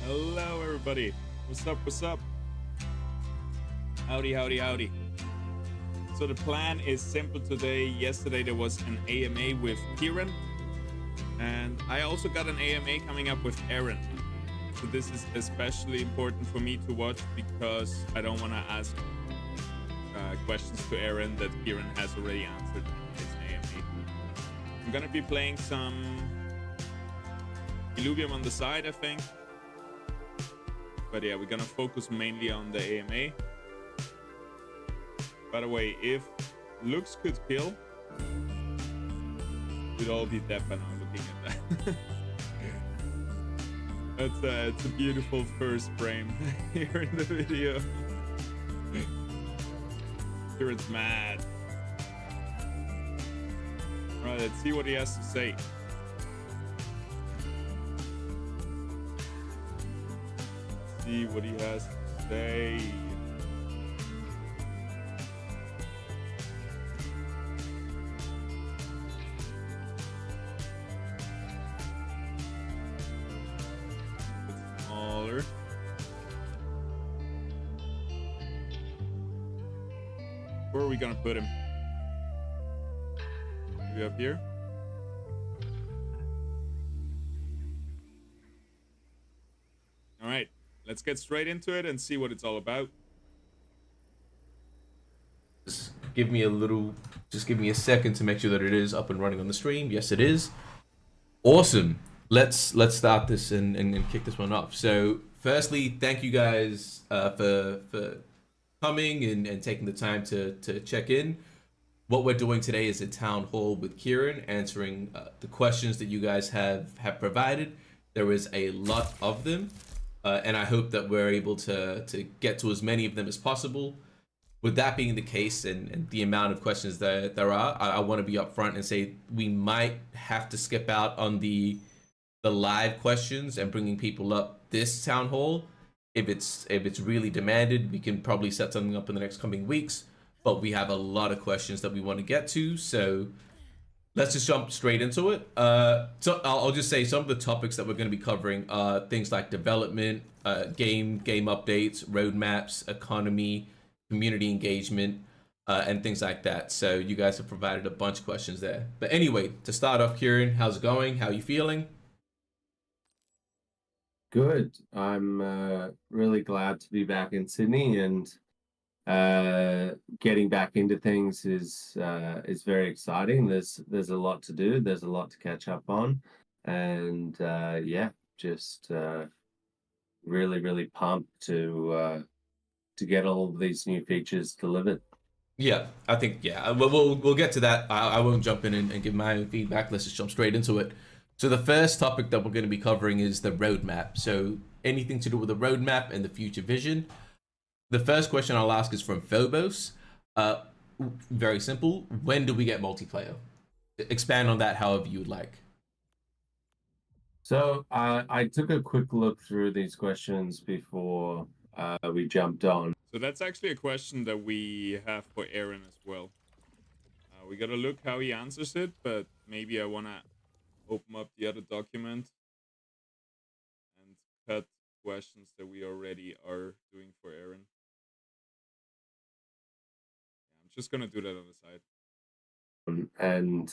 Hello everybody, what's up, what's up? Howdy, howdy, howdy. So the plan is simple today. Yesterday there was an AMA with Kieran, and I also got an AMA coming up with Aaron. So this is especially important for me to watch because I don't want to ask questions to Aaron that Kieran has already answered in his AMA. I'm gonna be playing some Illuvium on the side, I think. But yeah, we're gonna focus mainly on the AMA. By the way, if looks could kill, we'd all be dead by now looking at that. It's a beautiful first frame here in the video. Here it's mad. Alright, let's see what he has to say. See what he has to say. It's smaller. Where are we gonna put him? Maybe up here? All right. Let's get straight into it and see what it's all about. Just give me a second to make sure that it is up and running on the stream. Yes, it is. Awesome. Let's start this and kick this one off. So firstly, thank you guys for coming and taking the time to check in. What we're doing today is a town hall with Kieran, answering the questions that you guys have provided. There is a lot of them. And I hope that we're able to get to as many of them as possible. With that being the case and the amount of questions that there are, I want to be upfront and say we might have to skip out on the live questions and bringing people up this town hall. If it's really demanded, we can probably set something up in the next coming weeks. But we have a lot of questions that we want to get to, so let's just jump straight into it. So I'll just say some of the topics that we're going to be covering are things like development, game updates, roadmaps, economy, community engagement, and things like that. So you guys have provided a bunch of questions there. But anyway, to start off, Kieran, how's it going? How are you feeling? Good. I'm really glad to be back in Sydney, and getting back into things is very exciting. There's a lot to do. There's a lot to catch up on, and yeah, just really pumped to get all of these new features delivered. Yeah, I think we'll get to that. I won't jump in and give my own feedback. Let's just jump straight into it. So the first topic that we're going to be covering is the roadmap. So anything to do with the roadmap and the future vision. The first question I'll ask is from Phobos. Very simple. When do we get multiplayer? Expand on that however you would like. So I took a quick look through these questions before we jumped on. So that's actually a question that we have for Aaron as well. We gotta look how he answers it, but maybe I wanna open up the other document and cut questions that we already are doing for Aaron. Yeah, I'm just gonna do that on the side. And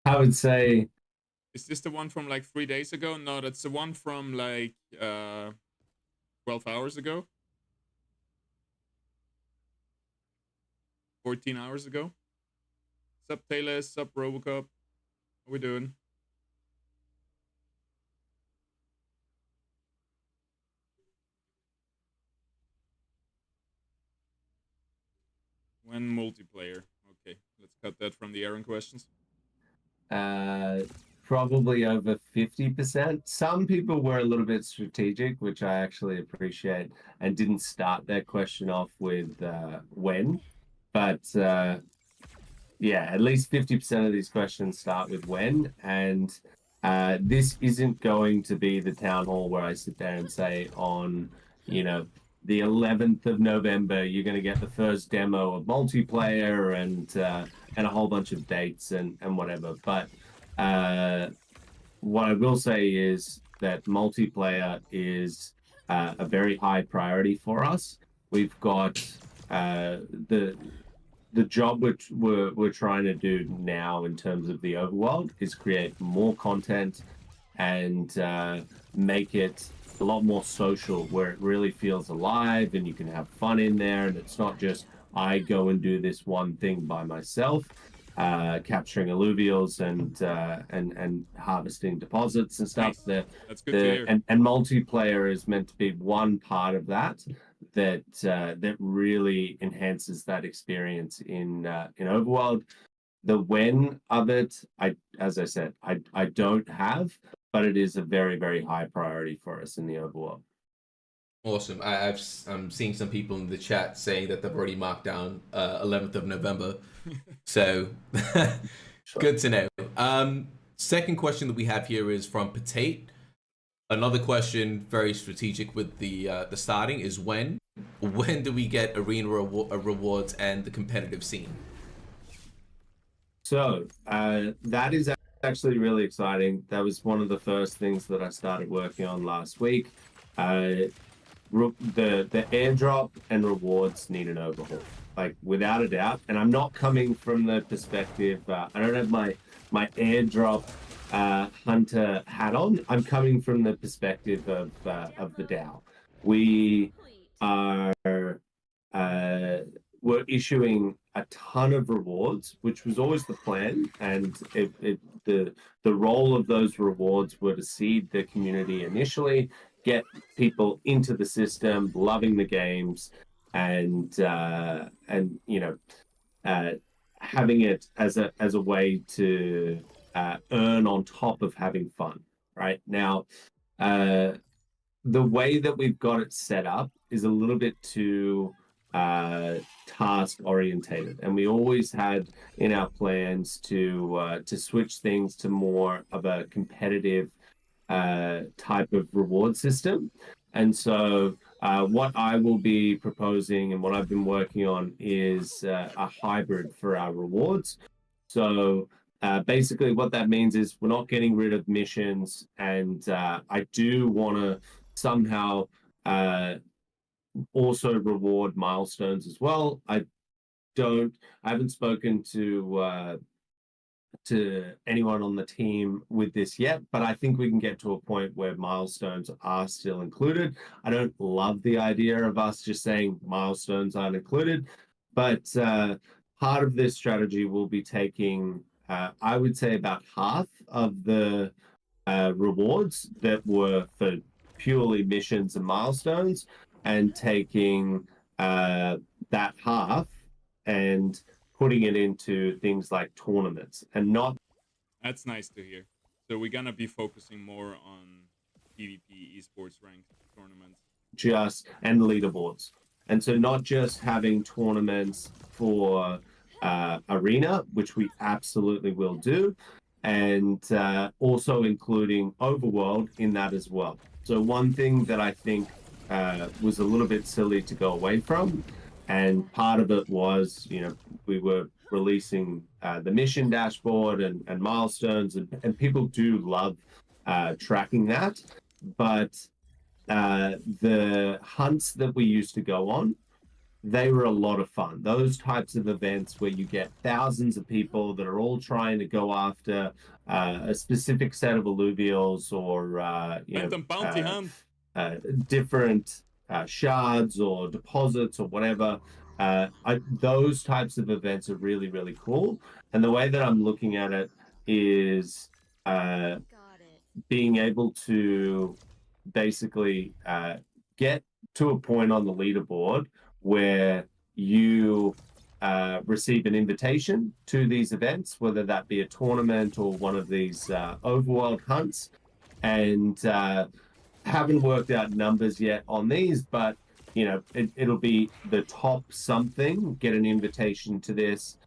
I would say, is this the one from like 3 days ago? No, that's the one from like 12 hours ago. 14 hours ago. Sup Taylor, sup Robocop. How we doing? When multiplayer. Okay, let's cut that from the Aaron questions. probably over 50%. Some people were a little bit strategic, which I actually appreciate, and didn't start their question off with when. But yeah, at least 50% of these questions start with when. And this isn't going to be the town hall where I sit there and say on, the 11th of November, you're going to get the first demo of multiplayer and a whole bunch of dates and whatever. But what I will say is that multiplayer is a very high priority for us. We've got the job which we're trying to do now in terms of the overworld is create more content and make it a lot more social, where it really feels alive and you can have fun in there, and it's not just I go and do this one thing by myself, capturing alluvials and harvesting deposits and stuff. Nice. That's good to hear. And multiplayer is meant to be one part of that really enhances that experience in Overworld. The when of it, as I said, I don't have, but it is a very, very high priority for us in the Overworld. Awesome. I'm seeing some people in the chat saying that they've already marked down 11th of November. So good to know. Second question that we have here is from Patate. Another question, very strategic with the starting, is when do we get arena rewards and the competitive scene? So that is actually really exciting. That was one of the first things that I started working on last week. The airdrop and rewards need an overhaul, like without a doubt. And I'm not coming from the perspective. I don't have my airdrop hunter hat on. I'm coming from the perspective of the DAO. We are we're issuing a ton of rewards, which was always the plan, and the role of those rewards were to seed the community initially, get people into the system, loving the games, and having it as a way to earn on top of having fun. Right now, the way that we've got it set up is a little bit too task orientated, and we always had in our plans to switch things to more of a competitive type of reward system. And so what I will be proposing and what I've been working on is a hybrid for our rewards. So basically what that means is we're not getting rid of missions, and I do want to somehow also reward milestones as well. I haven't spoken to anyone on the team with this yet, but I think we can get to a point where milestones are still included. I don't love the idea of us just saying milestones aren't included, but part of this strategy will be taking, I would say, about half of the rewards that were for purely missions and milestones, and taking that half and putting it into things like tournaments and not. That's nice to hear. So we're gonna be focusing more on PvP esports ranked tournaments. And leaderboards. And so not just having tournaments for arena, which we absolutely will do, and also including Overworld in that as well. So one thing that I think was a little bit silly to go away from, and part of it was, we were releasing the mission dashboard and milestones, and people do love tracking that. But the hunts that we used to go on, they were a lot of fun. Those types of events where you get thousands of people that are all trying to go after a specific set of alluvials or bounty hunt. different shards or deposits or whatever. Those types of events are really, really cool. And the way that I'm looking at it is being able to basically get to a point on the leaderboard where you receive an invitation to these events, whether that be a tournament or one of these overworld hunts. And haven't worked out numbers yet on these, but it'll be the top something, get an invitation to this,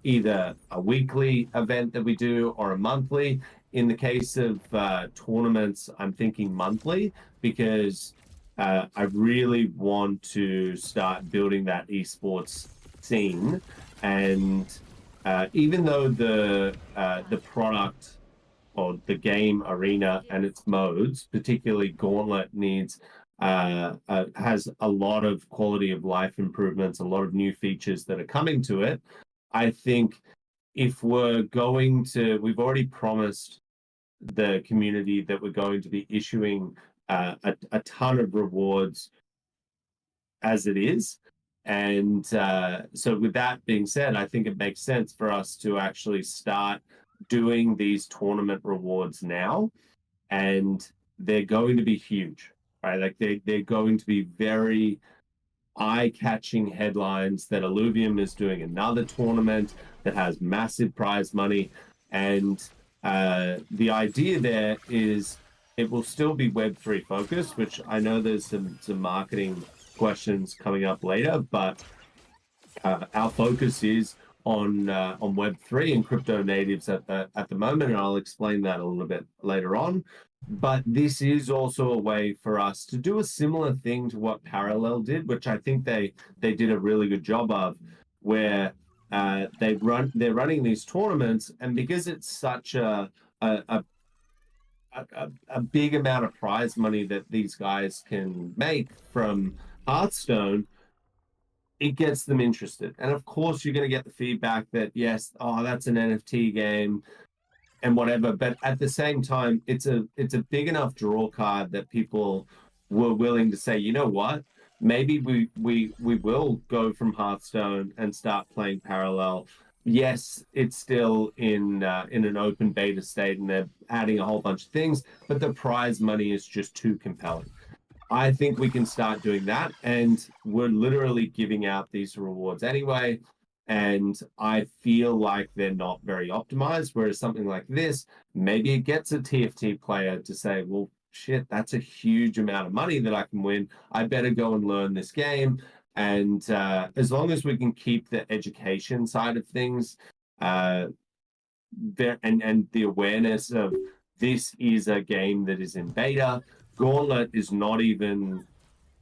either a weekly event that we do or a monthly. In the case of tournaments, I'm thinking monthly, because I really want to start building that esports scene. And even though the product or the game arena and its modes, particularly Gauntlet, has a lot of quality of life improvements, a lot of new features that are coming to it. I think if we've already promised the community that we're going to be issuing a ton of rewards as it is. And so with that being said, I think it makes sense for us to actually start doing these tournament rewards now, and they're going to be huge, right? Like they're going to be very eye-catching headlines that Illuvium is doing another tournament that has massive prize money. And the idea there is it will still be Web3 focused, which I know there's some marketing questions coming up later, but our focus is on Web3 and crypto natives at the moment, and I'll explain that a little bit later on. But this is also a way for us to do a similar thing to what Parallel did, which I think they did a really good job of, where they're running these tournaments, and because it's such a big amount of prize money that these guys can make from Hearthstone, it gets them interested. And of course, you're going to get the feedback that, yes, that's an NFT game and whatever. But at the same time, it's a big enough draw card that people were willing to say, you know what, maybe we will go from Hearthstone and start playing Parallel. Yes, it's still in an open beta state, and they're adding a whole bunch of things, but the prize money is just too compelling. I think we can start doing that, and we're literally giving out these rewards anyway, and I feel like they're not very optimized, whereas something like this, maybe it gets a TFT player to say, well, shit, that's a huge amount of money that I can win. I better go and learn this game. And as long as we can keep the education side of things there, and the awareness of this is a game that is in beta. Gauntlet is not even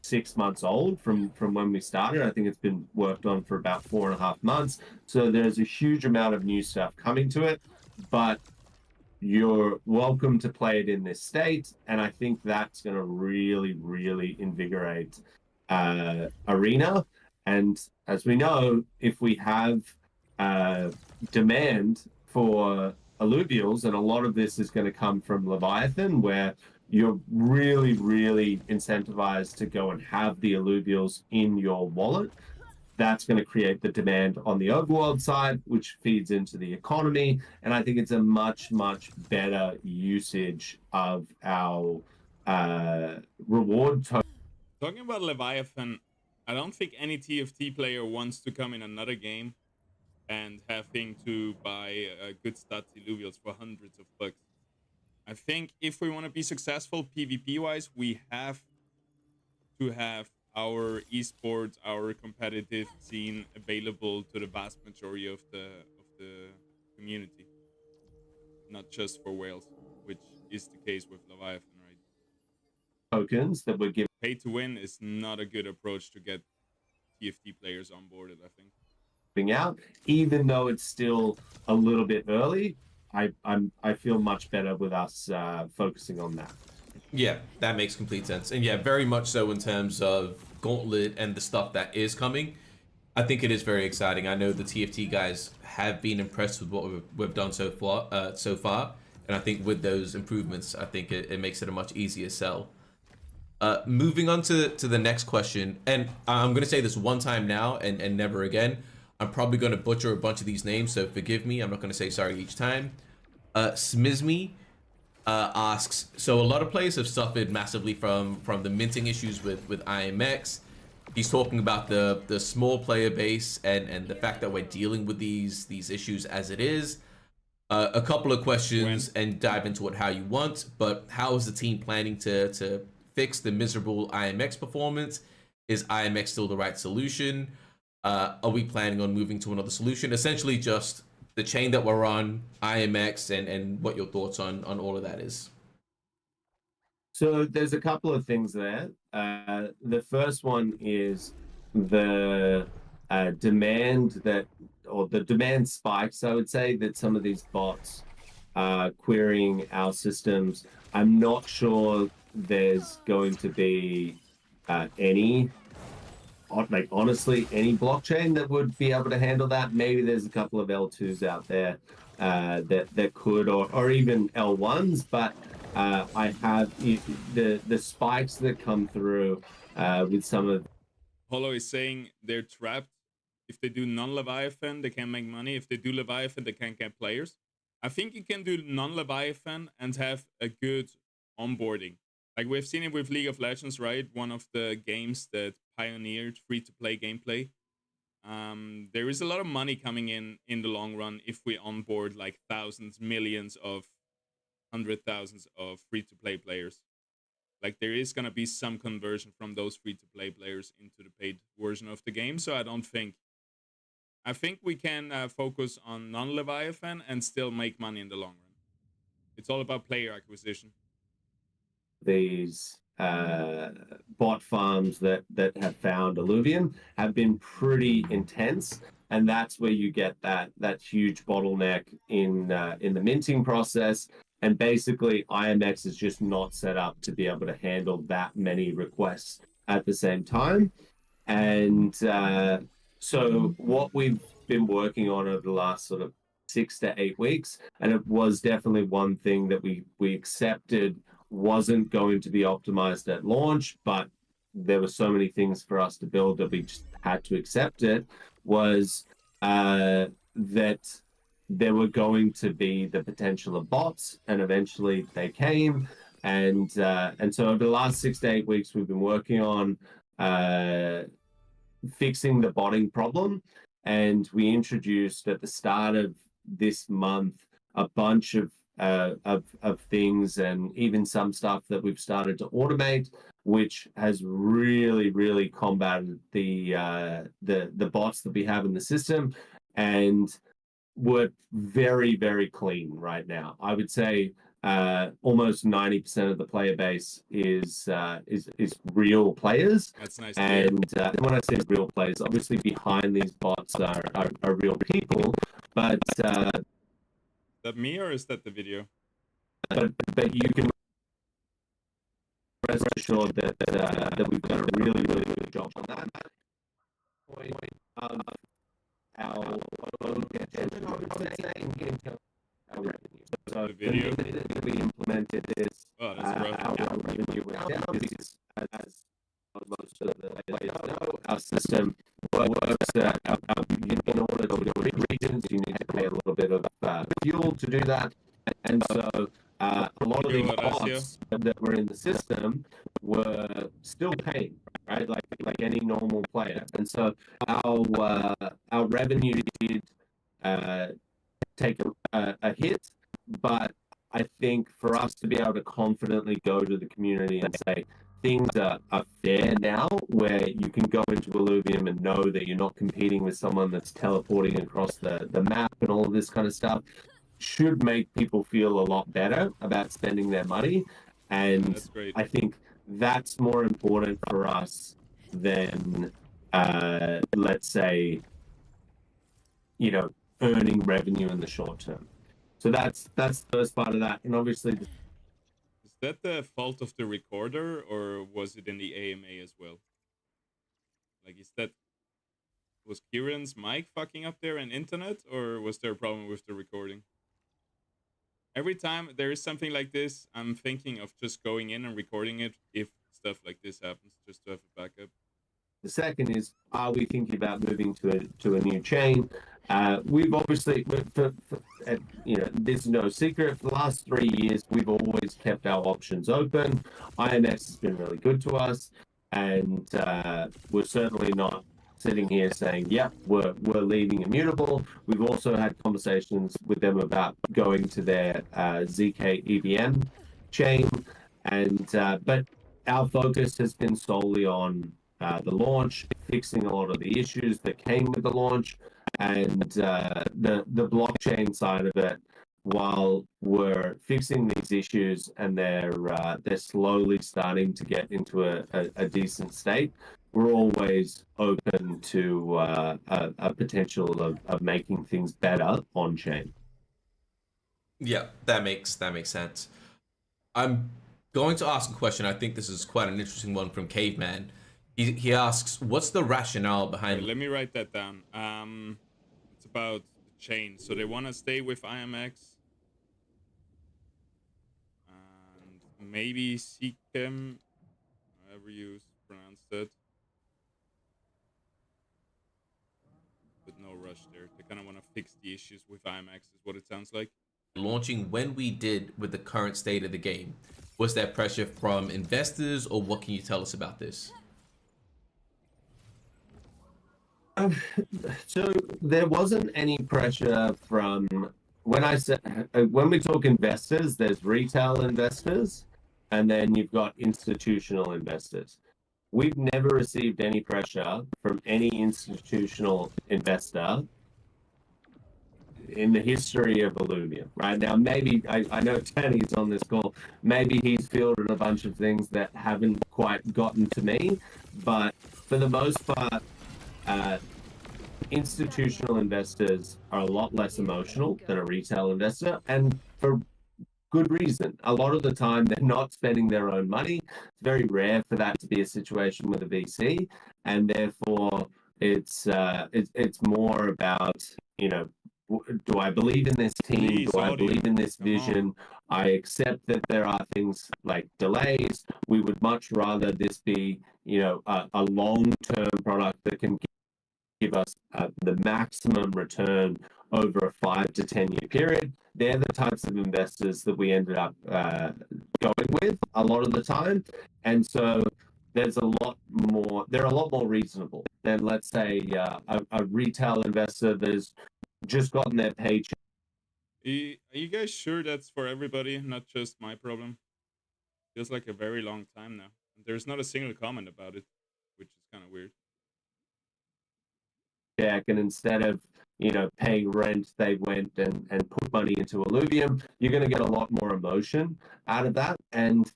6 months old from when we started. I think it's been worked on for about 4.5 months. So there's a huge amount of new stuff coming to it, but you're welcome to play it in this state. And I think that's going to really, really invigorate Arena. And as we know, if we have demand for alluvials, and a lot of this is going to come from Leviathan, where you're really, really incentivized to go and have the alluvials in your wallet. That's going to create the demand on the overworld side, which feeds into the economy. And I think it's a much, much better usage of our reward token. Talking about Leviathan, I don't think any TFT player wants to come in another game and having to buy good stats illuvials for hundreds of bucks. I think if we want to be successful PvP wise, we have to have our esports, our competitive scene available to the vast majority of the community. not just for whales, which is the case with Leviathan, right? Tokens that we're Pay to win is not a good approach to get TFT players onboarded, I think. giving out, even though it's still a little bit early. I feel much better with us focusing on that. Yeah, that makes complete sense. And yeah, very much so in terms of Gauntlet and the stuff that is coming. I think it is very exciting. I know the TFT guys have been impressed with what we've done so far, and I think with those improvements, I think it makes it a much easier sell. Moving on to the next question, and I'm gonna say this one time now and never again. I'm probably gonna butcher a bunch of these names, so forgive me. I'm not gonna say sorry each time. Smizme asks, so a lot of players have suffered massively from the minting issues with IMX. He's talking about the small player base and the fact that we're dealing with these issues as it is. A couple of questions and dive into it how you want, but how is the team planning to fix the miserable IMX performance? Is IMX still the right solution? Are we planning on moving to another solution? Essentially just the chain that we're on, IMX, and what your thoughts on all of that is. So there's a couple of things there. The first one is the demand or the demand spikes, I would say, that some of these bots are querying our systems. I'm not sure there's going to be any blockchain that would be able to handle that. Maybe there's a couple of L2s out there that could, or even L1s, but I have the spikes that come through with some of. Holo is saying they're trapped. If they do non-Leviathan, they can't make money. If they do Leviathan, they can't get players. I think you can do non-Leviathan and have a good onboarding. Like we've seen it with League of Legends, right? One of the games that pioneered free-to-play gameplay. There is a lot of money coming in the long run if we onboard like thousands, millions of, 100,000s of free-to-play players. Like there is going to be some conversion from those free-to-play players into the paid version of the game. So I think we can focus on non-Leviathan and still make money in the long run. It's all about player acquisition. These bot farms that have found Illuvium have been pretty intense, and that's where you get that huge bottleneck in the minting process. And basically, IMX is just not set up to be able to handle that many requests at the same time. And so what we've been working on over the last sort of 6 to 8 weeks, and it was definitely one thing that we accepted wasn't going to be optimized at launch, but there were so many things for us to build that we just had to accept it, was that there were going to be the potential of bots, and eventually they came. And so over the last 6 to 8 weeks, we've been working on fixing the botting problem. And we introduced at the start of this month a bunch of things, and even some stuff that we've started to automate, which has really combated the bots that we have in the system. And we're very clean right now. I would say almost 90% of the player base is real players. That's nice. And when I say real players, obviously behind these bots are real people. But that me, or is that the video? But you can rest assured that we've done a really good job on that point of our own attention, I would say, in our revenue. So The video. the minute that we implemented this, Oh, that's rough. our revenue went down because, as most of the players know, our system works in order to do big regions, you need to pay a little bit of fuel to do that. And so a lot of the bots that were in the system were still paying, right? Like any normal player. And so our revenue did take a hit, but I think for us to be able to confidently go to the community and say things are fair now, where you can go into Illuvium and know that you're not competing with someone that's teleporting across the map and all of this kind of stuff, should make people feel a lot better about spending their money. And That's great. I think that's more important for us than, let's say, earning revenue in the short term. So that's the first part of that. And obviously, Is that the fault of the recorder, or was it in the AMA as well? Like, was Kieran's mic fucking up there and internet, or was there a problem with the recording? Every time there is something like this, I'm thinking of just going in and recording it if stuff like this happens, just to have a backup. the second is, are we thinking about moving to a new chain? We've obviously, there's no secret. For the last 3 years, we've always kept our options open. IMX has been really good to us, and we're certainly not sitting here saying, "Yep, we're leaving Immutable." We've also had conversations with them about going to their ZK EVM chain, and but our focus has been solely on the launch, fixing a lot of the issues that came with the launch, and the blockchain side of it. While we're fixing these issues and they're slowly starting to get into a decent state, we're always open to a potential of making things better on chain. Yeah, that makes sense. I'm going to ask a question. I think this is quite an interesting one from Caveman. He asks, what's the rationale behind... Wait, let me write that down. It's about the chain. So they want to stay with IMX. And maybe Seekem, however you pronounce it. But no rush there. They kind of want to fix the issues with IMX is what it sounds like. Launching when we did with the current state of the game? Was there pressure from investors, or what can you tell us about this? So there wasn't any pressure from when we talk investors, there's retail investors, and then you've got institutional investors. We've never received any pressure from any institutional investor in the history of Illuvium. Right now, maybe I know Tanny's on this call. Maybe he's fielded a bunch of things that haven't quite gotten to me, but for the most part, institutional investors are a lot less emotional than a retail investor, and for good reason. A lot of the time, they're not spending their own money. It's very rare for that to be a situation with a VC, and therefore, it's more about, do I believe in this team? Please, Do I believe in this vision? I accept that there are things like delays. We would much rather this be, a long-term product that can give us the maximum return over a 5 to 10 year period. They're the types of investors that we ended up going with a lot of the time. And so they're a lot more reasonable than, let's say, a retail investor that's just gotten their paycheck. Are you guys sure that's for everybody, not just my problem? Feels like a very long time now. There's not a single comment about it, which is kind of weird. And instead of paying rent, they went and put money into Illuvium. You're going to get a lot more emotion out of that, and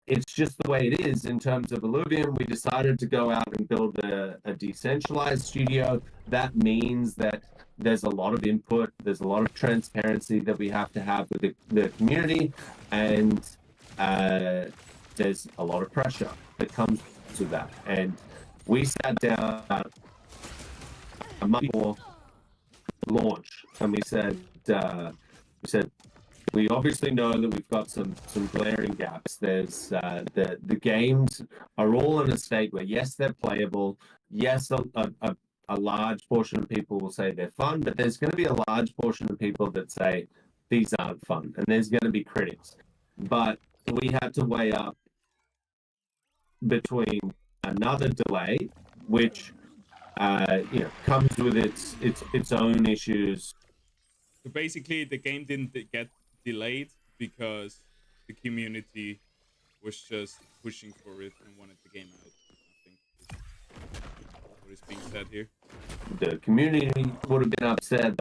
it's just the way it is in terms of Illuvium. We decided to go out and build a decentralized studio. That means that there's a lot of input, there's a lot of transparency that we have to have with the community, and there's a lot of pressure that comes to that. And we sat down a month before launch, and we said we obviously know that we've got some glaring gaps. There's the games are all in a state where, yes, they're playable. Yes, a large portion of people will say they're fun, but there's going to be a large portion of people that say these aren't fun, and there's going to be critics. But we had to weigh up between another delay, which comes with its own issues. So basically, the game didn't get delayed because the community was just pushing for it and wanted the game out. I think is what is being said here. the community would have been upset.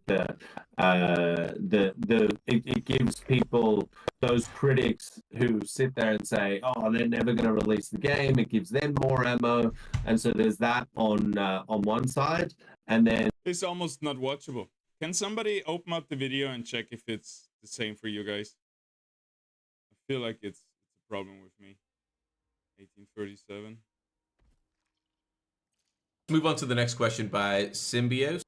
It gives people, those critics who sit there and say, oh, they're never going to release the game. It gives them more ammo, and so there's that on one side, and then it's almost not watchable. Can somebody open up the video and check if it's the same for you guys? I feel like it's a problem with me. 1837. Move on to the next question by Symbios.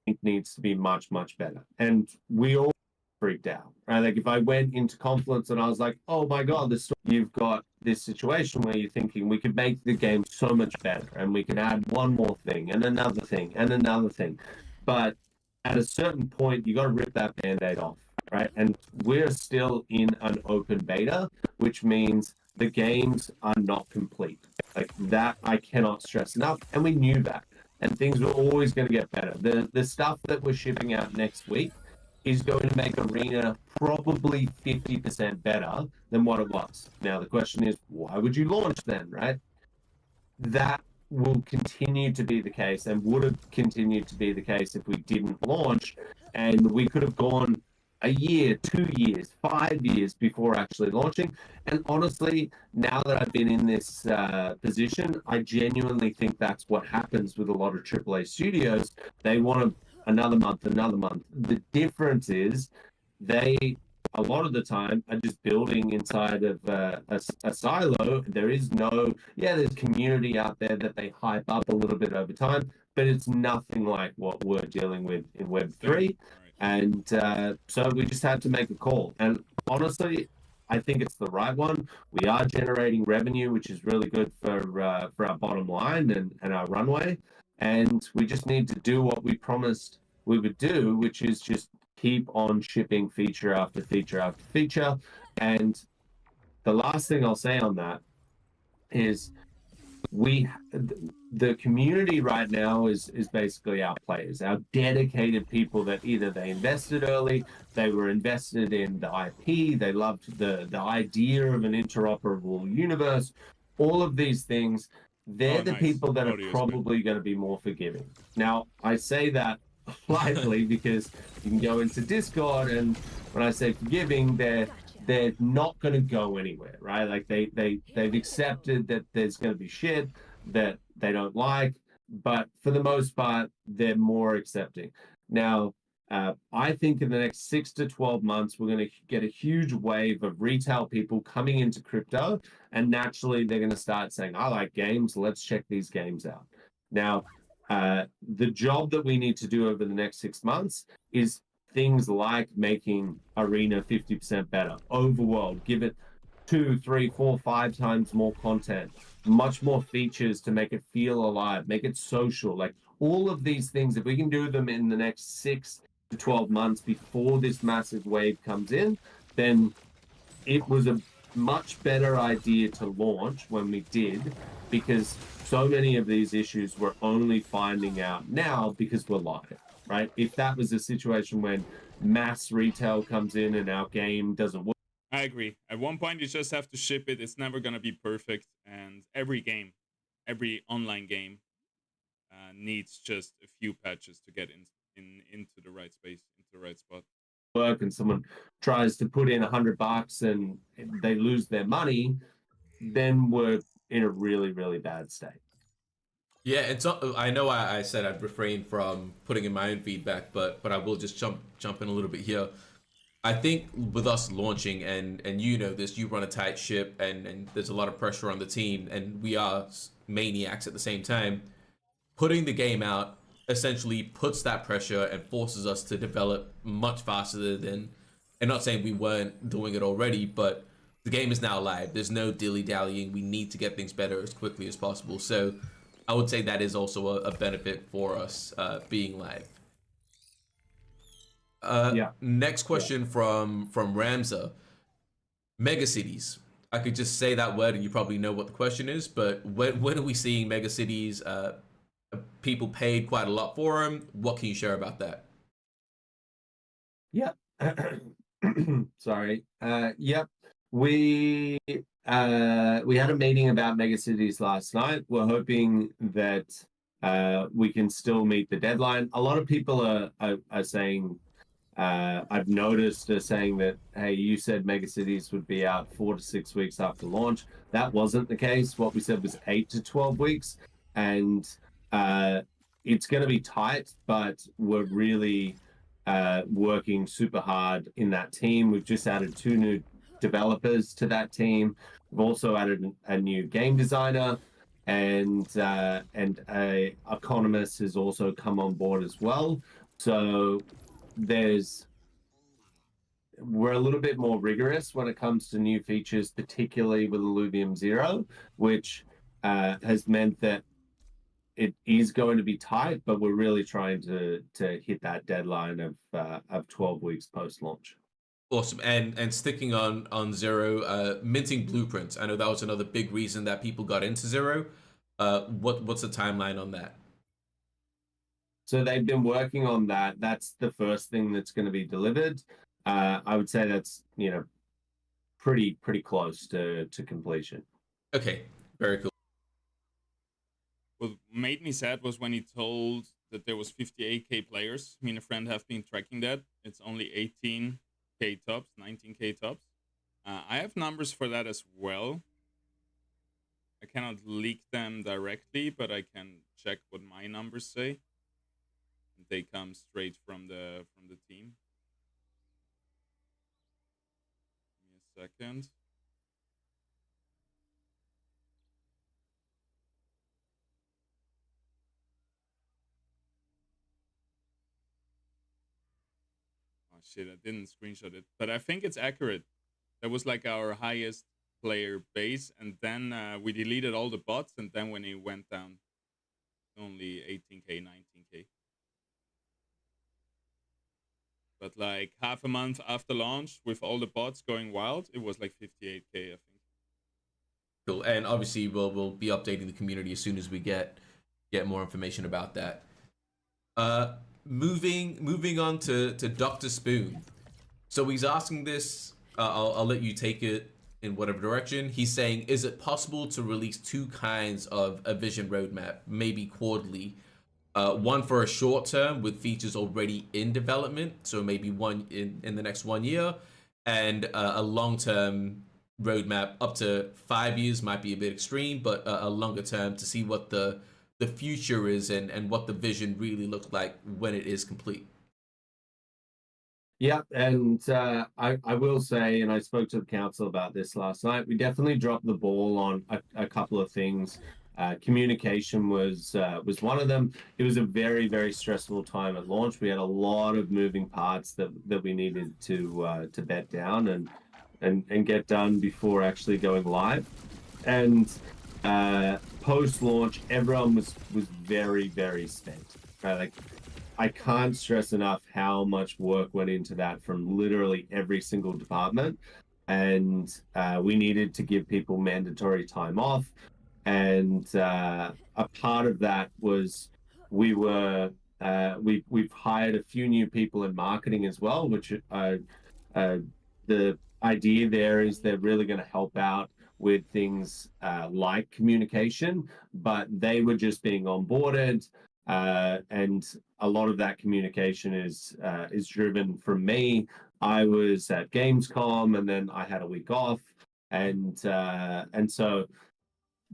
it needs to be much, much better. And we all freaked out, right? Like if I went into Confluence and I was like, oh my God, you've got this situation where you're thinking we could make the game so much better and we can add one more thing and another thing and another thing. But at a certain point, you got to rip that Band-Aid off, right? And we're still in an open beta, which means the games are not complete. Like that, I cannot stress enough. And we knew that. And things were always going to get better. The stuff that we're shipping out next week is going to make Arena probably 50% better than what it was. Now, the question is, why would you launch then, right? That will continue to be the case and would have continued to be the case if we didn't launch. And we could have gone a year, 2 years, 5 years before actually launching. And honestly, now that I've been in this position, I genuinely think that's what happens with a lot of AAA studios. They want another month, another month. The difference is they, a lot of the time, are just building inside of a silo. There is no, there's community out there that they hype up a little bit over time, but it's nothing like what we're dealing with in Web3. And so we just had to make a call. And honestly, I think it's the right one. We are generating revenue, which is really good for our bottom line and our runway. And we just need to do what we promised we would do, which is just keep on shipping feature after feature after feature. And the last thing I'll say on that is the community right now is basically our players, our dedicated people that either they invested early, they were invested in the IP, they loved the idea of an interoperable universe, all of these things. They're the people that are probably going to be more forgiving. Now, I say that lightly because you can go into Discord, and when I say forgiving, they're not going to go anywhere, right? Like they've accepted that there's going to be shit that they don't like, but for the most part, they're more accepting. Now, I think in the next 6 to 12 months, we're going to get a huge wave of retail people coming into crypto, and naturally, they're going to start saying, I like games, let's check these games out. Now, the job that we need to do over the next 6 months is things like making Arena 50% better, Overworld, give it 2, 3, 4, 5 times more content, much more features to make it feel alive, make it social. Like all of these things, if we can do them in the next 6 to 12 months before this massive wave comes in, then it was a much better idea to launch when we did, because so many of these issues we're only finding out now because we're live. Right? If that was a situation when mass retail comes in and our game doesn't work. I agree. At one point, you just have to ship it. It's never going to be perfect. And every game, every online game needs just a few patches to get into the right space, into the right spot. Work and someone tries to put in $100 and they lose their money, then we're in a really, really bad state. Yeah, and so I know I said I'd refrain from putting in my own feedback, but I will just jump in a little bit here. I think with us launching, and you know this, you run a tight ship, and there's a lot of pressure on the team, and we are maniacs at the same time. Putting the game out essentially puts that pressure and forces us to develop much faster than, and not saying we weren't doing it already, but the game is now live. There's no dilly-dallying. We need to get things better as quickly as possible. So I would say that is also a benefit for us being live. Next question from Ramza. Megacities. I could just say that word and you probably know what the question is, but when are we seeing megacities? People paid quite a lot for them. What can you share about that? Yeah. Sorry. Yep. We had a meeting about megacities last night. We're hoping that we can still meet the deadline. A lot of people are saying, I've noticed are saying that, hey, you said Megacities would be out 4 to 6 weeks after launch. That wasn't the case. What we said was 8 to 12 weeks. And it's going to be tight, but we're really working super hard in that team. We've just added 2 new developers to that team. We've also added a new game designer, and a economist has also come on board as well. So we're a little bit more rigorous when it comes to new features, particularly with Illuvium Zero, which has meant that it is going to be tight, but we're really trying to hit that deadline of 12 weeks post launch. Awesome. And sticking on Zero, minting blueprints. I know that was another big reason that people got into Zero. What's the timeline on that? So they've been working on that. That's the first thing that's going to be delivered. I would say that's, you know, pretty close to completion. Okay, very cool. What made me sad was when he told that there was 58k players. Me and a friend have been tracking that. It's only 18k tops, 19k tops. I have numbers for that as well. I cannot leak them directly, but I can check what my numbers say. They come straight from the team. Give me a second. Oh shit, I didn't screenshot it, but I think it's accurate. That was like our highest player base, and then we deleted all the bots, and then when it went down, only 18k, 19k. But like half a month after launch, with all the bots going wild, it was like 58k, I think. Cool. And obviously we'll be updating the community as soon as we get more information about that. Moving on to Dr. Spoon. So he's asking this, I'll let you take it in whatever direction. He's saying, is it possible to release 2 kinds of a vision roadmap, maybe quarterly? One for a short term with features already in development, so maybe one in the next 1 year, and a long term roadmap up to 5 years might be a bit extreme, but a longer term to see what the future is and what the vision really looks like when it is complete. Yeah, and I will say, and I spoke to the council about this last night, we definitely dropped the ball on a couple of things. Communication was one of them. It was a very stressful time at launch. We had a lot of moving parts that we needed to bed down and get done before actually going live. And post launch, everyone was very spent. Right? Like, I can't stress enough how much work went into that from literally every single department, and we needed to give people mandatory time off. And a part of that was we've hired a few new people in marketing as well, which the idea there is they're really going to help out with things like communication, but they were just being onboarded, and a lot of that communication is driven from me. I was at Gamescom, and then I had a week off, and so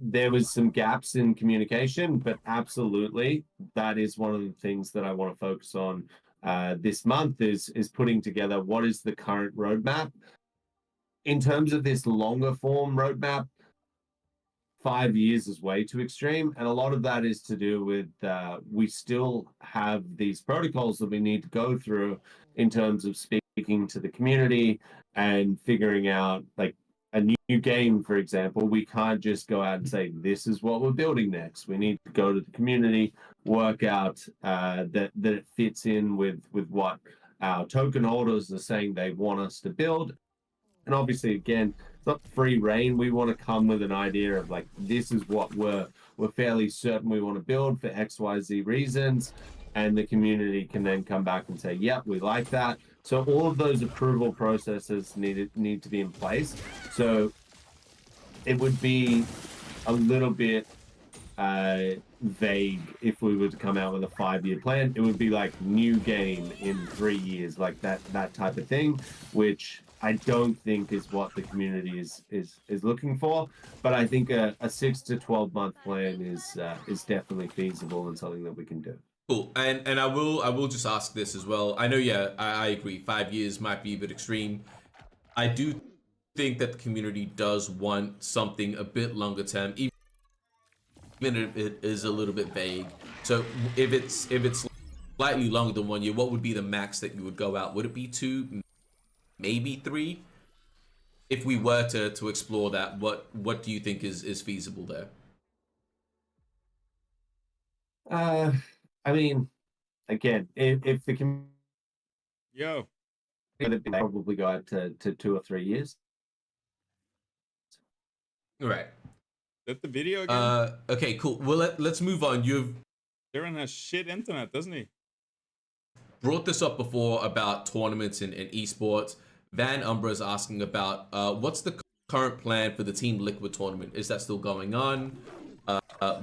there was some gaps in communication, but absolutely, that is one of the things that I want to focus on this month is putting together what is the current roadmap. In terms of this longer form roadmap, 5 years is way too extreme, and a lot of that is to do with we still have these protocols that we need to go through in terms of speaking to the community and figuring out, like, a new game, for example. We can't just go out and say, this is what we're building next. We need to go to the community, work out that it fits in with what our token holders are saying they want us to build. And obviously, again, it's not free reign. We want to come with an idea of, like, this is what we're fairly certain we want to build for XYZ reasons. And the community can then come back and say, yep, we like that. So all of those approval processes need to be in place. So it would be a little bit vague if we were to come out with a 5-year plan. It would be like new game in 3 years, like that type of thing, which I don't think is what the community is looking for. But I think a 6 to 12 month plan is definitely feasible and something that we can do. Cool. And I will just ask this as well. I know, yeah, I agree. 5 years might be a bit extreme. I do think that the community does want something a bit longer term, even if it is a little bit vague. So if it's slightly longer than 1 year, what would be the max that you would go out? Would it be 2, maybe 3? If we were to explore that, what do you think is feasible there? I mean, again, if the community Yo, probably go out to 2 or 3 years. Right. that the video again? Okay, cool. Well, let's move on. You've Kieran has shit internet, doesn't he? brought this up before about tournaments and esports. Van Umbra is asking about what's the current plan for the Team Liquid tournament? Is that still going on?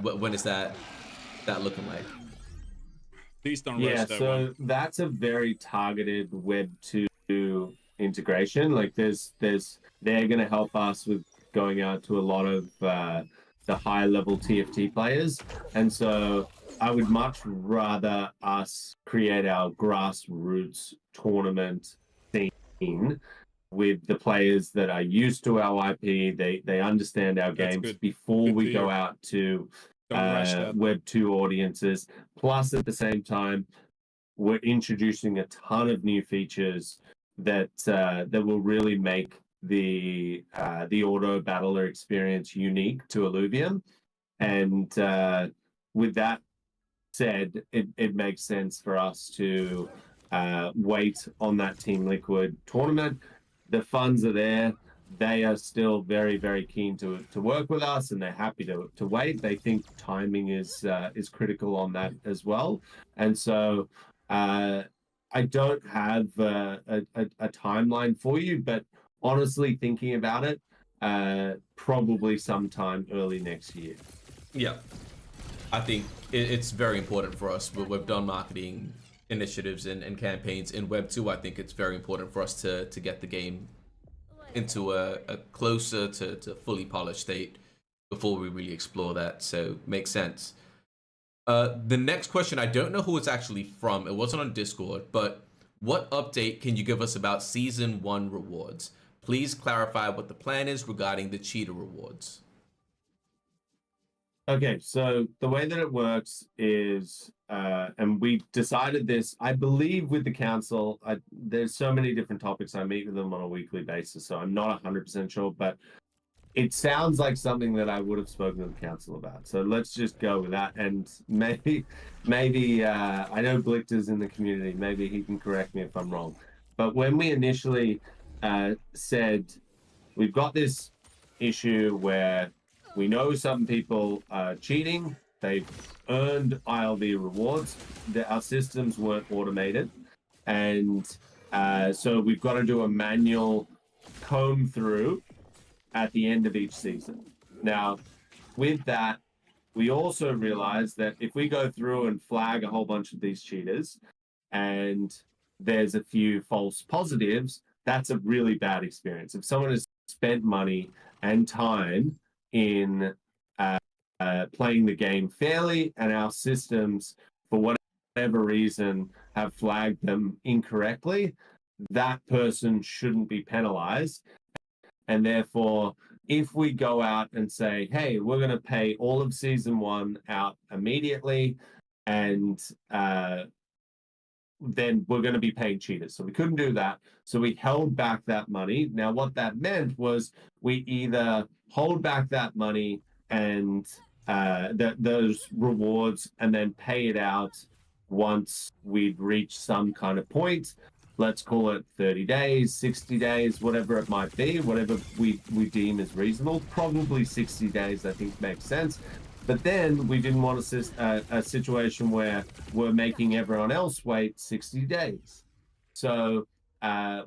When is that looking like? Please don't Yeah, rush that so one. that's a very targeted Web 2 integration. Like they're going to help us with going out to a lot of the high level TFT players. And so I would much rather us create our grassroots tournament scene with the players that are used to our IP. They understand our That's games good. before Good we to go hear. out to Don't rush that. Web 2 audiences. Plus, at the same time, we're introducing a ton of new features that will really make the auto battler experience unique to Illuvium. And with that said, it makes sense for us to wait on that Team Liquid tournament. The funds are there. They are still very, very keen to work with us, and they're happy to wait. They think timing is critical on that as well. And so I don't have a timeline for you, but honestly, thinking about it, probably sometime early next year. Yeah, I think it's very important for us. We've done marketing initiatives and campaigns in Web 2. I think it's very important for us to get the game into a closer to fully polished state before we really explore that. So makes sense. The next question, I don't know who it's actually from. It wasn't on Discord, but what update can you give us about Season 1 rewards? Please clarify what the plan is regarding the cheater rewards. Okay, so the way that it works is, and we decided this, I believe, with the council. There's so many different topics. I meet with them on a weekly basis, so I'm not 100% sure, but it sounds like something that I would have spoken to the council about. So let's just go with that. And maybe I know Blichter's in the community. Maybe he can correct me if I'm wrong. But when we initially said we've got this issue where we know some people are cheating, they've earned ILV rewards, our systems weren't automated, and so we've got to do a manual comb through at the end of each season. Now, with that, we also realized that if we go through and flag a whole bunch of these cheaters and there's a few false positives, that's a really bad experience. If someone has spent money and time in playing the game fairly and our systems, for whatever reason, have flagged them incorrectly, that person shouldn't be penalized. And therefore, if we go out and say, hey, we're going to pay all of Season 1 out immediately, and then we're going to be paying cheaters. So we couldn't do that. So we held back that money. Now, what that meant was we either hold back that money and those rewards and then pay it out once we've reached some kind of point. Let's call it 30 days, 60 days, whatever it might be, whatever we deem as reasonable. Probably 60 days, I think, makes sense. But then we didn't want a situation where we're making everyone else wait 60 days. So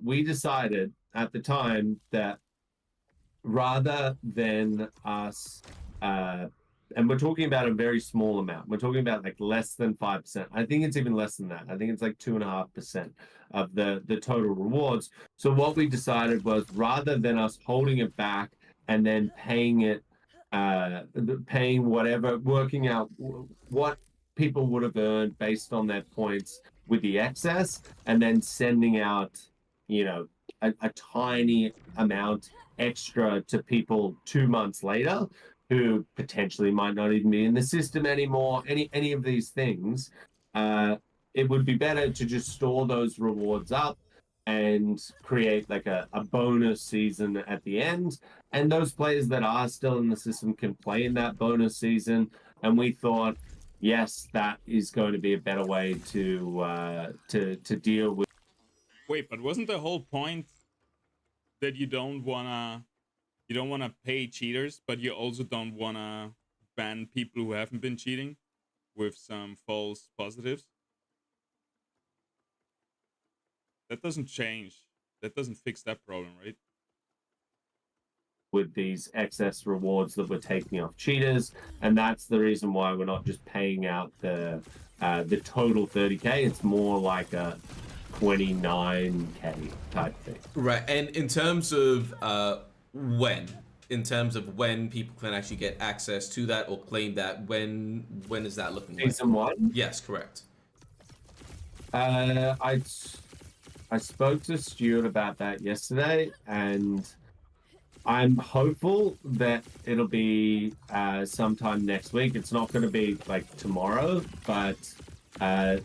we decided at the time that rather than us and we're talking about a very small amount. We're talking about like less than 5%. I think it's even less than that. I think it's like 2.5% of the total rewards. So what we decided was, rather than us holding it back and then paying it, paying whatever, working out what people would have earned based on their points with the excess, and then sending out, you know, a tiny amount extra to people 2 months later who potentially might not even be in the system anymore, any of these things, it would be better to just store those rewards up and create like a bonus season at the end. And those players that are still in the system can play in that bonus season. And we thought, yes, that is going to be a better way to deal with. Wait, but wasn't the whole point that you don't wanna pay cheaters, but you also don't wanna ban people who haven't been cheating with some false positives? That doesn't change. That doesn't fix that problem, right? With these excess rewards that we're taking off cheaters, and that's the reason why we're not just paying out the total 30k. It's more like a 29k type thing. Right, and in terms of when people can actually get access to that or claim that, when is that looking like? Season 1? Yes, correct. I spoke to Stuart about that yesterday, and I'm hopeful that it'll be sometime next week. It's not going to be like tomorrow, but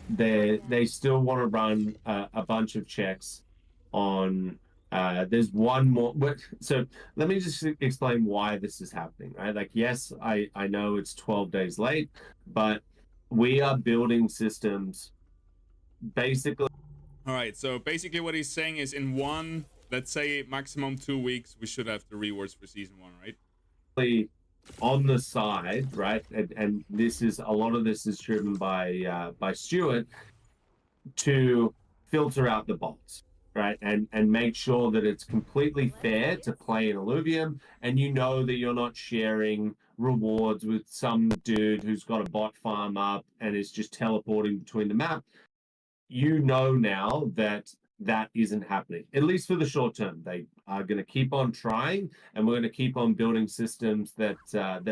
they still want to run a bunch of checks on. There's one more. So let me just explain why this is happening. Right? Like, yes, I know it's 12 days late, but we are building systems basically. All right. So basically, what he's saying is, in one, let's say maximum 2 weeks, we should have the rewards for season 1, right? On the side, right, and this is, a lot of this is driven by Stuart, to filter out the bots, right, and make sure that it's completely fair to play in Illuvium, and you know that you're not sharing rewards with some dude who's got a bot farm up and is just teleporting between the map. You know now that that isn't happening, at least for the short term. They are going to keep on trying, and we're going to keep on building systems that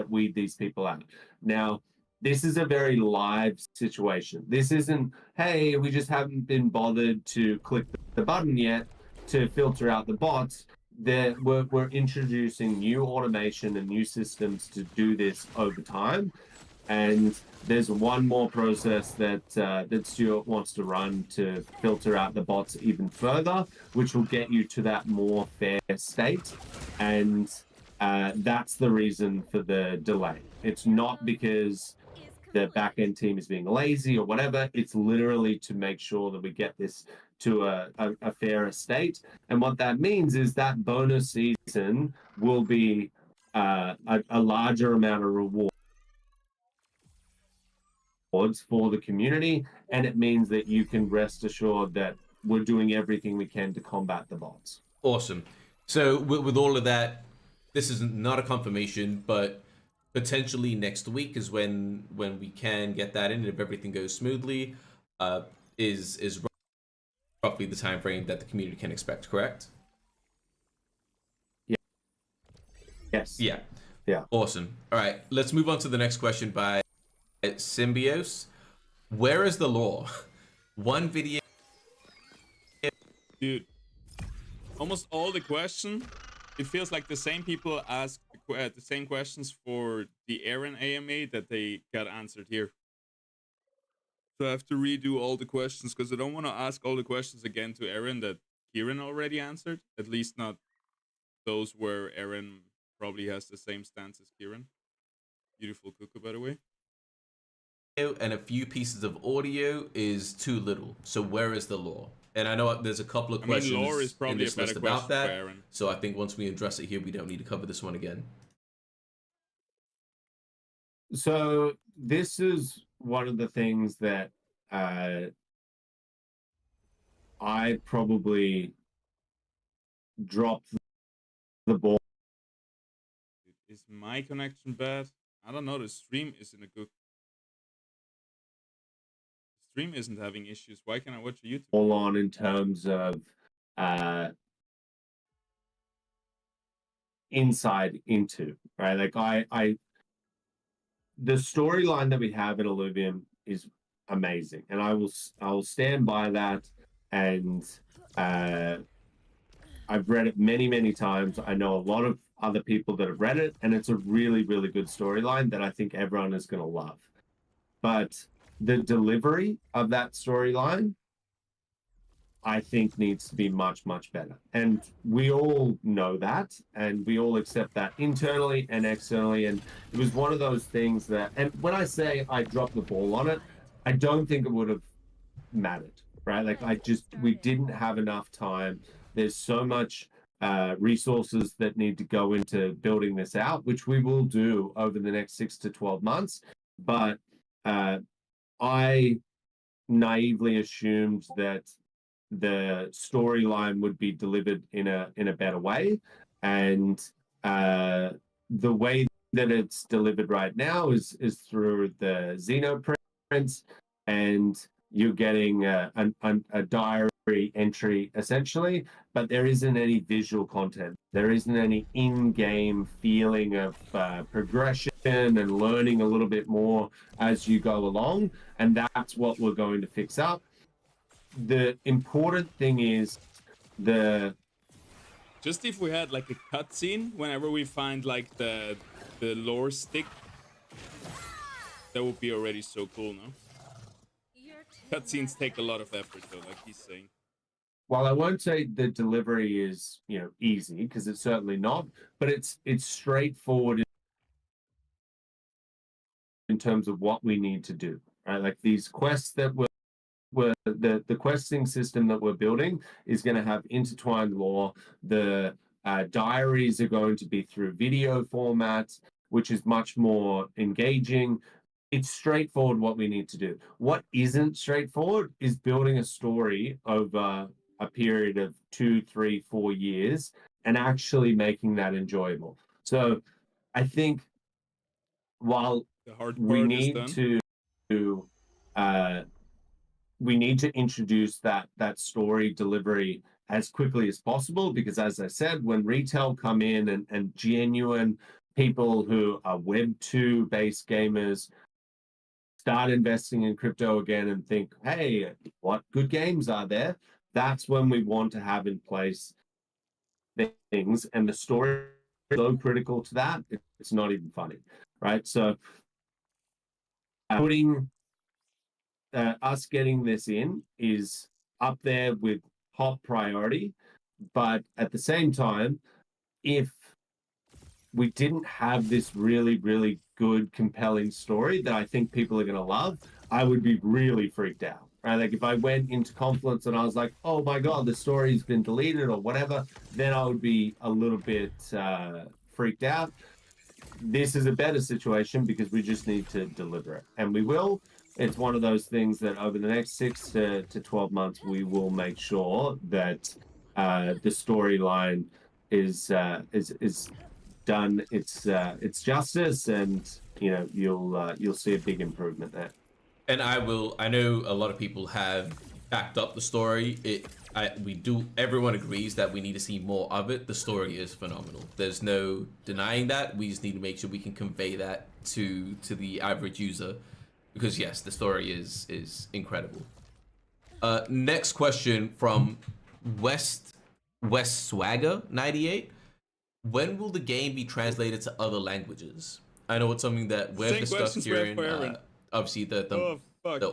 weed these people out. Now, this is a very live situation. This isn't, hey, we just haven't been bothered to click the button yet to filter out the bots. We're introducing new automation and new systems to do this over time. And there's one more process that Stuart wants to run to filter out the bots even further, which will get you to that more fair state. And that's the reason for the delay. It's not because the back-end team is being lazy or whatever. It's literally to make sure that we get this to a fairer state. And what that means is that bonus season will be a larger amount of reward for the community, and it means that you can rest assured that we're doing everything we can to combat the bots. Awesome. So with all of that, this is not a confirmation, but potentially next week is when we can get that in, if everything goes smoothly. Is roughly the time frame that the community can expect, correct? Yeah. Yes. Yeah. Yeah. Awesome. All right, let's move on to the next question by Symbios. Where is the law? One video. Dude, almost all the question, it feels like the same people ask the same questions for the Aaron AMA that they got answered here. So I have to redo all the questions because I don't want to ask all the questions again to Aaron that Kieran already answered. At least not those where Aaron probably has the same stance as Kieran. Beautiful cuckoo, by the way. And a few pieces of audio is too little. So where is the law? And I know there's a couple of questions lore is probably in this a better list about that. for Aaron. So I think once we address it here, we don't need to cover this one again. So this is one of the things that I probably dropped the ball. Is my connection bad? I don't know. The stream isn't a good. Stream isn't having issues. Why can't I watch a YouTube? All on in terms of insight into, right? Like the storyline that we have in Illuvium is amazing, and I will stand by that. And I've read it many times. I know a lot of other people that have read it, and it's a really good storyline that I think everyone is going to love. But the delivery of that storyline, I think, needs to be much better. And we all know that, and we all accept that internally and externally. And it was one of those things that, and when I say I dropped the ball on it, I don't think it would have mattered, right? Like we didn't have enough time. There's so much resources that need to go into building this out, which we will do over the next 6 to 12 months. But I naively assumed that the storyline would be delivered in a better way, and the way that it's delivered right now is through the Xenoprints, and you're getting a diary entry essentially, but there isn't any visual content. There isn't any in-game feeling of progression and learning a little bit more as you go along, and that's what we're going to fix up. The important thing is just if we had like a cutscene whenever we find like the lore stick, that would be already so cool, no? Cutscenes take a lot of effort though, like he's saying. While I won't say the delivery is, easy, because it's certainly not, but it's straightforward in terms of what we need to do, right? Like these quests that the questing system that we're building is going to have intertwined lore. The diaries are going to be through video format, which is much more engaging. It's straightforward what we need to do. What isn't straightforward is building a story over a period of 2, 3, 4 years and actually making that enjoyable. So I think while we need to introduce that story delivery as quickly as possible, because as I said, when retail come in and genuine people who are Web 2 based gamers start investing in crypto again and think, hey, what good games are there? That's when we want to have in place things, and the story is so critical to that, it's not even funny, right? So putting us getting this in is up there with top priority. But at the same time, if we didn't have this really good, compelling story that I think people are going to love, I would be really freaked out. Right? Like if I went into Confluence and I was like, oh my God, the story's been deleted or whatever, then I would be a little bit freaked out. This is a better situation because we just need to deliver it, and we will. It's one of those things that over the next 6 to 12 months, we will make sure that the storyline is done its justice, and you'll see a big improvement there. And I know a lot of people have backed up the story. Everyone agrees that we need to see more of it. The story is phenomenal. There's no denying that. We just need to make sure we can convey that to the average user, because yes, the story is incredible. Next question from West Swagger 98. When will the game be translated to other languages? I know it's something that we've discussed, Kieran. Obviously, the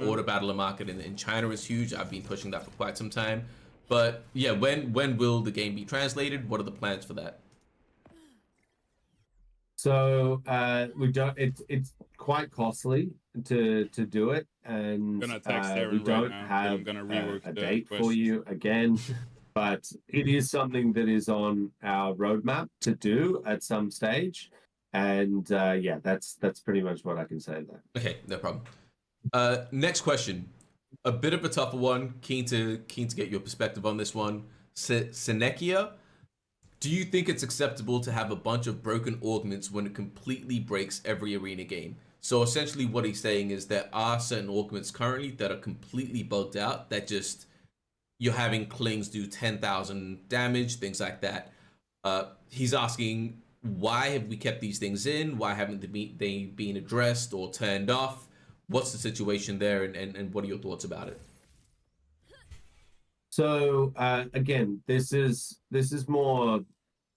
order battler market in China is huge. I've been pushing that for quite some time. But yeah, when will the game be translated? What are the plans for that? So we don't. It's quite costly to do it, and we don't have a date for you again. But it is something that is on our roadmap to do at some stage, and yeah, that's pretty much what I can say there. Okay, no problem. Next question, a bit of a tougher one. Keen to get your perspective on this one. Senekia, Do you think it's acceptable to have a bunch of broken augments when it completely breaks every arena game? So essentially what he's saying is there are certain augments currently that are completely bugged out, that just, you're having Klings do 10,000 damage, things like that. He's asking, why have we kept these things in? Why haven't they been addressed or turned off? What's the situation there, and what are your thoughts about it? So again, this is more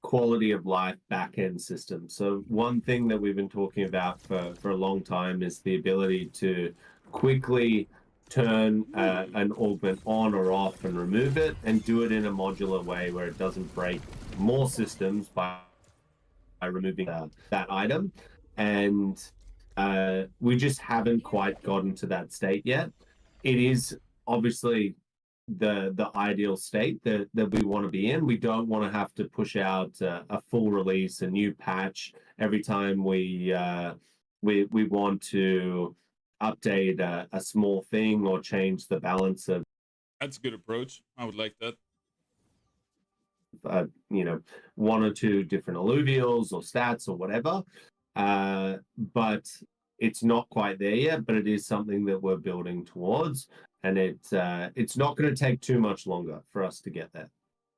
quality of life back-end system. So one thing that we've been talking about for a long time is the ability to quickly turn an augment on or off and remove it, and do it in a modular way where it doesn't break more systems by removing that item. And we just haven't quite gotten to that state yet. It is obviously the ideal state that we want to be in. We don't want to have to push out a full release, a new patch every time we want to update a small thing or change the balance of. That's a good approach. I would like that. One or two different alluvials or stats or whatever. But it's not quite there yet, but it is something that we're building towards. And it's not going to take too much longer for us to get there.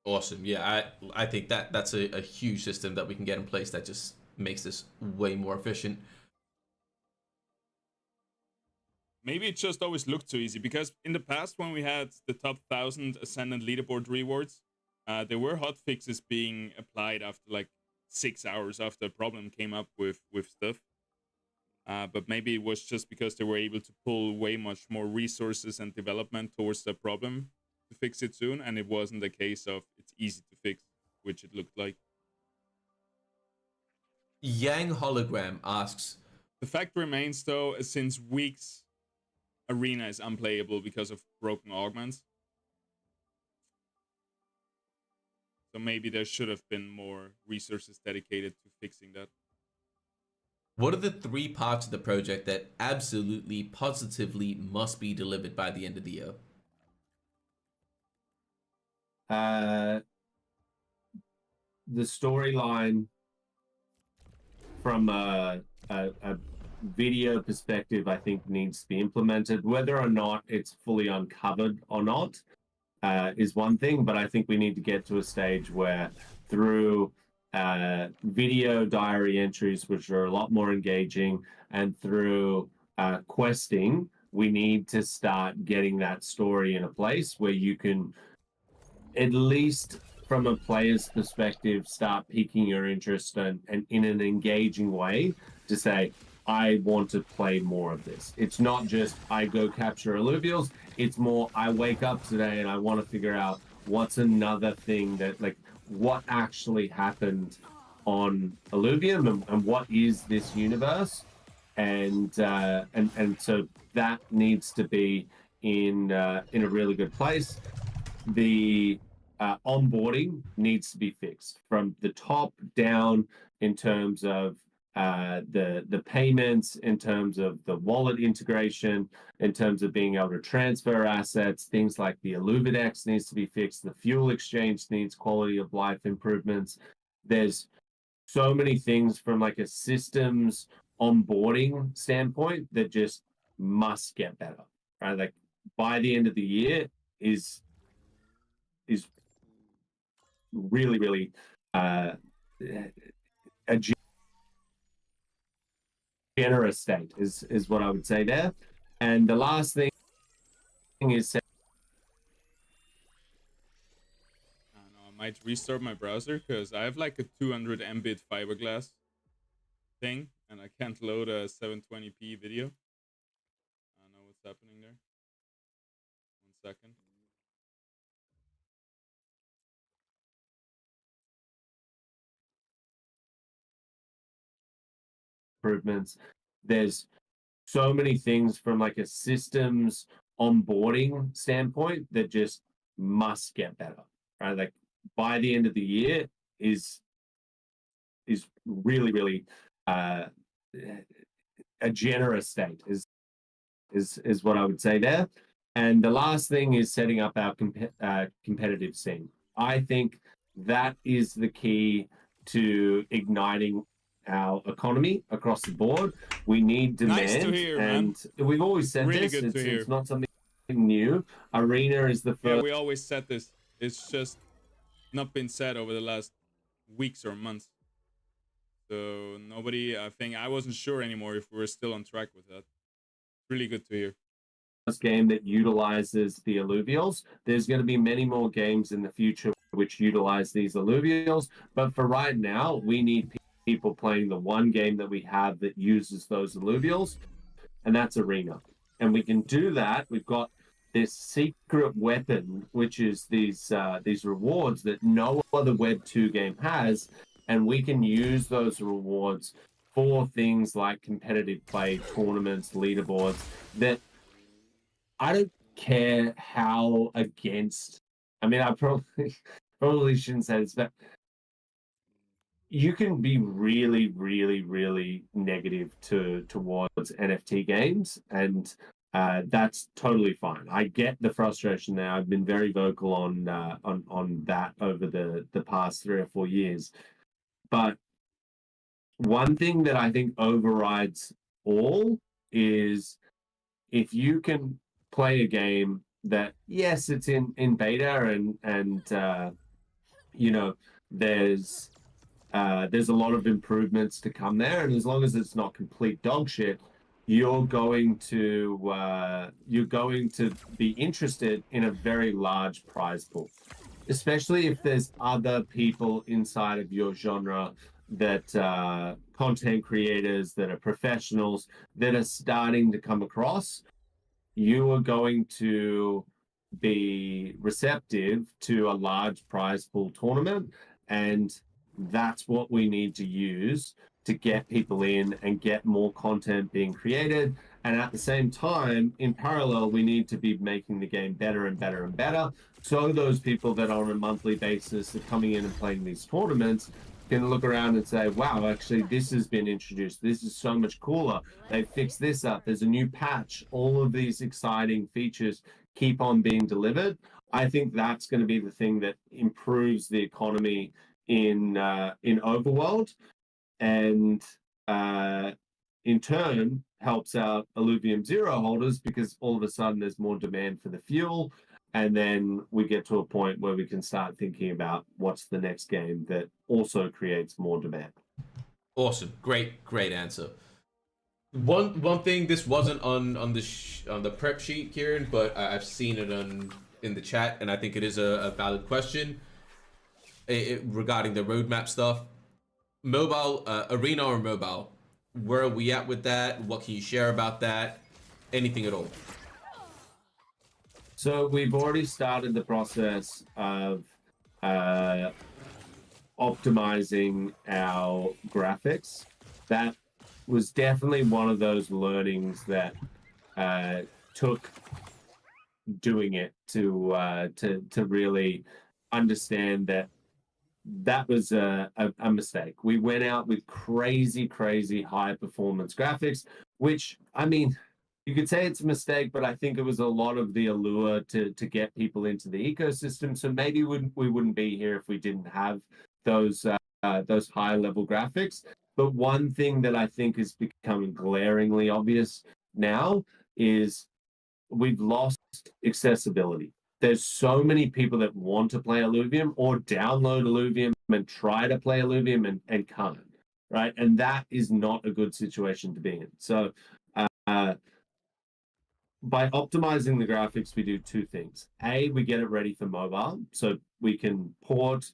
Awesome. Yeah, I think that's a huge system that we can get in place that just makes this way more efficient. Maybe it just always looked too easy, because in the past when we had the top 1,000 Ascendant leaderboard rewards, there were hot fixes being applied after like 6 hours after a problem came up with stuff. But maybe it was just because they were able to pull way much more resources and development towards the problem to fix it soon, and it wasn't a case of it's easy to fix, which it looked like. Yang Hologram asks, the fact remains though, since weeks, Arena is unplayable because of broken augments. So maybe there should have been more resources dedicated to fixing that. what are the 3 parts of the project that absolutely, positively must be delivered by the end of the year? The storyline from a video perspective, I think, needs to be implemented. Whether or not it's fully uncovered or not is one thing, but I think we need to get to a stage where through video diary entries, which are a lot more engaging, and through questing, we need to start getting that story in a place where you can, at least from a player's perspective, start piquing your interest and in an engaging way to say, I want to play more of this. It's not just I go capture alluvials. It's more I wake up today and I want to figure out what's another thing that, like, what actually happened on Illuvium and what is this universe, and so that needs to be in a really good place. The onboarding needs to be fixed from the top down in terms of the payments, in terms of the wallet integration, in terms of being able to transfer assets. Things like the Illuvidex needs to be fixed. The fuel exchange needs quality of life improvements. There's so many things from like a systems onboarding standpoint that just must get better, right? Like by the end of the year is really, really a generous state is what I would say there. And the last thing is, I don't know, I might restart my browser because I have like a 200 Mbit fiberglass thing and I can't load a 720p video. I don't know what's happening there. 1 second. improvements. There's so many things from like a systems onboarding standpoint that just must get better, right? Like by the end of the year is really, really a generous state is what I would say there. And the last thing is setting up our competitive scene. I think that is the key to igniting our economy across the board. We need demand. Nice to hear, and man. we've always said Really this. good to hear. It's not something new. Arena is the Yeah, first. we always said this. It's just not been said over the last weeks or months. So nobody, I think, I wasn't sure anymore if we were still on track with that. Really good to hear. Game that utilizes the alluvials. There's going to be many more games in the future which utilize these alluvials, but for right now, we need people playing the one game that we have that uses those alluvials, and that's Arena. And we can do that. We've got this secret weapon, which is these rewards that no other Web 2 game has, and we can use those rewards for things like competitive play, tournaments, leaderboards. That I don't care how against. I mean, I probably shouldn't say this, but you can be really, really, really negative towards NFT games, and that's totally fine. I get the frustration there. I've been very vocal on that over the past 3 or 4 years. But one thing that I think overrides all is if you can play a game that, yes, it's in beta and you know, there's a lot of improvements to come there, and as long as it's not complete dog shit, you're going to be interested in a very large prize pool, especially if there's other people inside of your genre that content creators that are professionals that are starting to come across. You are going to be receptive to a large prize pool tournament, and that's what we need to use to get people in and get more content being created. And at the same time, in parallel, we need to be making the game better and better and better, so those people that on a monthly basis are coming in and playing these tournaments can look around and say, wow, actually, this has been introduced. This is so much cooler. They fixed this up. There's a new patch. All of these exciting features keep on being delivered. I think that's going to be the thing that improves the economy in Overworld, and in turn helps out Illuvium Zero holders, because all of a sudden there's more demand for the fuel. And then we get to a point where we can start thinking about what's the next game that also creates more demand. Awesome, great answer. One thing, this wasn't on the prep sheet, Kieran, but I've seen it in the chat, and I think it is a valid question regarding the roadmap stuff. Mobile, Arena or mobile, where are we at with that? What can you share about that? Anything at all? So we've already started the process of optimizing our graphics. That was definitely one of those learnings that took doing it to really understand that was a mistake. We went out with crazy high performance graphics, which, I mean, you could say it's a mistake, but I think it was a lot of the allure to get people into the ecosystem. So maybe we wouldn't be here if we didn't have those high level graphics. But one thing that I think is becoming glaringly obvious now is we've lost accessibility. There's so many people that want to play Illuvium or download Illuvium and try to play Illuvium and can't, right? And that is not a good situation to be in. So by optimizing the graphics, we do two things. A, we get it ready for mobile, so we can port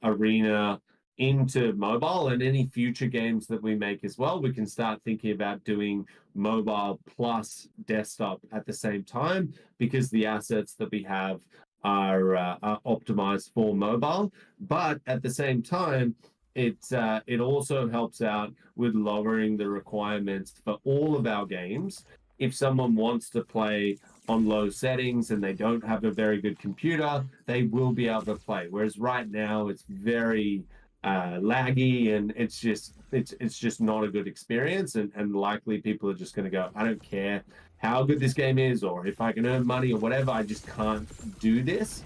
Arena into mobile, and any future games that we make as well, we can start thinking about doing mobile plus desktop at the same time, because the assets that we have are optimized for mobile. But at the same time, it also helps out with lowering the requirements for all of our games. If someone wants to play on low settings and they don't have a very good computer, they will be able to play. Whereas right now it's very laggy, and it's just not a good experience, and likely people are just going to go, I don't care how good this game is or if I can earn money or whatever, I just can't do this.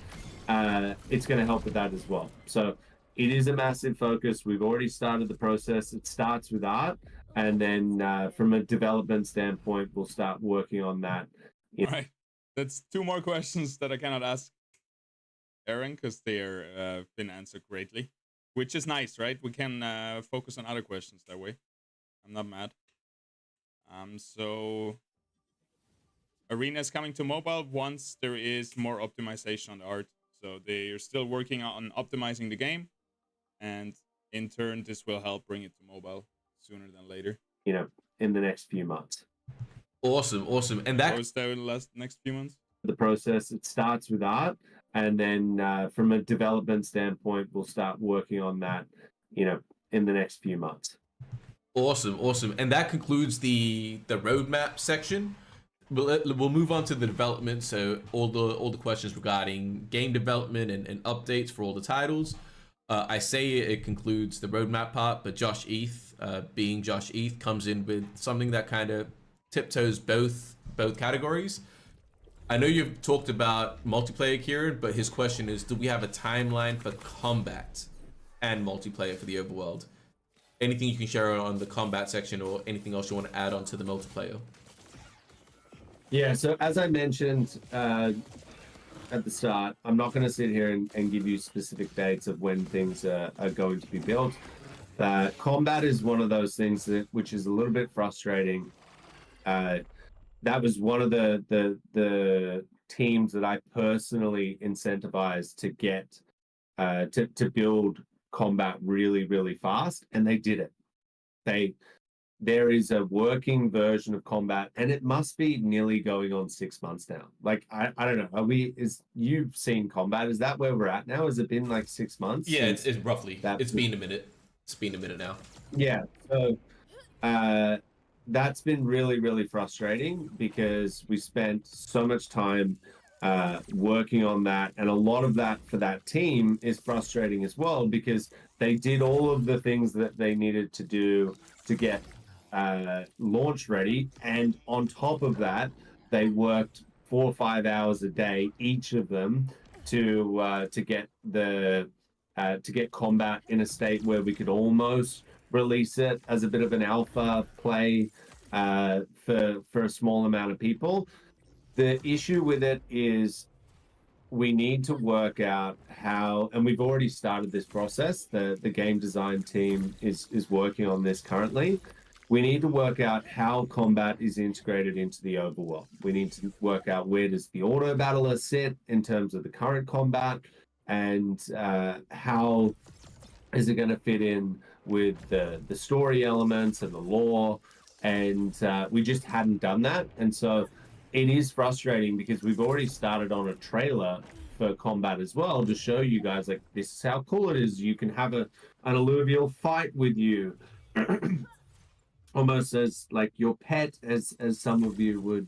it's going to help with that as well. So it is a massive focus. We've already started the process. It starts with art, and then from a development standpoint, we'll start working on that. All right, that's 2 more questions that I cannot ask Aaron because they are been answered greatly, which is nice, right? We can focus on other questions that way. I'm not mad. So Arena is coming to mobile once there is more optimization on the art. So they are still working on optimizing the game, and in turn, this will help bring it to mobile sooner than later. You know, in the next few months. Awesome, awesome. And that was that in the next few months? The process, it starts with art, and then from a development standpoint, we'll start working on that, you know, in the next few months. Awesome, awesome. And that concludes the roadmap section. We'll move on to the development. So all the questions regarding game development and updates for all the titles. I say it concludes the roadmap part, but Josh Eth, being Josh Eth, comes in with something that kind of tiptoes both categories. I know you've talked about multiplayer, Kieran, but his question is, do we have a timeline for combat and multiplayer for the overworld? Anything you can share on the combat section, or anything else you want to add on to the multiplayer? Yeah, so as I mentioned at the start, I'm not going to sit here and give you specific dates of when things are going to be built. Combat is one of those things which is a little bit frustrating. That was one of the teams that I personally incentivized to get to build combat really fast, and they did it. There is a working version of combat, and it must be nearly going on 6 months now. Like I don't know. You've seen combat? Is that where we're at now? Has it been like 6 months? Yeah, it's roughly. It's been a minute. It's been a minute now. Yeah. So that's been really frustrating because we spent so much time working on that, and a lot of that for that team is frustrating as well because they did all of the things that they needed to do to get launch ready, and on top of that they worked 4 or 5 hours a day, each of them, to get combat in a state where we could almost release it as a bit of an alpha play for a small amount of people. The issue with it is we need to work out how, and we've already started this process. The game design team is working on this currently. We need to work out how combat is integrated into the overworld. We need to work out where does the auto battler sit in terms of the current combat, and how is it going to fit in with the story elements and the lore. And we just hadn't done that. And so it is frustrating because we've already started on a trailer for combat as well to show you guys, like, this is how cool it is. You can have an alluvial fight with you. Almost as like your pet, as some of you would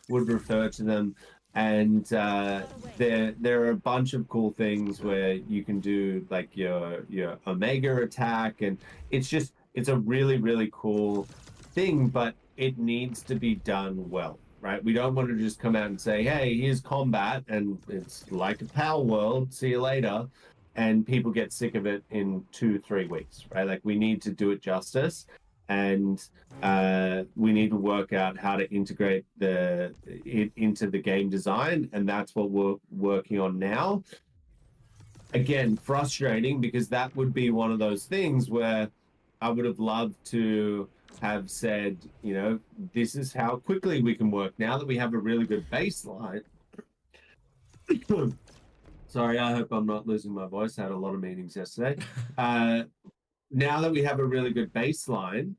refer to them. And there are a bunch of cool things where you can do like your Omega attack, and it's a really cool thing, but it needs to be done well, right? We don't want to just come out and say, hey, here's combat, and it's like a Power World, see you later, and people get sick of it in 2-3 weeks, right? Like, we need to do it justice. And we need to work out how to integrate it into the game design, and that's what we're working on now. Again, frustrating because that would be one of those things where I would have loved to have said, you know, this is how quickly we can work now that we have a really good baseline. Sorry, I hope I'm not losing my voice. I had a lot of meetings yesterday. Now that we have a really good baseline,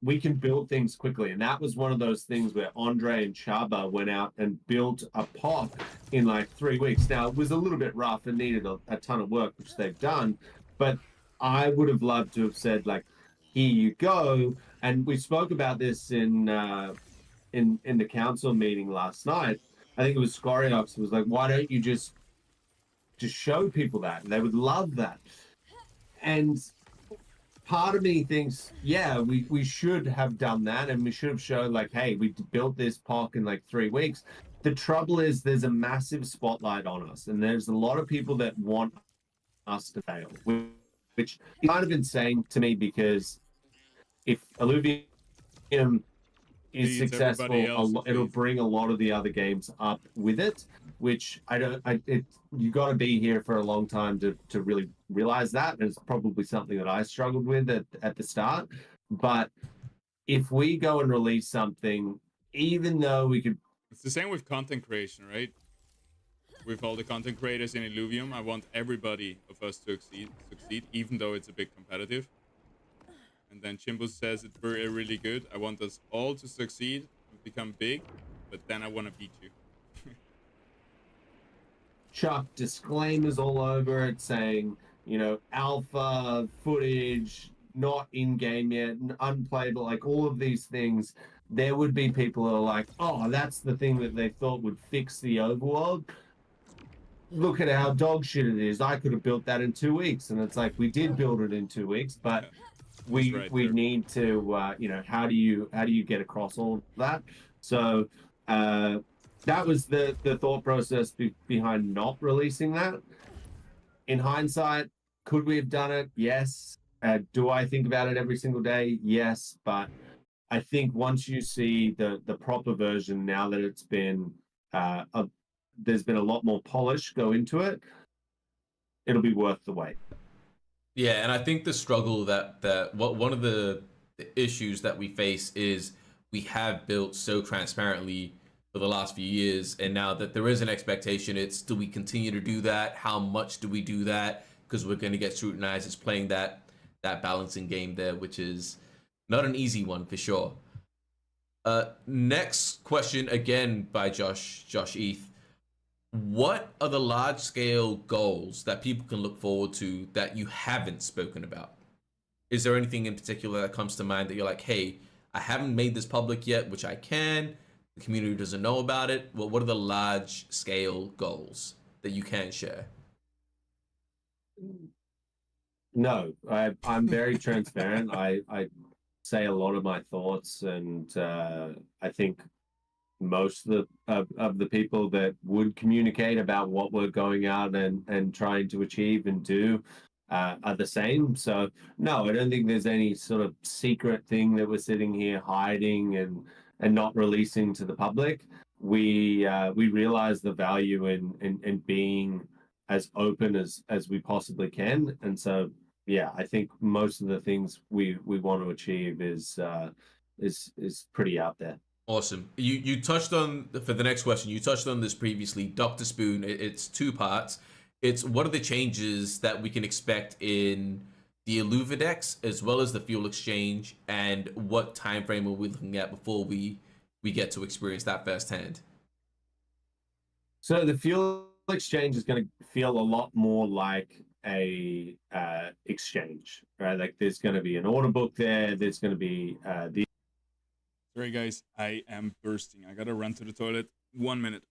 we can build things quickly. And that was one of those things where Andre and Chaba went out and built a POC in like 3 weeks. Now, it was a little bit rough and needed a ton of work, which they've done. But I would have loved to have said, like, here you go. And we spoke about this in the council meeting last night. I think it was Scoriox was like, why don't you just show people that? And they would love that. And part of me thinks, yeah, we should have done that, and we should have shown, like, hey, we built this POC in like 3 weeks. the trouble is there's a massive spotlight on us, and there's a lot of people that want us to fail, which is kind of insane to me because if Illuvium is Leads everybody else successful, at it'll least. bring a lot of the other games up with it, which you got to be here for a long time to really realize that. And it's probably something that I struggled with at the start. But if we go and release something, even though we could, It's the same with content creation, right? With all the content creators in Illuvium, I want everybody of us to succeed, even though it's a bit competitive. And then Chimbo says it's very really good. I want us all to succeed and become big, but then I want to beat you. chuck disclaimers all over it saying, alpha footage, not in game yet, unplayable, like all of these things. There would be people who are like, oh, that's the thing that they thought would fix the overworld. Look at how dog shit it is. I could have built that in 2 weeks. And it's like, we did build it in 2 weeks, but He's we right we there. need to how do you get across all of that? So that was the thought process behind not releasing that. In hindsight, could we have done it? Yes. Do I think about it every single day? Yes. But I think once you see the proper version, now that it's been there's been a lot more polish go into it, it'll be worth the wait. Yeah, and I think the struggle that one of the issues that we face is we have built so transparently for the last few years, and now that there is an expectation, it's do we continue to do that? How much do we do that? Because we're going to get scrutinized. It's playing that balancing game there, which is not an easy one for sure. Next question again by Josh Eth. What are the large scale goals that people can look forward to that you haven't spoken about? Is there anything in particular that comes to mind that you're like, hey, I haven't made this public yet, which I can. The community doesn't know about it. Well, what are the large scale goals that you can share? No, I'm very transparent. I say a lot of my thoughts, and I think most of the people that would communicate about what we're going out and trying to achieve and do are the same. So no, I don't think there's any sort of secret thing that we're sitting here hiding and not releasing to the public. We realize the value in being as open as we possibly can, and so yeah, I think most of the things we want to achieve is pretty out there. Awesome. You touched on, for the next question, you touched on this previously. Dr. Spoon, it's two parts. It's what are the changes that we can expect in the Illuvidex as well as the fuel exchange, and what time frame are we looking at before we get to experience that firsthand? So the fuel exchange is going to feel a lot more like a exchange, right? Like there's going to be an order book there. There's going to be the Sorry, guys. I am bursting. I gotta run to the toilet. 1 minute.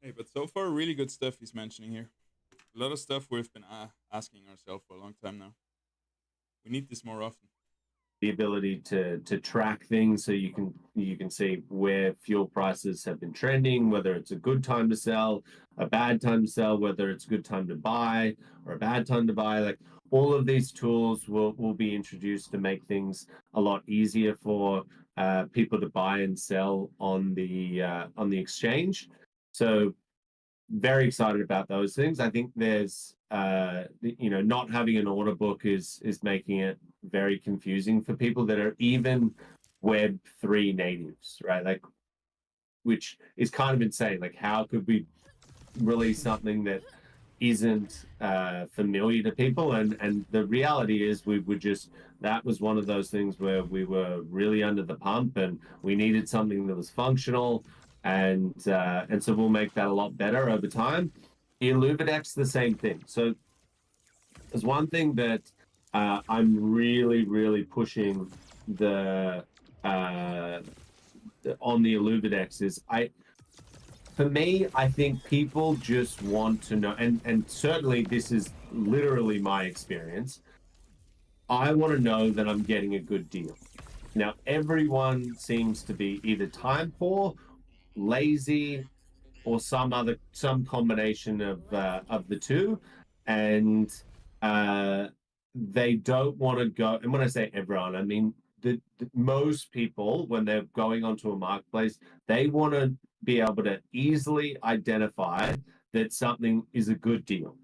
Hey, but so far, really good stuff he's mentioning here. A lot of stuff we've been asking ourselves for a long time now. We need this more often. The ability to track things, so you can see where fuel prices have been trending, whether it's a good time to sell, a bad time to sell, whether it's a good time to buy or a bad time to buy. Like, all of these tools will be introduced to make things a lot easier for people to buy and sell on the exchange. So very excited about those things. I think there's not having an order book is making it very confusing for people that are even Web3 natives, right? Like, which is kind of insane. Like, how could we release something that isn't familiar to people? And the reality is, that was one of those things where we were really under the pump and we needed something that was functional, and so we'll make that a lot better over time. Illuvidex, the same thing. So there's one thing that I'm really pushing on the Illuvidex is, for me, I think people just want to know, and certainly this is literally my experience. I want to know that I'm getting a good deal. Now, everyone seems to be either time poor, lazy, or some combination of the two, and they don't want to go. And when I say everyone, I mean the most people, when they're going onto a marketplace, they want to be able to easily identify that something is a good deal.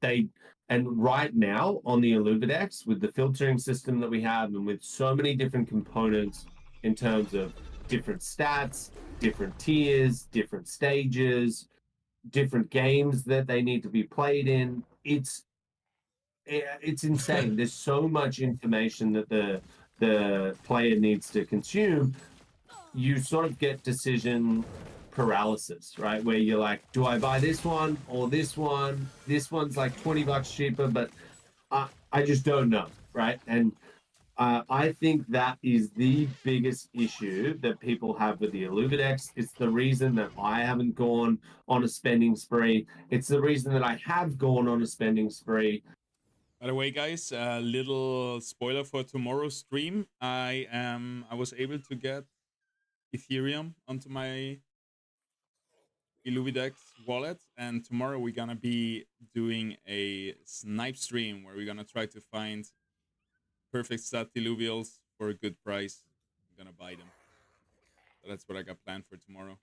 And right now on the Illuvidex, with the filtering system that we have, and with so many different components in terms of different stats, different tiers, different stages, different games that they need to be played in, it's insane. There's so much information that the player needs to consume. You sort of get decision paralysis, right? Where you're like, do I buy this one or this one? This one's like $20 cheaper, but I just don't know, right? And I think that is the biggest issue that people have with the Illuvidex. It's the reason that I haven't gone on a spending spree. It's the reason that I have gone on a spending spree. By the way, guys, a little spoiler for tomorrow's stream. I was able to get Ethereum onto my Illuvidex wallet, and tomorrow we're gonna be doing a snipe stream where we're gonna try to find perfect stat Illuvials for a good price. I'm gonna buy them. So that's what I got planned for tomorrow.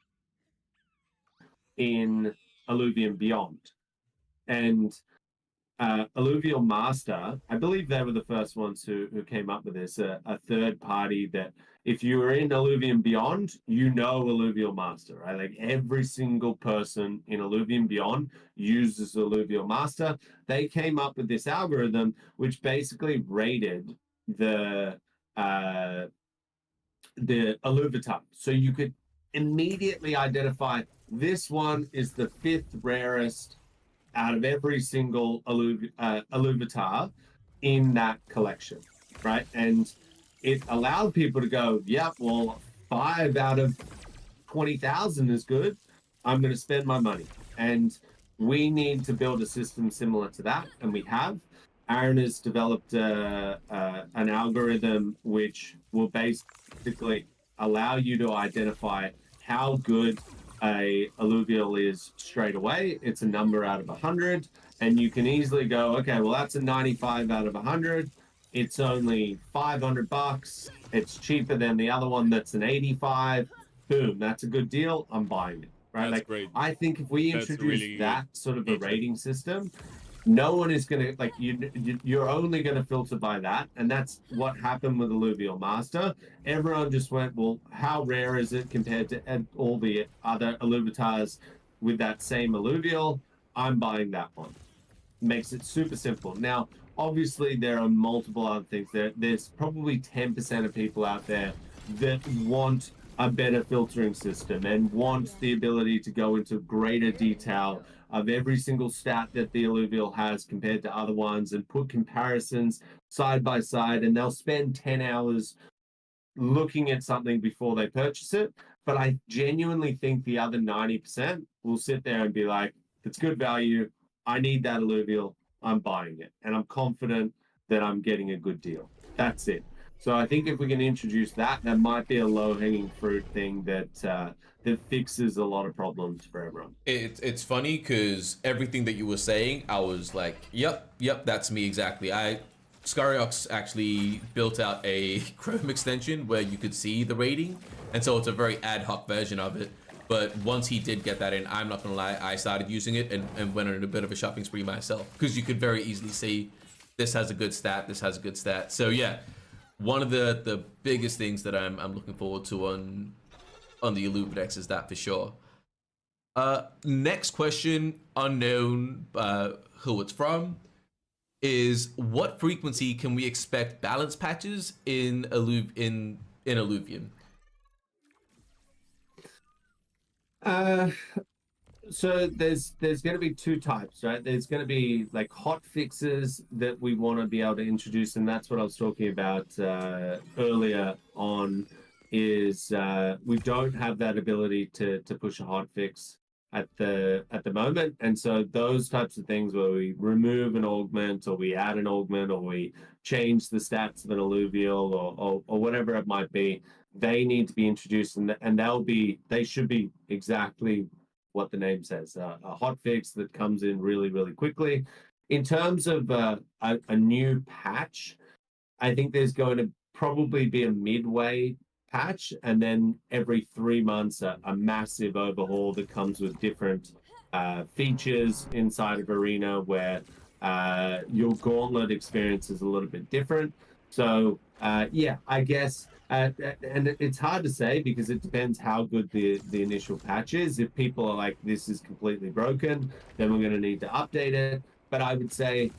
In Illuvium Beyond. And Illuvium Master, I believe they were the first ones who came up with this, a third party that if you were in Illuvium Beyond, you know Illuvium Master, right? Like, every single person in Illuvium Beyond uses Illuvium Master. They came up with this algorithm which basically rated the Illuvitar. So you could immediately identify this one is the 5th rarest out of every single Illuvitar in that collection, right? And it allowed people to go, yeah, well, 5 out of 20,000 is good. I'm going to spend my money. And we need to build a system similar to that, and we have. Aaron has developed an algorithm which will basically allow you to identify how good a alluvial is straight away. It's a number out of 100, and you can easily go, okay, well, that's a 95 out of 100. It's only $500. It's cheaper than the other one that's an 85. Boom, that's a good deal. I'm buying it. Right? That's great. I think if we introduce that sort of a rating system, no one is going to, like, you're only going to filter by that. And that's what happened with Illuvium Master. Everyone just went, well, how rare is it compared to all the other Illuvitars with that same alluvial? I'm buying that one. Makes it super simple. Now, obviously, there are multiple other things. There's probably 10% of people out there that want a better filtering system and want the ability to go into greater detail of every single stat that the alluvial has compared to other ones and put comparisons side by side, and they'll spend 10 hours looking at something before they purchase it. But I genuinely think the other 90% will sit there and be like, it's good value. I need that alluvial. I'm buying it. And I'm confident that I'm getting a good deal. That's it. So I think if we can introduce that, that might be a low-hanging fruit thing that that fixes a lot of problems for everyone. It's funny because everything that you were saying, I was like, yep, that's me exactly. Scariox actually built out a Chrome extension where you could see the rating, and so it's a very ad hoc version of it. But once he did get that in, I'm not gonna lie, I started using it and went on a bit of a shopping spree myself, because you could very easily see this has a good stat, this has a good stat. So yeah, one of the biggest things that I'm looking forward to on the Illuvidex is that for sure. Next question, unknown who it's from, is what frequency can we expect balance patches in Illuvium? So there's going to be two types, right? There's going to be like hot fixes that we want to be able to introduce, and that's what I was talking about earlier on. Is we don't have that ability to push a hot fix at the moment, and so those types of things where we remove an augment or we add an augment or we change the stats of an alluvial or whatever it might be, they need to be introduced, and they should be exactly what the name says, a hot fix that comes in really, really quickly. In terms of a new patch, I think there's going to probably be a midway patch, and then every 3 months a massive overhaul that comes with different features inside of Arena, where your gauntlet experience is a little bit different. So yeah, I guess, and it's hard to say because it depends how good the initial patch is. If people are like, this is completely broken, then we're going to need to update it. But I would say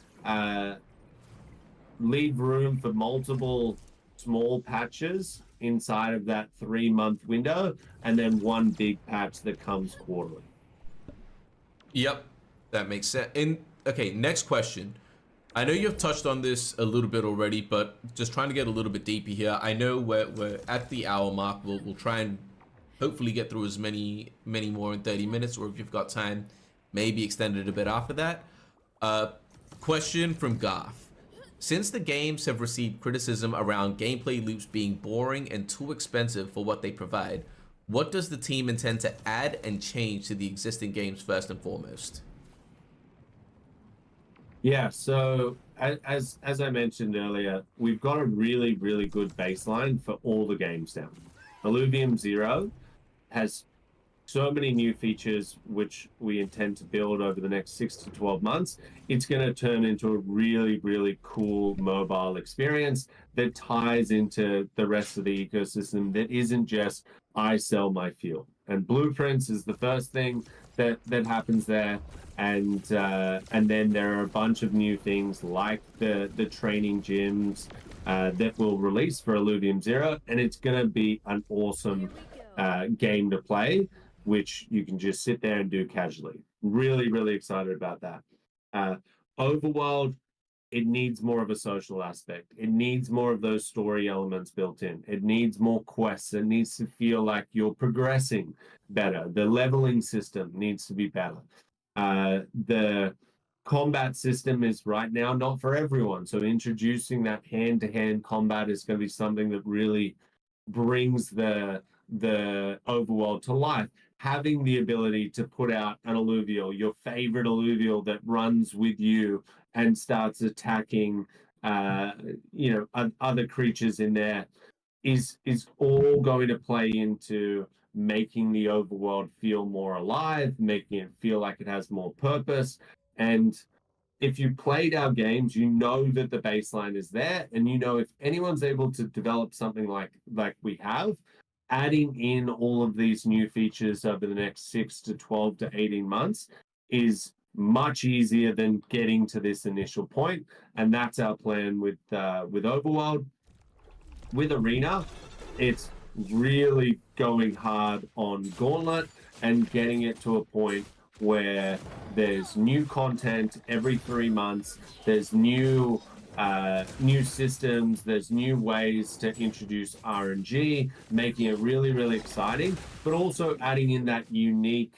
leave room for multiple small patches inside of that 3-month window, and then one big patch that comes quarterly. Yep, that makes sense. And okay, next question. I know you've touched on this a little bit already, but just trying to get a little bit deeper here. I know we're at the hour mark. We'll try and hopefully get through as many more in 30 minutes, or if you've got time, maybe extend it a bit after that. Question from Garth. Since the games have received criticism around gameplay loops being boring and too expensive for what they provide, what does the team intend to add and change to the existing games first and foremost? Yeah, so as I mentioned earlier, we've got a really, really good baseline for all the games now. Illuvium 0 has so many new features which we intend to build over the next 6 to 12 months. It's going to turn into a really, really cool mobile experience that ties into the rest of the ecosystem, that isn't just I sell my fuel. And blueprints is the first thing that happens there. And then there are a bunch of new things like the training gyms that will release for Illuvium 0, and it's going to be an awesome game to play, which you can just sit there and do casually. Really, really excited about that. Overworld, it needs more of a social aspect. It needs more of those story elements built in. It needs more quests. It needs to feel like you're progressing better. The leveling system needs to be better. The combat system is right now not for everyone. So introducing that hand-to-hand combat is going to be something that really brings the overworld to life. Having the ability to put out an alluvial, your favorite alluvial that runs with you and starts attacking other creatures in there is all going to play into making the overworld feel more alive, making it feel like it has more purpose. And if you played our games, you know that the baseline is there, and you know if anyone's able to develop something like we have, adding in all of these new features over the next 6 to 12 to 18 months is much easier than getting to this initial point. And that's our plan with Overworld. With Arena, it's really going hard on Gauntlet and getting it to a point where there's new content every 3 months, there's new systems, there's new ways to introduce RNG, making it really, really exciting, but also adding in that unique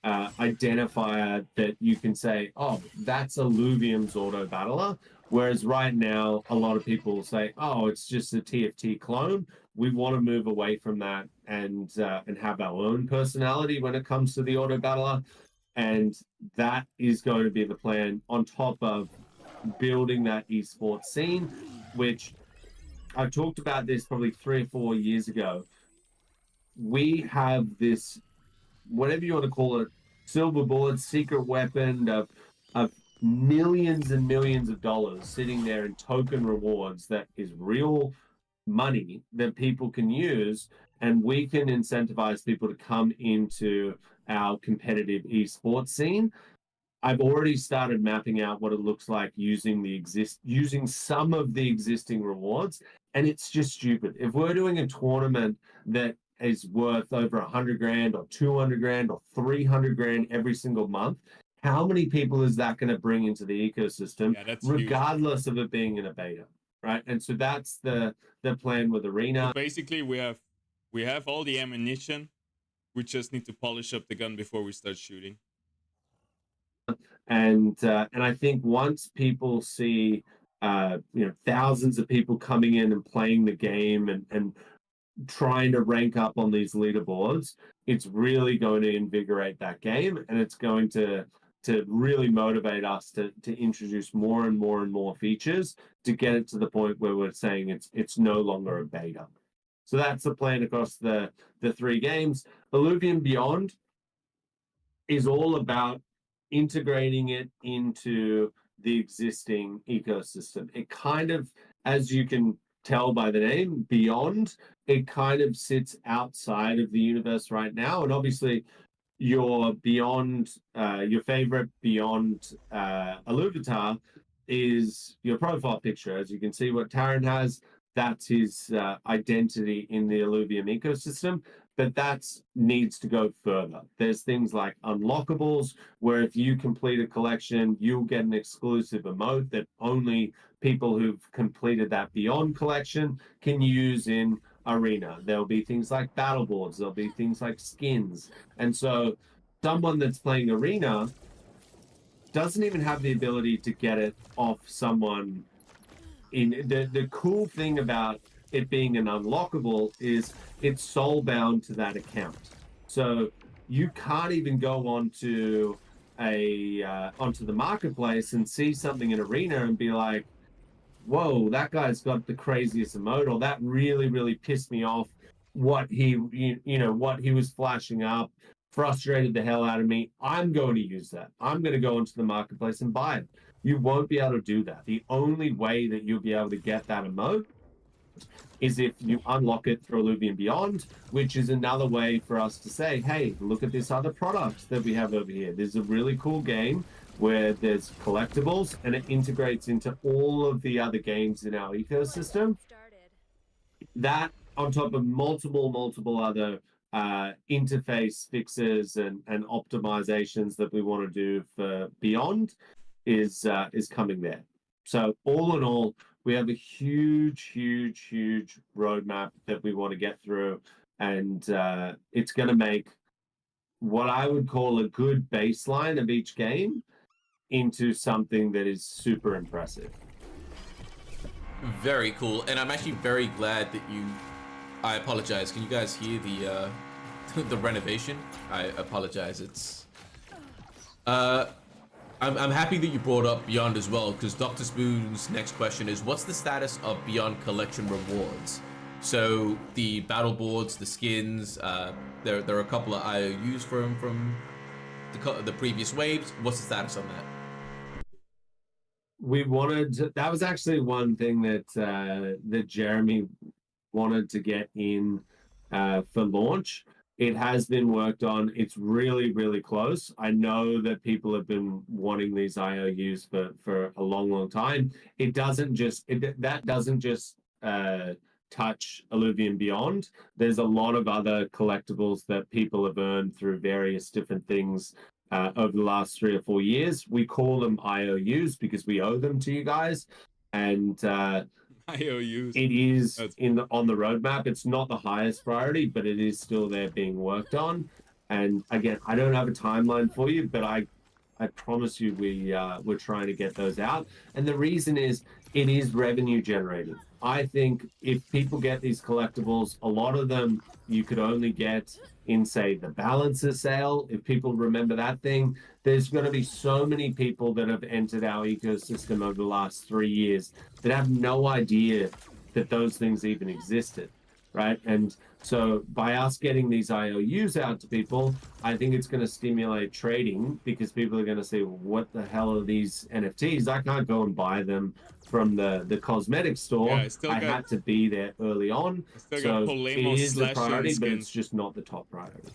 identifier that you can say, oh, that's Illuvium's auto battler. Whereas right now, a lot of people say, oh, it's just a TFT clone. We want to move away from that and have our own personality when it comes to the auto battler. And that is going to be the plan on top of building that esports scene, which I talked about this probably 3 or 4 years ago. We have this, whatever you want to call it, silver bullet, secret weapon of millions and millions of dollars sitting there in token rewards that is real money that people can use, and we can incentivize people to come into our competitive esports scene. I've already started mapping out what it looks like using some of the existing rewards, and it's just stupid. If we're doing a tournament that is worth over 100 grand or 200 grand or 300 grand every single month, how many people is that going to bring into the ecosystem, regardless of it being in a beta, right? And so that's the plan with Arena. So basically, we have all the ammunition. We just need to polish up the gun before we start shooting. And I think once people see thousands of people coming in and playing the game and trying to rank up on these leaderboards, it's really going to invigorate that game, and it's going to really motivate us to introduce more and more and more features to get it to the point where we're saying it's no longer a beta. So that's the plan across the 3 games. Illuvium Beyond is all about integrating it into the existing ecosystem. It kind of, as you can tell by the name, Beyond, it kind of sits outside of the universe right now. And obviously, your Beyond, your favorite Beyond Illuvitar is your profile picture. As you can see what Taran has, that's his identity in the Illuvium ecosystem. But that needs to go further. There's things like unlockables, where if you complete a collection, you'll get an exclusive emote that only people who've completed that Beyond collection can use in Arena. There'll be things like battle boards. There'll be things like skins. And so someone that's playing Arena doesn't even have the ability to get it off someone. The cool thing about it being an unlockable is it's soul bound to that account. So you can't even go onto the marketplace and see something in Arena and be like, whoa, that guy's got the craziest emote, or that really, really pissed me off. What he was flashing up frustrated the hell out of me. I'm going to use that. I'm going to go into the marketplace and buy it. You won't be able to do that. The only way that you'll be able to get that emote is if you unlock it through Illuvium Beyond, which is another way for us to say, hey, look at this other product that we have over here. There's a really cool game where there's collectibles and it integrates into all of the other games in our ecosystem. That, on top of multiple other interface fixes and optimizations that we want to do for Beyond, is coming there. So all in all, we have a huge roadmap that we want to get through, and it's going to make what I would call a good baseline of each game into something that is super impressive. Very cool, and I'm actually very glad that I apologize. Can you guys hear the the renovation? I apologize. It's I'm happy that you brought up Beyond as well, because Dr. Spoon's next question is, what's the status of Beyond collection rewards? So the battle boards, the skins, there are a couple of IOUs from the previous waves. What's the status on that? That was actually one thing that Jeremy wanted to get in for launch. It has been worked on. It's really close. I know that people have been wanting these IOUs for a long time. That doesn't just touch Illuvium Beyond. There's a lot of other collectibles that people have earned through various different things over the last 3 or 4 years. We call them IOUs because we owe them to you guys. And IOUs. it is on the roadmap. It's not the highest priority, but it is still there being worked on. And again, I don't have a timeline for you, but I promise you we're trying to get those out. And the reason is it is revenue generating. I think if people get these collectibles, a lot of them you could only get in, say, the balancer sale. If people remember that thing, there's going to be so many people that have entered our ecosystem over the last 3 years that have no idea that those things even existed, right? And so by us getting these IOUs out to people, I think it's going to stimulate trading because people are going to say, well, what the hell are these NFTs? I can't go and buy them from the cosmetic store. Yeah, I had to be there early on. I still So got it Polemos is a / priority, but it's skins. just not the top priority.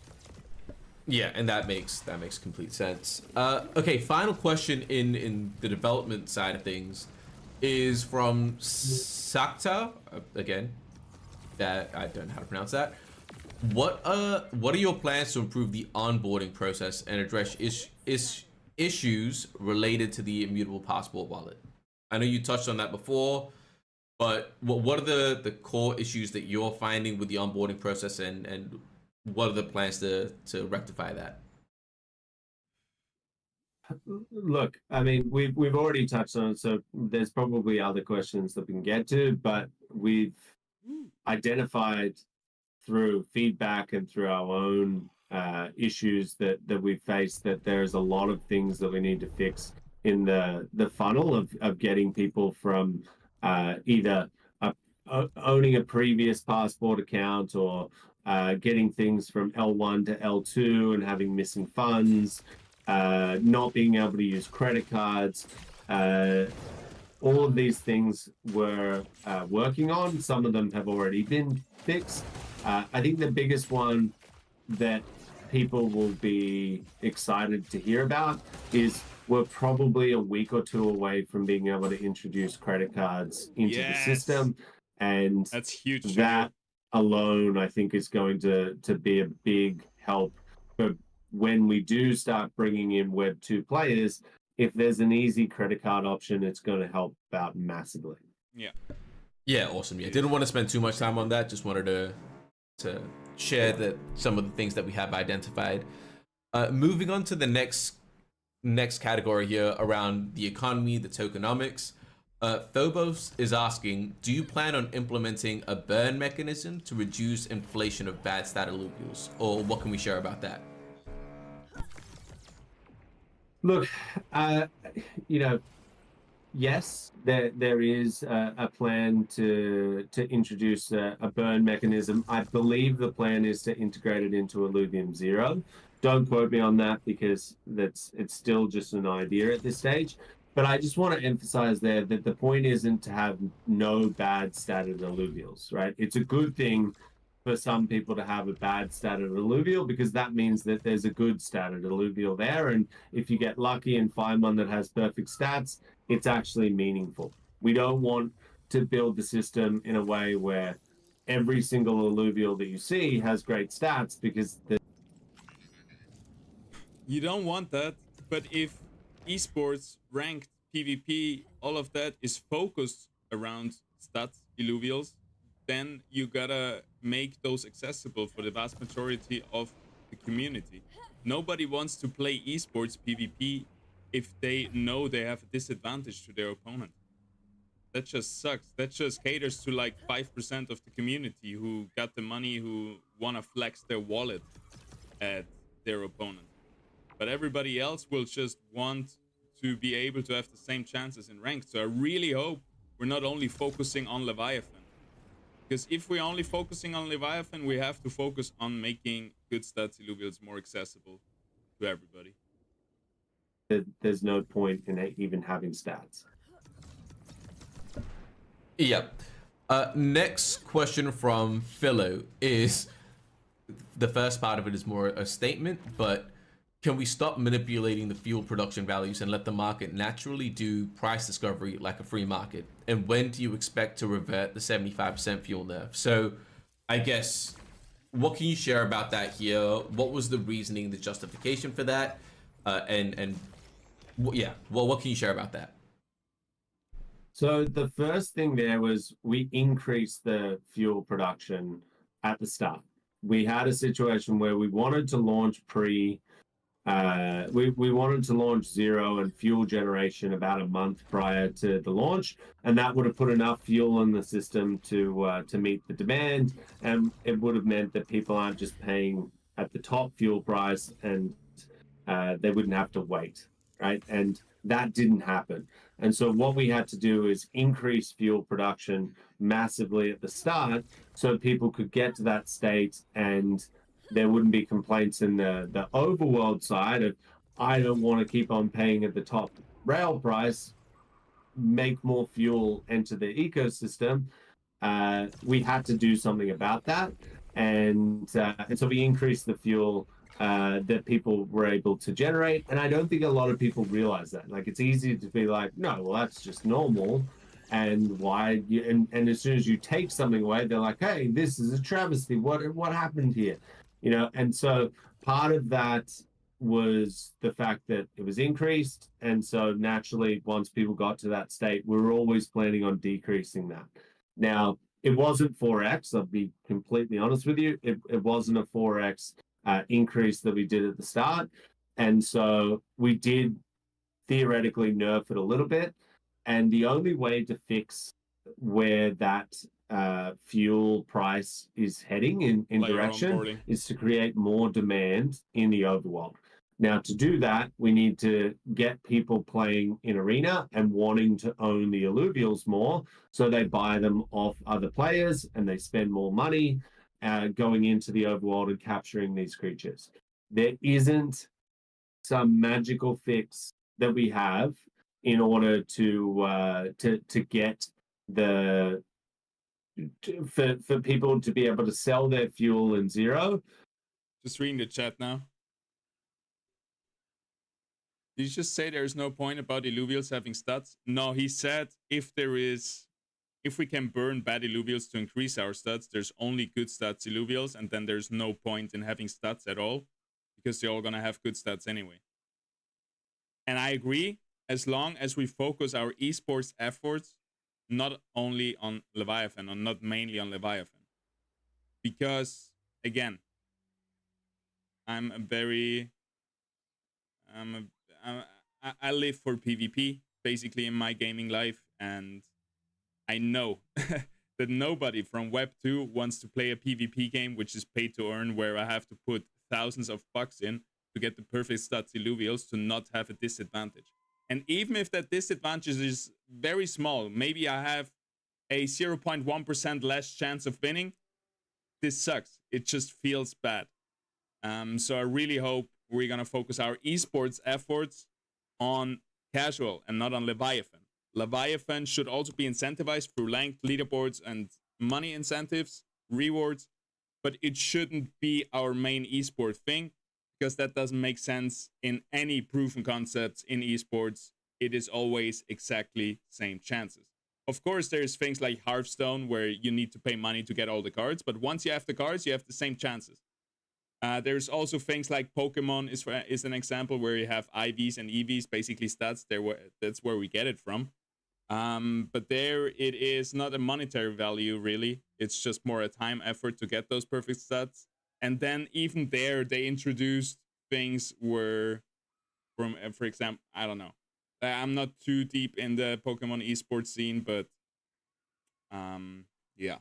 Yeah, and that makes complete sense. Okay, final question in the development side of things is from Sakta again. That I don't know how to pronounce that. What are your plans to improve the onboarding process and address issues related to the immutable passport wallet? I know you touched on that before, but what are the core issues that you're finding with the onboarding process, and what are the plans to rectify that? Look, I mean, we've already touched on it, so there's probably other questions that we can get to, but we've identified through feedback and through our own issues that we face that there's a lot of things that we need to fix in the funnel of getting people from either owning a previous passport account or getting things from L1 to L2 and having missing funds, not being able to use credit cards. All of these things we're working on. Some of them have already been fixed. I think the biggest one that people will be excited to hear about is we're probably a week or two away from being able to introduce credit cards into the system. And that's huge. That alone, I think, is going to be a big help for when we do start bringing in Web 2 players. If there's an easy credit card option, it's going to help out massively. Yeah, awesome. Yeah, didn't want to spend too much time on that. Just wanted to share that some of the things that we have identified. Moving on to the next category here around the economy, the tokenomics. Phobos is asking, do you plan on implementing a burn mechanism to reduce inflation of bad stat alluvials, or what can we share about that? Look, yes, there is a plan to introduce a burn mechanism. I believe the plan is to integrate it into Illuvium 0. Don't quote me on that because it's still just an idea at this stage. But I just want to emphasize there that the point isn't to have no bad statted alluvials, right? It's a good thing for some people to have a bad statted alluvial because that means that there's a good statted alluvial there. And if you get lucky and find one that has perfect stats, it's actually meaningful. We don't want to build the system in a way where every single alluvial that you see has great stats because you don't want that. But if esports, ranked, PvP, all of that is focused around stats, illuvials, then you gotta make those accessible for the vast majority of the community. Nobody wants to play esports PvP if they know they have a disadvantage to their opponent. That just sucks. That just caters to like 5% of the community who got the money, who wanna flex their wallet at their opponent. But everybody else will just want to be able to have the same chances in ranked. So I really hope we're not only focusing on Leviathan. Because if we're only focusing on Leviathan, we have to focus on making good stats illuvials more accessible to everybody. there's no point in even having stats. Yep. Next question from Philo is, the first part of it is more a statement, but can we stop manipulating the fuel production values and let the market naturally do price discovery like a free market? And when do you expect to revert the 75% fuel nerf? So I guess, what can you share about that here? What was the reasoning, the justification for that? What can you share about that? So the first thing there was we increased the fuel production at the start. we had a situation where we wanted to launch we wanted to launch zero and fuel generation about a month prior to the launch, and that would have put enough fuel in the system to meet the demand, and it would have meant that people aren't just paying at the top fuel price, and they wouldn't have to wait, right? And that didn't happen. And so what we had to do is increase fuel production massively at the start so people could get to that state and there wouldn't be complaints in the overworld side of, I don't want to keep on paying at the top rail price, make more fuel enter the ecosystem. We had to do something about that. And so we increased the fuel that people were able to generate. And I don't think a lot of people realize that. Like, it's easy to be like, no, well, that's just normal. And why? And as soon as you take something away, they're like, hey, this is a travesty. What happened here? You know, and so part of that was the fact that it was increased. And so naturally, once people got to that state, we were always planning on decreasing that. Now, it wasn't 4x, I'll be completely honest with you. It wasn't a 4x increase that we did at the start. And so we did theoretically nerf it a little bit. And the only way to fix where that fuel price is heading in direction is to create more demand in the overworld. Now, to do that, we need to get people playing in Arena and wanting to own the Illuvials more, so they buy them off other players and they spend more money going into the overworld and capturing these creatures. There isn't some magical fix that we have in order to get for people to be able to sell their fuel in zero. Just reading the chat now. Did you just say there's no point about Illuvials having stats? No, he said if we can burn bad Illuvials to increase our stats, there's only good stats Illuvials, and then there's no point in having stats at all, because they're all gonna have good stats anyway. And I agree, as long as we focus our esports efforts not only on Leviathan, or not mainly on Leviathan. Because, again, I live for PvP, basically, in my gaming life, and I know that nobody from Web 2 wants to play a PvP game which is pay to earn, where I have to put thousands of bucks in to get the perfect stats Illuvials to not have a disadvantage. And even if that disadvantage is very small, maybe I have a 0.1% less chance of winning, this sucks. It just feels bad. So I really hope we're going to focus our esports efforts on casual and not on Leviathan. Leviathan should also be incentivized through ranked leaderboards and money incentives, rewards, but it shouldn't be our main esport thing, because that doesn't make sense in any proven concepts in esports. It is always exactly same chances. Of course, there's things like Hearthstone where you need to pay money to get all the cards, but once you have the cards, you have the same chances. There's also things like Pokemon is an example where you have IVs and EVs, basically stats. That's where we get it from. But there it is not a monetary value, really. It's just more a time effort to get those perfect stats. And then even there, they introduced things where, from, for example, I don't know. I'm not too deep in the Pokemon esports scene, but yeah.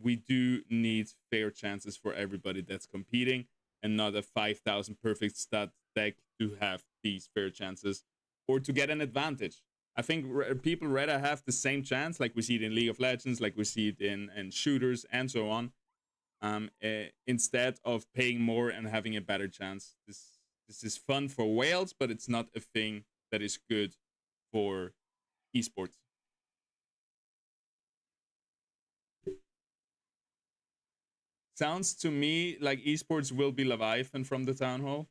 We do need fair chances for everybody that's competing, and not a 5,000 perfect stat deck to have these fair chances or to get an advantage. I think people rather have the same chance, like we see it in League of Legends, like we see it in shooters and so on, instead of paying more and having a better chance. This is fun for whales, but it's not a thing that is good for esports. Sounds to me like esports will be Leviathan from the town hall.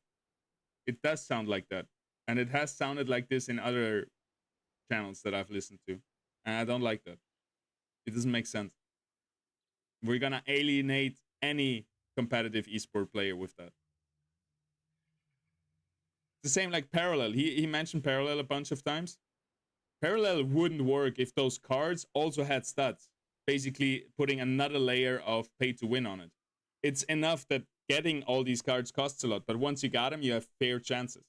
It does sound like that. And it has sounded like this in other channels that I've listened to. And I don't like that. It doesn't make sense. We're gonna alienate any competitive esport player with that. The same like Parallel. He mentioned Parallel a bunch of times. Parallel wouldn't work if those cards also had stats. Basically putting another layer of pay to win on it. it's enough that getting all these cards costs a lot, but once you got them, you have fair chances.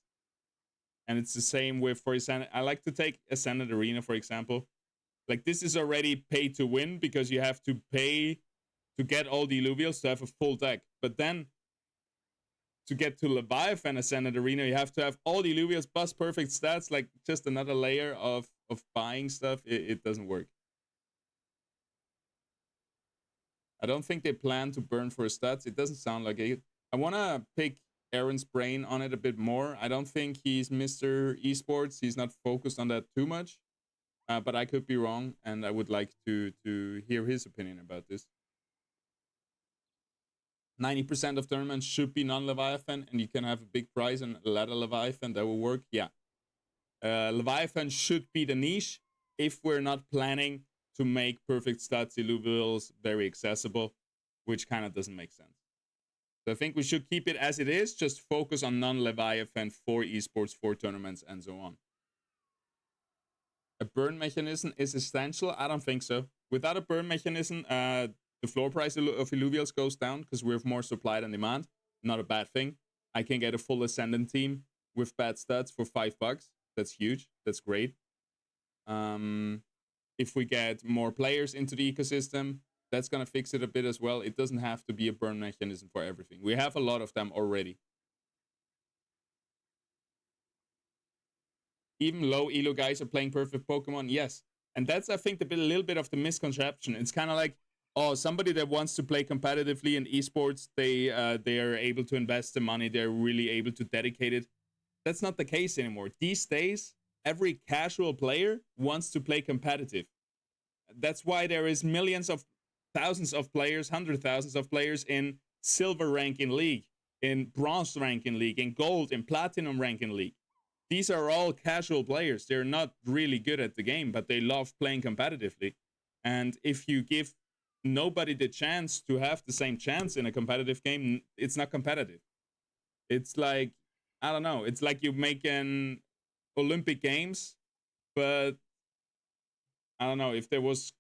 And it's the same with, for example, I like to take Ascended Arena, for example. Like, this is already pay to win because you have to pay to get all the Illuvials to have a full deck. But then, to get to Leviathan Ascended Arena, you have to have all the Illuvials plus perfect stats, like just another layer of buying stuff. It doesn't work. I don't think they plan to burn for stats. It doesn't sound like it. I want to pick Aaron's brain on it a bit more. I don't think he's Mr. Esports. He's not focused on that too much. But I could be wrong, and I would like to hear his opinion about this. 90% of tournaments should be non-Leviathan, and you can have a big prize and a ladder Leviathan. That will work, yeah. Leviathan should be the niche if we're not planning to make perfect stats Illuvials very accessible, which kind of doesn't make sense. So I think we should keep it as it is, just focus on non-Leviathan for esports, for tournaments, and so on. A burn mechanism is essential? I don't think so. Without a burn mechanism, the floor price of Illuvials goes down because we have more supply than demand. Not a bad thing. I can get a full Ascendant team with bad stats for $5. That's huge. That's great. If we get more players into the ecosystem, that's going to fix it a bit as well. It doesn't have to be a burn mechanism for everything. We have a lot of them already. Even low elo guys are playing perfect Pokemon. Yes. And that's, I think, a little bit of the misconception. It's kind of like, oh, somebody that wants to play competitively in esports, they are able to invest the money. They're really able to dedicate it. That's not the case anymore. These days, every casual player wants to play competitive. That's why there is millions of thousands of players, hundred thousands of players in silver ranking league, in bronze ranking league, in gold, in platinum ranking league. These are all casual players. They're not really good at the game, but they love playing competitively. And if you give nobody the chance to have the same chance in a competitive game, it's not competitive. It's like, I don't know, it's like you make an Olympic Games, but I don't know, if there was,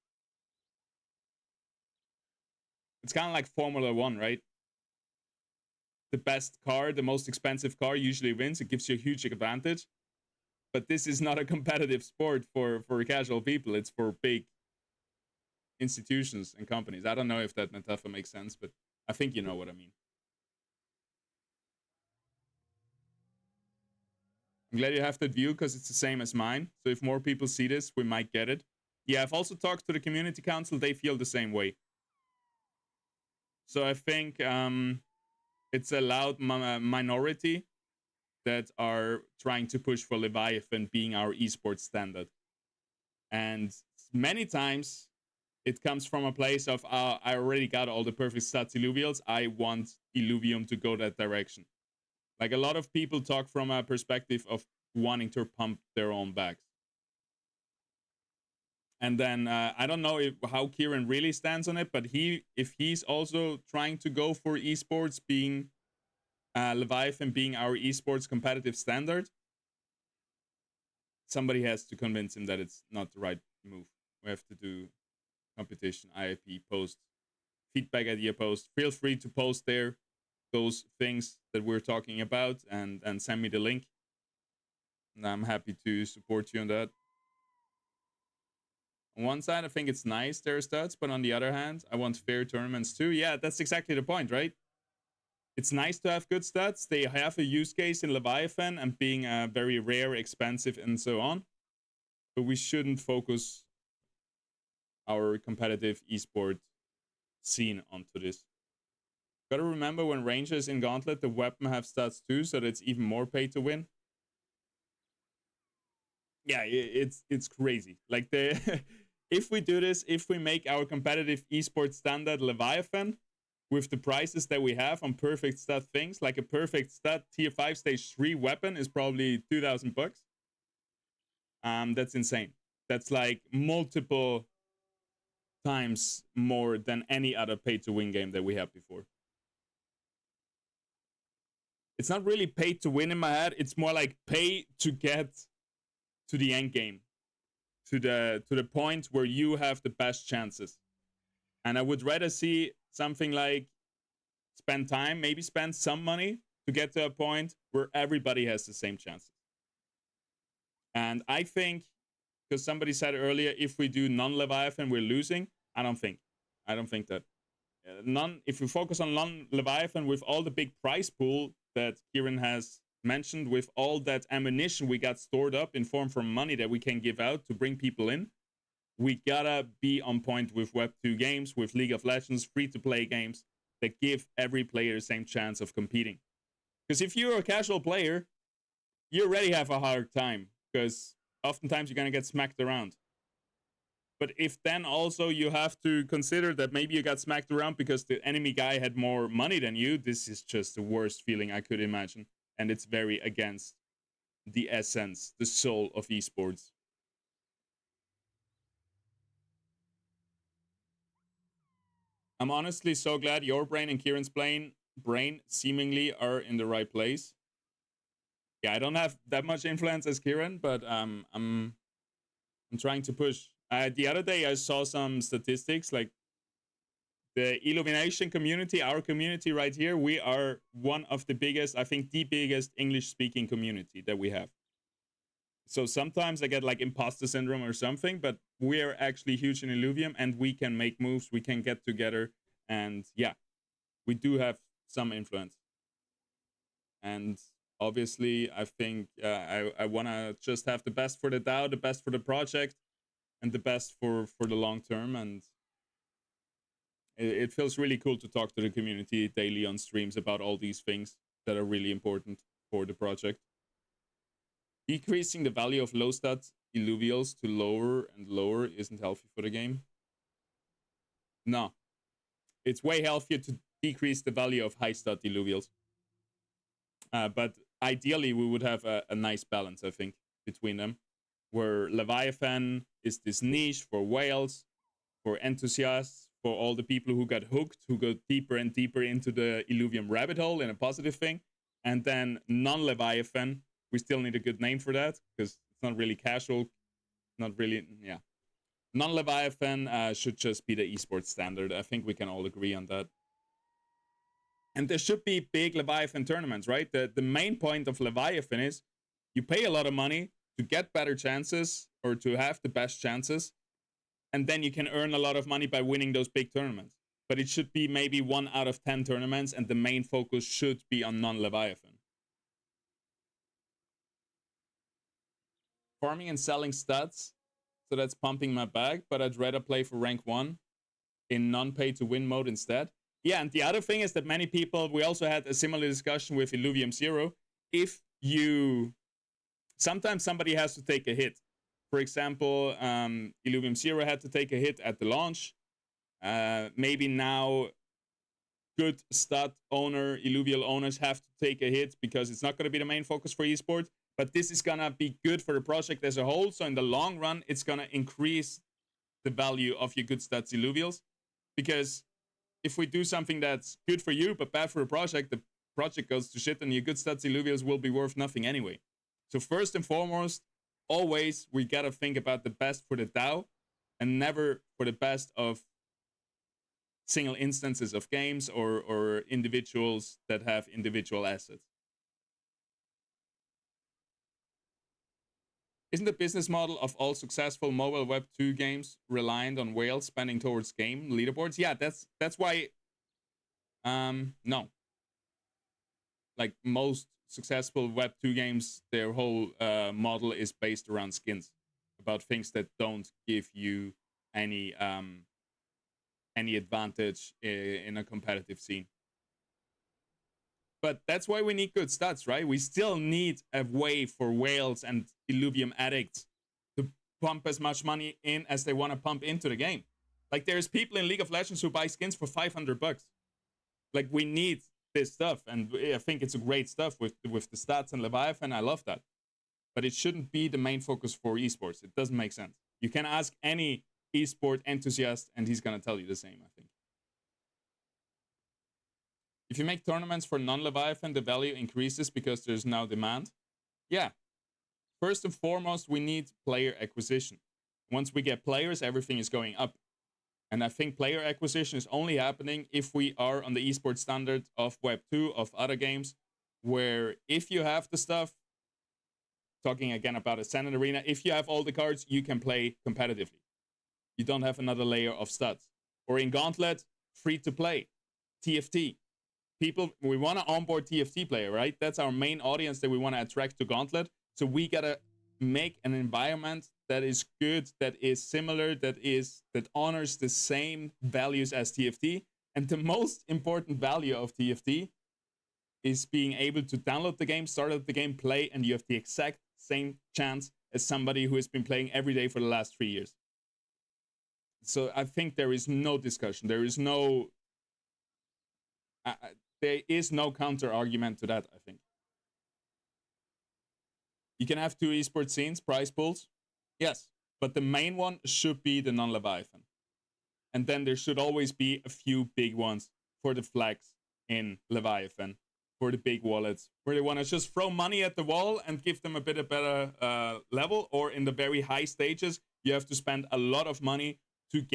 it's kind of like Formula 1, right? The best car, the most expensive car usually wins. It gives you a huge advantage. But this is not a competitive sport for casual people. It's for big institutions and companies. I don't know if that metaphor makes sense, but I think you know what I mean. I'm glad you have that view because it's the same as mine. So if more people see this, we might get it. Yeah, I've also talked to the community council. They feel the same way. So I think it's a loud minority that are trying to push for Leviathan being our esports standard. And many times it comes from a place of, I already got all the perfect stats Illuvials. I want Illuvium to go that direction. Like, a lot of people talk from a perspective of wanting to pump their own backs. And then I don't know how Kieran really stands on it, but if he's also trying to go for esports being Leviathan being our esports competitive standard, somebody has to convince him that it's not the right move. We have to do competition, IIP, post, feedback idea post. Feel free to post there those things that we're talking about and send me the link. And I'm happy to support you on that. On one side, I think it's nice, their stats, but on the other hand, I want fair tournaments too. Yeah, that's exactly the point, right? It's nice to have good stats. They have a use case in Leviathan and being very rare, expensive, and so on. But we shouldn't focus our competitive esport scene onto this. Gotta remember, when Rangers in Gauntlet, the weapon have stats too, so that it's even more pay to win. Yeah, it's crazy. Like, if we do this, if we make our competitive esports standard Leviathan, with the prices that we have on perfect stat things, like a perfect stat tier 5 stage 3 weapon is probably $2,000. That's insane. That's like multiple times more than any other pay to win game that we had before. It's not really pay to win in my head. It's more like pay to get to the end game, to the point where you have the best chances. And I would rather see something like spend time, maybe spend some money to get to a point where everybody has the same chances. And I think, because somebody said earlier, if we do non-Leviathan, we're losing. I don't think that. If we focus on non-Leviathan with all the big prize pool that Kieran has mentioned, with all that ammunition we got stored up in form from money that we can give out to bring people in, we gotta be on point with Web 2 games, with League of Legends, free-to-play games that give every player the same chance of competing. Because if you're a casual player, you already have a hard time, because oftentimes you're gonna get smacked around. But if then also you have to consider that maybe you got smacked around because the enemy guy had more money than you, this is just the worst feeling I could imagine. And it's very against the essence, the soul of esports. I'm honestly so glad your brain and Kieran's brain seemingly are in the right place. Yeah, I don't have that much influence as Kieran, but I'm trying to push. The other day I saw some statistics, like the Illumination community, our community right here, we are one of the biggest, I think the biggest English-speaking community that we have. So sometimes I get like imposter syndrome or something, but we are actually huge in Illuvium and we can make moves, we can get together, and yeah, we do have some influence. And obviously, I think I want to just have the best for the DAO, the best for the project, and the best for the long term. And it feels really cool to talk to the community daily on streams about all these things that are really important for the project. Decreasing the value of low stat Illuvials to lower and lower isn't healthy for the game. No. It's way healthier to decrease the value of high stat Illuvials. But ideally, we would have a nice balance, I think, between them. Where Leviathan is this niche for whales, for enthusiasts, for all the people who got hooked, who go deeper and deeper into the Illuvium rabbit hole in a positive thing. And then non-Leviathan, we still need a good name for that, because it's not really casual, not really, yeah. Non-Leviathan should just be the esports standard. I think we can all agree on that. And there should be big Leviathan tournaments, right? The main point of Leviathan is you pay a lot of money to get better chances, or to have the best chances, and then you can earn a lot of money by winning those big tournaments. But it should be maybe 1 out of 10 tournaments, and the main focus should be on non-Leviathan. Farming and selling stats, so that's pumping my bag, but I'd rather play for rank 1 in non-pay-to-win mode instead. Yeah, and the other thing is that many people, we also had a similar discussion with Illuvium Zero. If you, sometimes somebody has to take a hit. For example, Illuvium Zero had to take a hit at the launch. Maybe now good stat owner, Illuvial owners have to take a hit because it's not going to be the main focus for esports. But this is going to be good for the project as a whole. So in the long run, it's going to increase the value of your good stats Illuvials. Because if we do something that's good for you but bad for the project goes to shit and your good stats Illuvials will be worth nothing anyway. So first and foremost, always we got to think about the best for the DAO and never for the best of single instances of games or individuals that have individual assets. Isn't the business model of all successful mobile Web 2 games reliant on whales spending towards game leaderboards? Yeah, that's why, no. Like most successful Web 2 games, their whole model is based around skins, about things that don't give you any advantage in a competitive scene. But that's why we need good stats, right? We still need a way for whales and Illuvium addicts to pump as much money in as they want to pump into the game. Like there's people in League of Legends who buy skins for $500. Like we need this stuff, and I think it's a great stuff with the stats and Leviathan. I love that. But it shouldn't be the main focus for esports. It doesn't make sense. You can ask any esport enthusiast and he's going to tell you the same, I think. If you make tournaments for non-Leviathan, the value increases because there's now demand. Yeah. First and foremost, we need player acquisition. Once we get players, everything is going up. And I think player acquisition is only happening if we are on the esports standard of Web 2, of other games, where if you have the stuff, talking again about Ascendant Arena, if you have all the cards, you can play competitively. You don't have another layer of stats. Or in Gauntlet, free to play, TFT. People, we want to onboard TFT player, right? That's our main audience that we want to attract to Gauntlet. So we gotta make an environment that is good, that is similar, that honors the same values as TFT. And the most important value of TFT is being able to download the game, start up the game, play, and you have the exact same chance as somebody who has been playing every day for the last 3 years. So I think there is no discussion. There is no counter argument to that, I think. You can have 2 esports scenes, prize pools. Yes, but the main one should be the non-Leviathan. And then there should always be a few big ones for the flags in Leviathan, for the big wallets, where they want to just throw money at the wall and give them a bit of better level. Or in the very high stages, you have to spend a lot of money to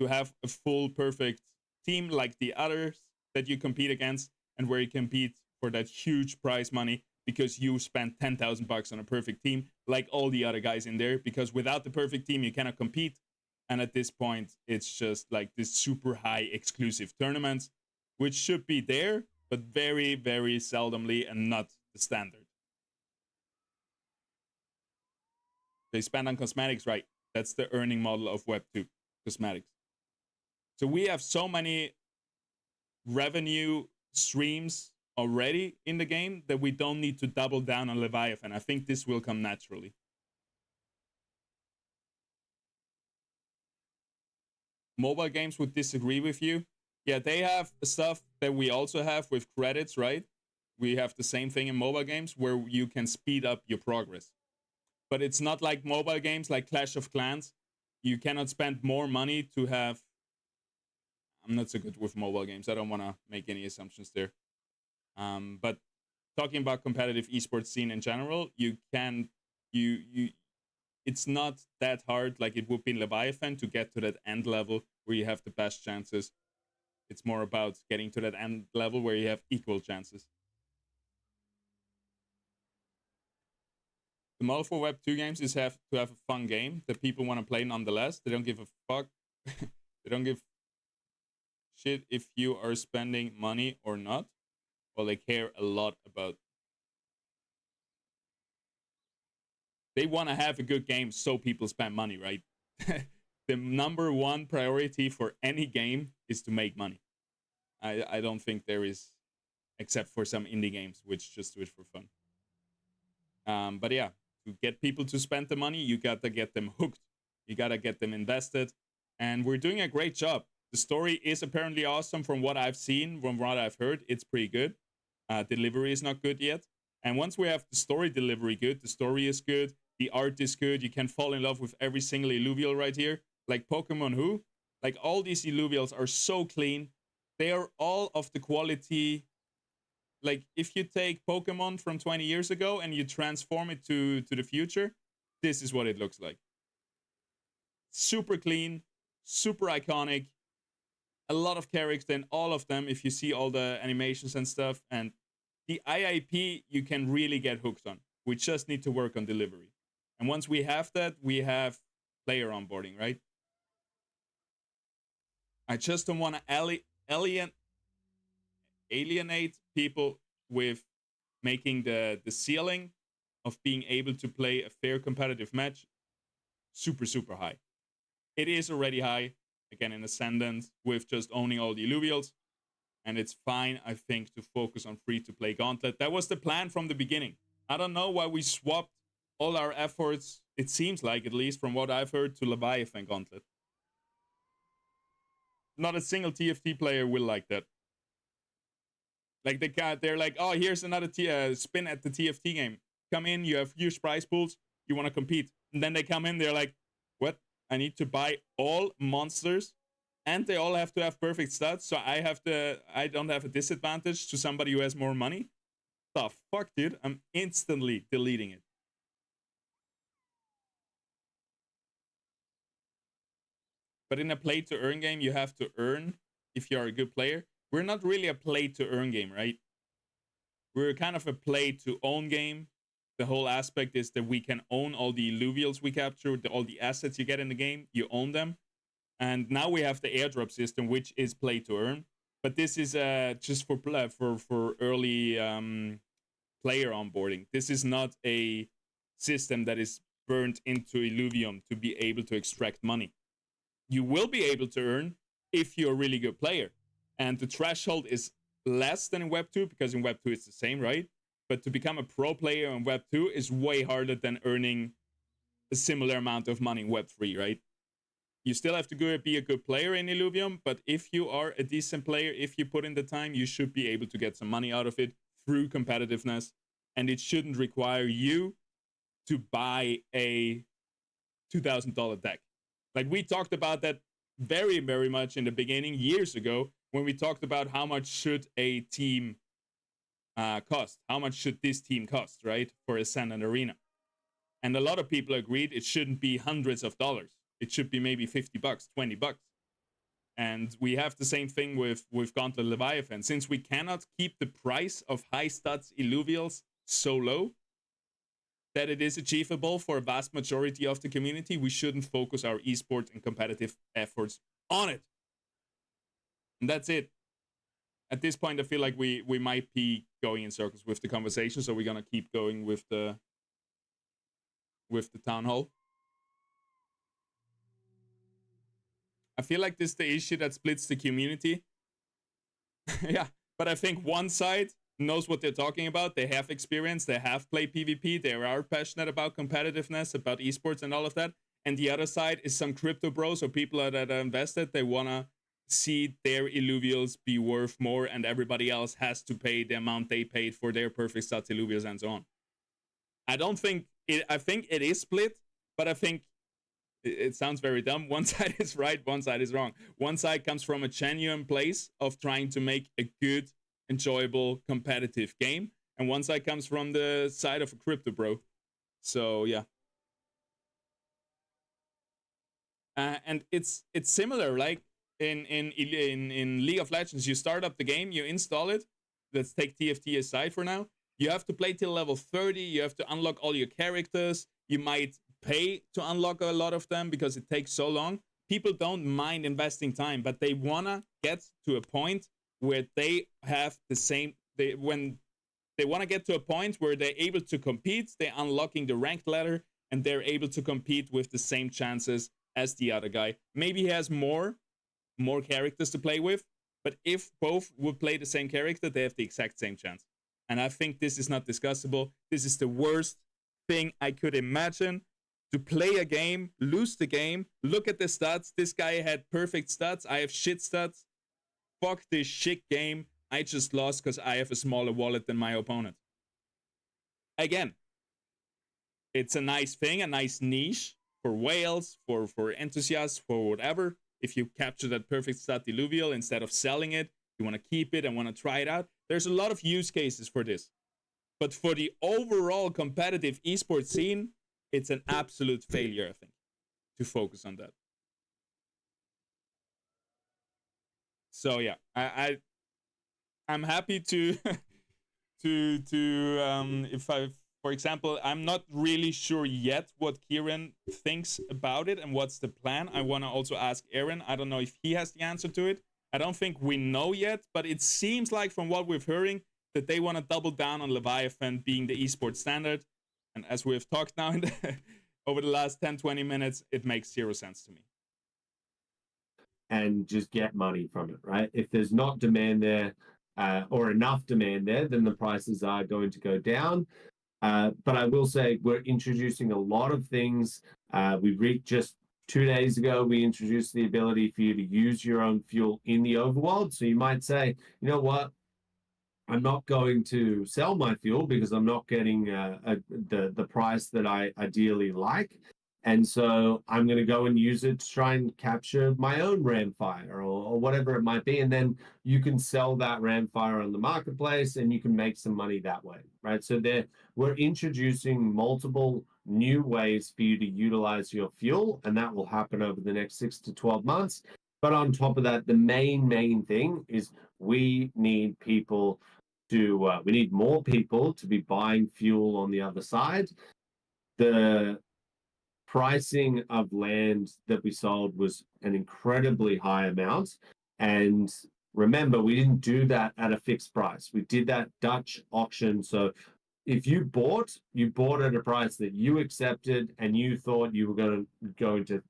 have a full perfect team like the others that you compete against, and where you compete for that huge prize money because you spent $10,000 on a perfect team like all the other guys in there, because without the perfect team you cannot compete. And at this point it's just like this super high exclusive tournaments, which should be there but very, very seldomly and not the standard. They spend on cosmetics, right? That's the earning model of Web 2, cosmetics. So we have so many revenue streams already in the game that we don't need to double down on Leviathan. I think this will come naturally. Mobile games would disagree with you. Yeah, they have stuff that we also have with credits, right? We have the same thing in mobile games where you can speed up your progress. But it's not like mobile games like Clash of Clans. You cannot spend more money to have... I'm not so good with mobile games. I don't want to make any assumptions there. But talking about competitive esports scene in general, it's not that hard like it would be in Leviathan to get to that end level where you have the best chances. It's more about getting to that end level where you have equal chances. The model for Web 2 games is to have a fun game that people want to play nonetheless. They don't give a fuck. They don't give shit if you are spending money or not. Well, they care a lot about... They want to have a good game so people spend money, right? The number one priority for any game is to make money. I don't think there is, except for some indie games, which just do it for fun. But yeah, to get people to spend the money, you gotta get them hooked. You gotta get them invested. And we're doing a great job. The story is apparently awesome from what I've seen, from what I've heard. It's pretty good. Delivery is not good yet. And once we have the story delivery good, the story is good, the art is good, you can fall in love with every single Illuvial right here. Like Pokemon Who? Like all these Illuvials are so clean. They are all of the quality. Like if you take Pokemon from 20 years ago and you transform it to the future, this is what it looks like. Super clean, super iconic. A lot of characters in all of them, if you see all the animations and stuff. And the IIP you can really get hooked on. We just need to work on delivery. And once we have that, we have player onboarding, right? I just don't want to alienate people with making the ceiling of being able to play a fair competitive match super, super high. It is already high, again, in Ascendant, with just owning all the Illuvials. And it's fine, I think, to focus on free-to-play Gauntlet. That was the plan from the beginning. I don't know why we swapped all our efforts, it seems like, at least from what I've heard, to Leviathan Gauntlet. Not a single TFT player will like that. Like they're like, oh, here's another spin at the TFT game. Come in, you have huge prize pools, you want to compete. And then they come in, they're like, what? I need to buy all monsters, and they all have to have perfect stats, so I don't have a disadvantage to somebody who has more money? The fuck, dude? I'm instantly deleting it. But in a play-to-earn game, you have to earn if you're a good player. We're not really a play-to-earn game, right? We're kind of a play-to-own game. The whole aspect is that we can own all the Illuvials we capture, all the assets you get in the game, you own them. And now we have the airdrop system, which is play-to-earn. But this is just for early player onboarding. This is not a system that is burnt into Illuvium to be able to extract money. You will be able to earn if you're a really good player. And the threshold is less than in Web 2, because in Web 2 it's the same, right? But to become a pro player in Web 2 is way harder than earning a similar amount of money in Web 3, right? You still have to be a good player in Illuvium, but if you are a decent player, if you put in the time, you should be able to get some money out of it through competitiveness. And it shouldn't require you to buy a $2,000 deck. Like we talked about that very, very much in the beginning, years ago, when we talked about how much should a team cost? How much should this team cost, right? For Ascend and Arena. And a lot of people agreed it shouldn't be hundreds of dollars. It should be maybe $50, $20. And we have the same thing with Gauntlet Leviathan. Since we cannot keep the price of high stats Illuvials so low that it is achievable for a vast majority of the community, we shouldn't focus our esports and competitive efforts on it. And that's it. At this point, I feel like we might be going in circles with the conversation, so we're gonna keep going with the town hall. I feel like this is the issue that splits the community. Yeah, but I think one side knows what they're talking about. They have experience. They have played PvP. They are passionate about competitiveness, about esports and all of that. And the other side is some crypto bros or people that are invested. They want to see their Illuvials be worth more, and everybody else has to pay the amount they paid for their perfect stats Illuvials and so on. I think it is split, but I think it sounds very dumb. One side is right, one side is wrong. One side comes from a genuine place of trying to make a good, enjoyable, competitive game, and one side comes from the side of a crypto bro. So yeah. And it's similar, like in League of Legends, you start up the game, you install it. Let's take TFT aside for now. You have to play till level 30. You have to unlock all your characters. You might pay to unlock a lot of them because it takes so long. People don't mind investing time, but they wanna get to a point where they have the same. When they want to get to a point where they're able to compete, they're unlocking the ranked ladder, and they're able to compete with the same chances as the other guy. Maybe he has more characters to play with, but if both would play the same character, they have the exact same chance. And I think this is not discussable. This is the worst thing I could imagine. To play a game, lose the game, look at the stats. This guy had perfect stats. I have shit stats. Fuck this shit game. I just lost because I have a smaller wallet than my opponent. Again, it's a nice thing, a nice niche for whales, for enthusiasts, for whatever. If you capture that perfect stat Illuvial, instead of selling it, you want to keep it and want to try it out. There's a lot of use cases for this. But for the overall competitive esports scene, it's an absolute failure, I think, to focus on that. So yeah, I'm happy to if I, for example, I'm not really sure yet what Kieran thinks about it and what's the plan. I want to also ask Aaron. I don't know if he has the answer to it. I don't think we know yet, but it seems like from what we're hearing that they want to double down on Leviathan being the esports standard. And as we've talked now over the last 10-20 minutes, it makes zero sense to me. And just get money from it, right? If there's not demand there or enough demand there, then the prices are going to go down. But I will say we're introducing a lot of things. Just 2 days ago, we introduced the ability for you to use your own fuel in the overworld. So you might say, you know what? I'm not going to sell my fuel because I'm not getting the price that I ideally like. And so I'm going to go and use it to try and capture my own Ramfire or whatever it might be. And then you can sell that Ramfire on the marketplace and you can make some money that way, right? So we're introducing multiple new ways for you to utilize your fuel, and that will happen over the next 6 to 12 months. But on top of that, the main thing is we need people to we need more people to be buying fuel on the other side. The pricing of land that we sold was an incredibly high amount, and remember, we didn't do that at a fixed price. We did that Dutch auction. So if you bought at a price that you accepted and you thought you were going to,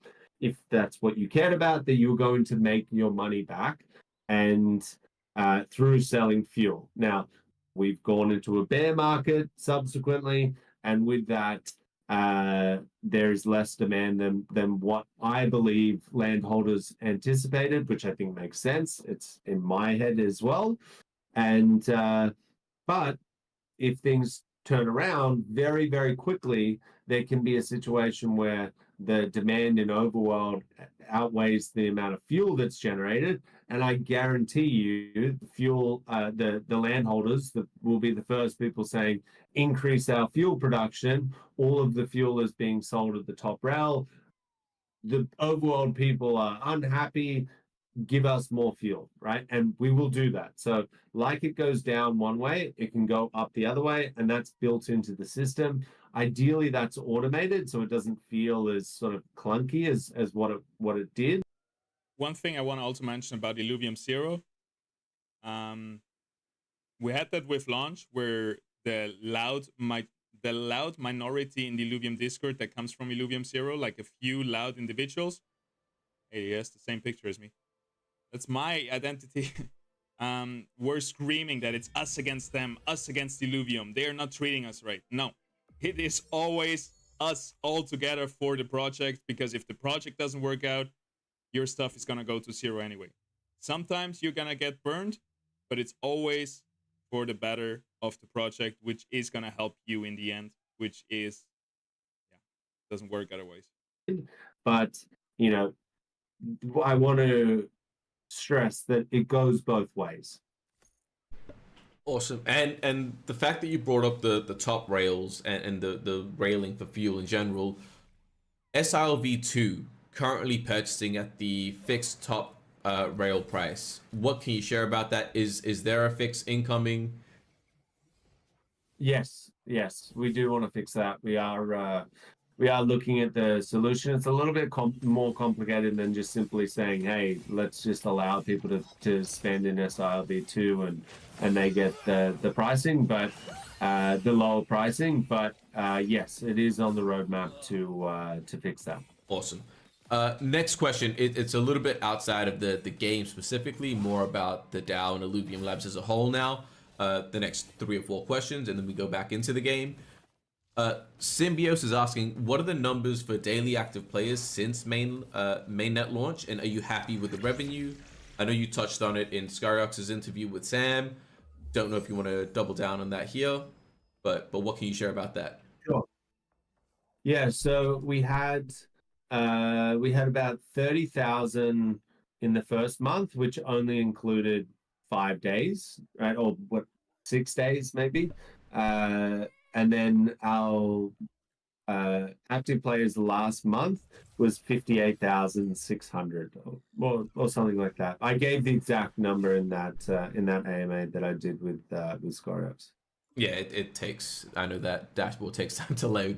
if that's what you cared about, that you were going to make your money back, and through selling fuel. Now, we've gone into a bear market subsequently, and with that, there's less demand than what I believe landholders anticipated, which I think makes sense. It's in my head as well. And but if things turn around very, very quickly, there can be a situation where the demand in overworld outweighs the amount of fuel that's generated. And I guarantee you, the fuel, the landholders that will be the first people saying, increase our fuel production. All of the fuel is being sold at the top rail. The overworld people are unhappy. Give us more fuel, right? And we will do that. So like it goes down one way, it can go up the other way, and that's built into the system. Ideally, that's automated, so it doesn't feel as sort of clunky as what it did. One thing I want to also mention about Illuvium Zero, we had that with launch where the loud minority in the Illuvium Discord that comes from Illuvium Zero, like a few loud individuals. Hey, yes, the same picture as me. That's my identity. We're screaming that it's us against them, us against Illuvium. They are not treating us right. No, it is always us all together for the project, because if the project doesn't work out, your stuff is going to go to zero anyway. Sometimes you're going to get burned, but it's always for the better of the project, which is going to help you in the end, which is, yeah, doesn't work otherwise. But, you know, I want to stress that it goes both ways. Awesome. And the fact that you brought up the top rails and the railing for fuel in general, SILV2 currently purchasing at the fixed top rail price. What can you share about that? Is there a fix incoming? Yes, we do want to fix that. We are looking at the solution. It's a little bit more complicated than just simply saying, hey, let's just allow people to spend in SILV2 and they get the pricing, but the lower pricing. But yes, it is on the roadmap to fix that. Awesome. Next question. It's a little bit outside of the game specifically, more about the DAO and Illuvium Labs as a whole now. The next 3 or 4 questions, and then we go back into the game. Symbios is asking, what are the numbers for daily active players since mainnet launch, and are you happy with the revenue? I know you touched on it in Skyrox's interview with Sam. Don't know if you want to double down on that here, but what can you share about that? Sure. Yeah, so we had about 30,000 in the first month, which only included 5 days, right? Or what, 6 days maybe. And then our active players last month was 58,600 or something like that. I gave the exact number in that AMA that I did with Scorex. Yeah, it takes, I know that dashboard takes time to load.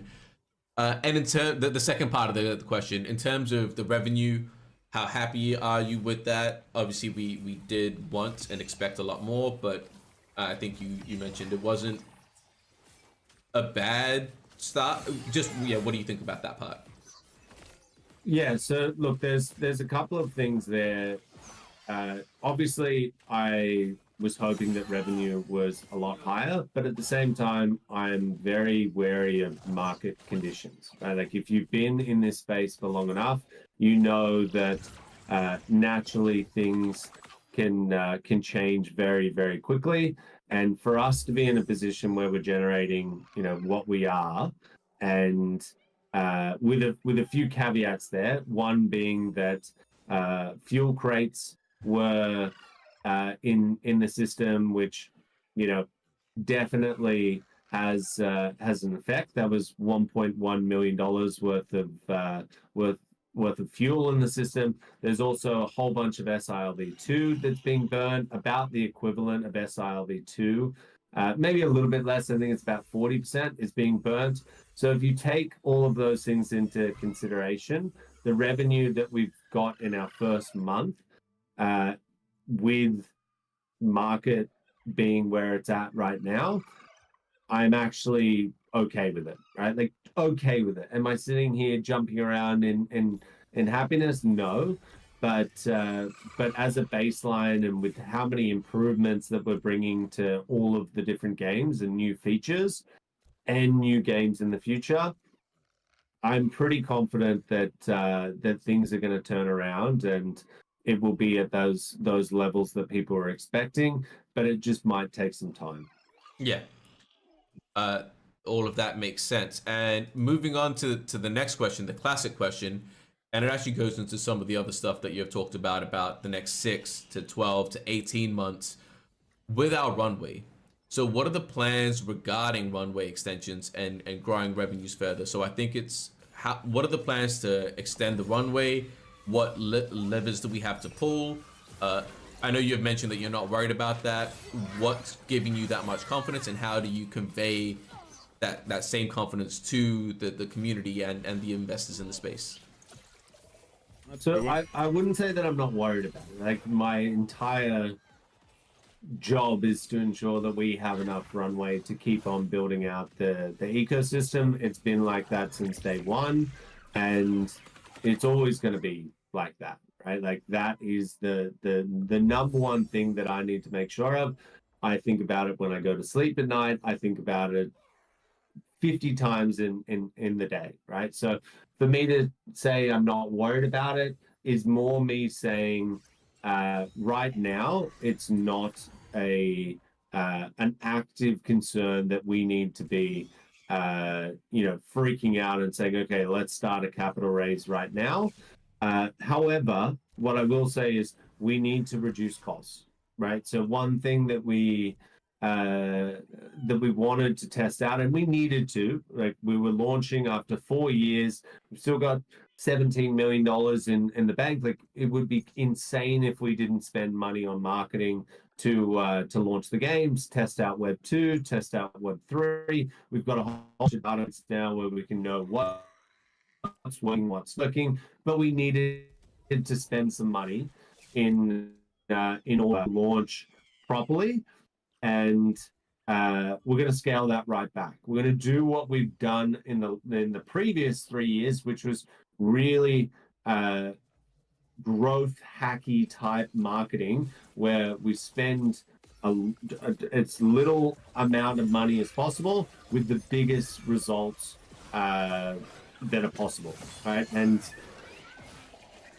And in the second part of the question, in terms of the revenue, how happy are you with that? Obviously, we did want and expect a lot more, but I think you mentioned it wasn't a bad start. Just, yeah, what do you think about that part? Yeah, so look, there's a couple of things there. Obviously, I was hoping that revenue was a lot higher, but at the same time, I'm very wary of market conditions. Right? Like if you've been in this space for long enough, you know that naturally things can change very, very quickly. And for us to be in a position where we're generating, what we are, and with a few caveats there, one being that fuel crates were in the system, which definitely has an effect. That was $1.1 million worth of fuel in the system. There's also a whole bunch of SILV2 that's being burned, about the equivalent of SILV2. Maybe a little bit less. I think it's about 40% is being burnt. So if you take all of those things into consideration, the revenue that we've got in our first month, with market being where it's at right now, I'm actually okay with it, right? Like, okay with it. Am I sitting here jumping around in happiness? No. But as a baseline, and with how many improvements that we're bringing to all of the different games and new features and new games in the future, I'm pretty confident that that things are going to turn around and it will be at those levels that people are expecting, but it just might take some time. Yeah. All of that makes sense. And moving on to the next question, the classic question, and it actually goes into some of the other stuff that you've talked about the next 6 to 12 to 18 months with our runway. So what are the plans regarding runway extensions and growing revenues further? So I think it's what are the plans to extend the runway? What levers do we have to pull? I know you've mentioned that you're not worried about that. What's giving you that much confidence, and how do you convey that same confidence to the community and the investors in the space? So I wouldn't say that I'm not worried about it. Like, my entire job is to ensure that we have enough runway to keep on building out the ecosystem. It's been like that since day one, and it's always going to be like that, right? Like, that is the number one thing that I need to make sure of. I think about it when I go to sleep at night. I think about it 50 times in the day, right? So for me to say I'm not worried about it is more me saying right now it's not an active concern that we need to be freaking out and saying, okay, let's start a capital raise right now. However, what I will say is we need to reduce costs, right? So one thing that we wanted to test out, and we needed to, like, we were launching after 4 years, we've still got $17 million in the bank. Like, it would be insane if we didn't spend money on marketing to launch the games, test out Web 2, test out Web 3. We've got a whole bunch of data now where we can know what's working, what's looking, but we needed to spend some money in order to launch properly. And we're going to scale that right back. We're going to do what we've done in the previous 3 years, which was really growth hacky type marketing, where we spend as little amount of money as possible with the biggest results that are possible, right? And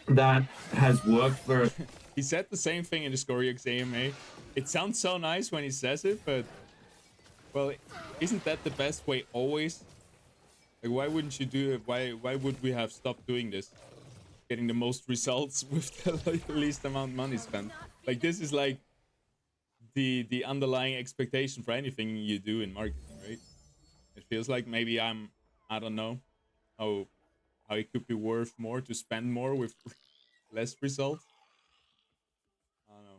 that has worked for. He said the same thing in the Scoriox AMA. It sounds so nice when he says it, but, well, isn't that the best way always? Like, why wouldn't you do it? Why would we have stopped doing this? Getting the most results with the least amount of money spent. Like, this is like the underlying expectation for anything you do in marketing, right? It feels like maybe I don't know how it could be worth more to spend more with less results.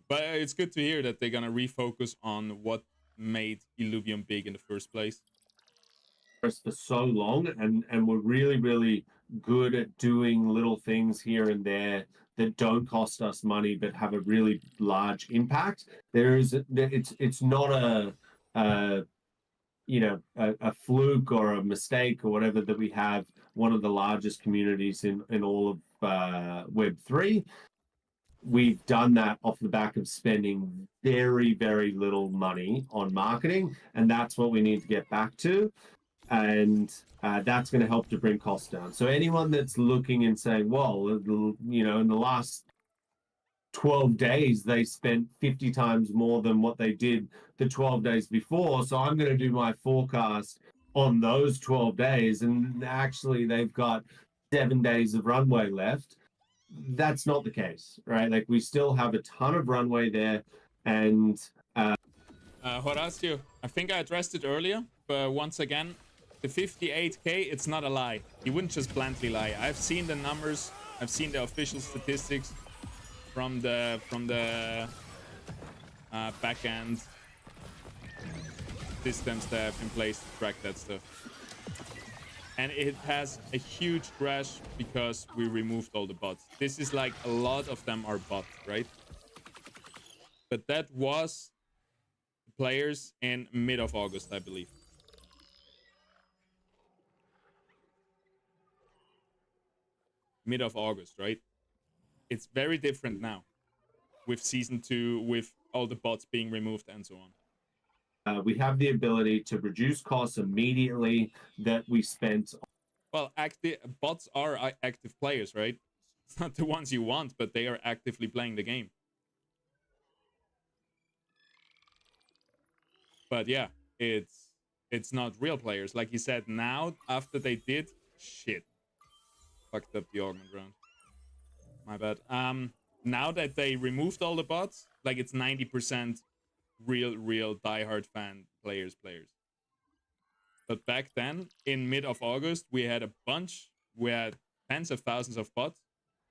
But it's good to hear that they're gonna refocus on what made Illuvium big in the first place. For so long, and we're really good at doing little things here and there that don't cost us money but have a really large impact. It's not a fluke or a mistake or whatever that we have one of the largest communities in all of Web3. We've done that off the back of spending very little money on marketing, and that's what we need to get back to. And that's going to help to bring costs down. So anyone that's looking and saying, well, in the last 12 days, they spent 50 times more than what they did the 12 days before, so I'm going to do my forecast on those 12 days, and actually they've got 7 days of runway left. That's not the case, right? Like, we still have a ton of runway there. And Horacio, I think I addressed it earlier. once again, the 58k, it's not a lie. He wouldn't just bluntly lie. I've seen the numbers. I've seen the official statistics from the back-end systems that have in place to track that stuff. And it has a huge crash because we removed all the bots. This is like a lot of them are bots, right? But that was players in mid of August, I believe. Mid of August, right? It's very different now with season 2, with all the bots being removed and so on. We have the ability to reduce costs immediately that we spent. Well, bots are active players, right? It's not the ones you want, but they are actively playing the game. But yeah, it's not real players. Like you said, now, after they did, shit. Fucked up the augment round. My bad. Now that they removed all the bots, like it's 90% real diehard fan players. But back then, in mid of August, we had a bunch. We had tens of thousands of bots.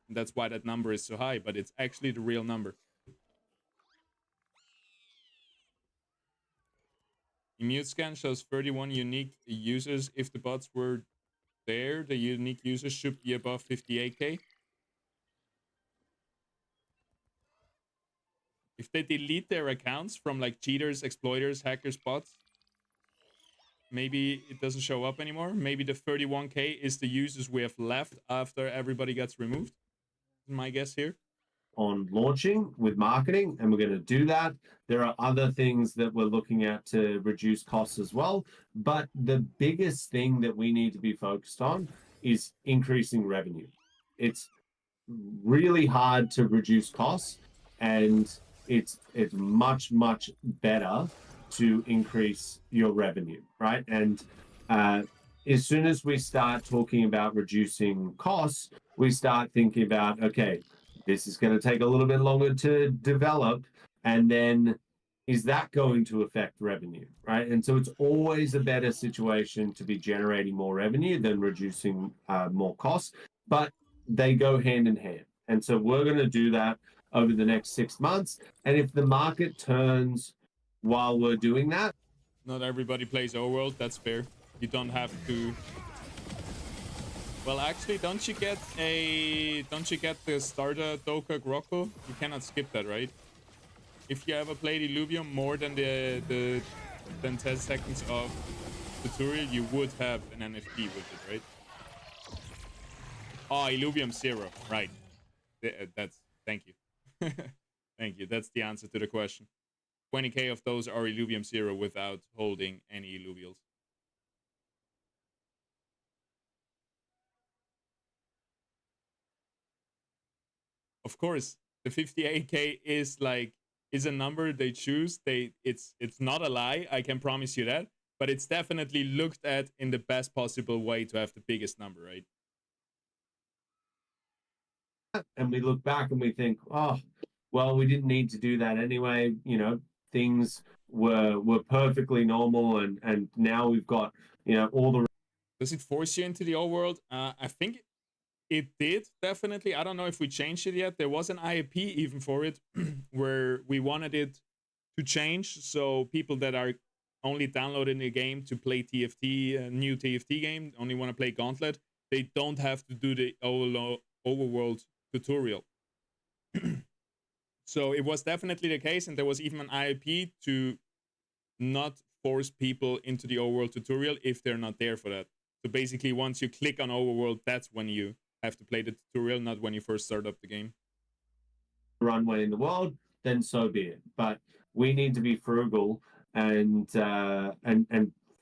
And that's why that number is so high, but it's actually the real number. Immute scan shows 31 unique users. If the bots were there, the unique users should be above 58k. If they delete their accounts from like cheaters, exploiters, hackers, bots, maybe it doesn't show up anymore. Maybe the 31k is the users we have left after everybody gets removed. My guess here. On launching with marketing, and we're going to do that. There are other things that we're looking at to reduce costs as well. But the biggest thing that we need to be focused on is increasing revenue. It's really hard to reduce costs, and it's much better to increase your revenue, right? And as soon as we start talking about reducing costs, we start thinking about, okay, this is going to take a little bit longer to develop, and then is that going to affect revenue, right? And so it's always a better situation to be generating more revenue than reducing more costs, but they go hand in hand. And so we're going to do that over the next 6 months. And if the market turns while we're doing that, not everybody plays Overworld. That's fair. You don't have to. Well, actually, don't you get the starter Doka Groko? You cannot skip that, right? If you ever played Illuvium more than than 10 seconds of tutorial, you would have an NFT with it, right? Oh, Illuvium 0, right? Thank you. Thank you. That's the answer to the question. 20k of those are Illuvium 0 without holding any Illuvials. Of course, the 58k is a number they choose. It's not a lie, I can promise you that, but it's definitely looked at in the best possible way to have the biggest number, right? And we look back and we think, oh, well, we didn't need to do that anyway. You know, things were perfectly normal, and now we've got, you know, all the. Does it force you into the old world? I think it did, definitely. I don't know if we changed it yet. There was an IAP even for it where we wanted it to change, so people that are only downloading the game to play TFT, a new TFT game, only want to play Gauntlet, they don't have to do the overworld tutorial. So it was definitely the case, and there was even an IAP to not force people into the overworld tutorial if they're not there for that. So basically, once you click on overworld, that's when you have to play the tutorial, not when you first start up the game. Runway in the world, then so be it. But we need to be frugal and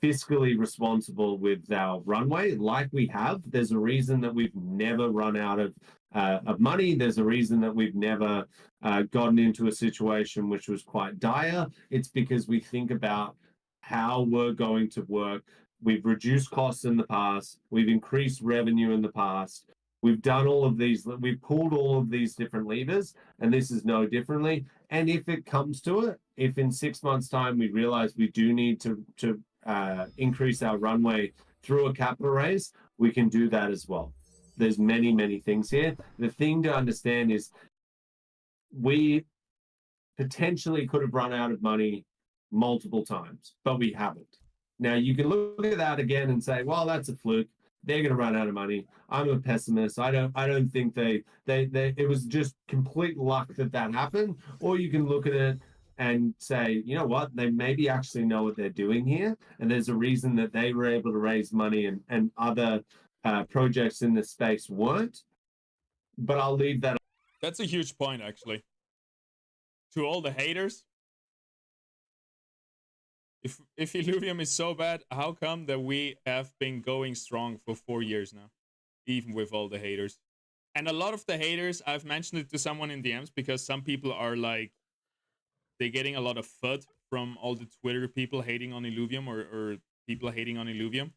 fiscally responsible with our runway, like we have. There's a reason that we've never run out of money. There's a reason that we've never gotten into a situation which was quite dire. It's because we think about how we're going to work. We've reduced costs in the past. We've increased revenue in the past. We've done all of these. We've pulled all of these different levers, and this is no differently. And if it comes to it, if in 6 months' time we realize we do need to increase our runway through a capital raise, we can do that as well. There's many, many things here. The thing to understand is we potentially could have run out of money multiple times, but we haven't. Now you can look at that again and say, well, that's a fluke. They're going to run out of money. I'm a pessimist. I don't think they it was just complete luck that happened. Or you can look at it and say, you know what, they maybe actually know what they're doing here, and there's a reason that they were able to raise money and other projects in this space weren't. But I'll leave that. That's a huge point, actually. To all the haters, if Illuvium is so bad, how come that we have been going strong for 4 years now, even with all the haters? And a lot of the haters, I've mentioned it to someone in DMs, because some people are like, they're getting a lot of FUD from all the Twitter people hating on Illuvium, or people hating on Illuvium.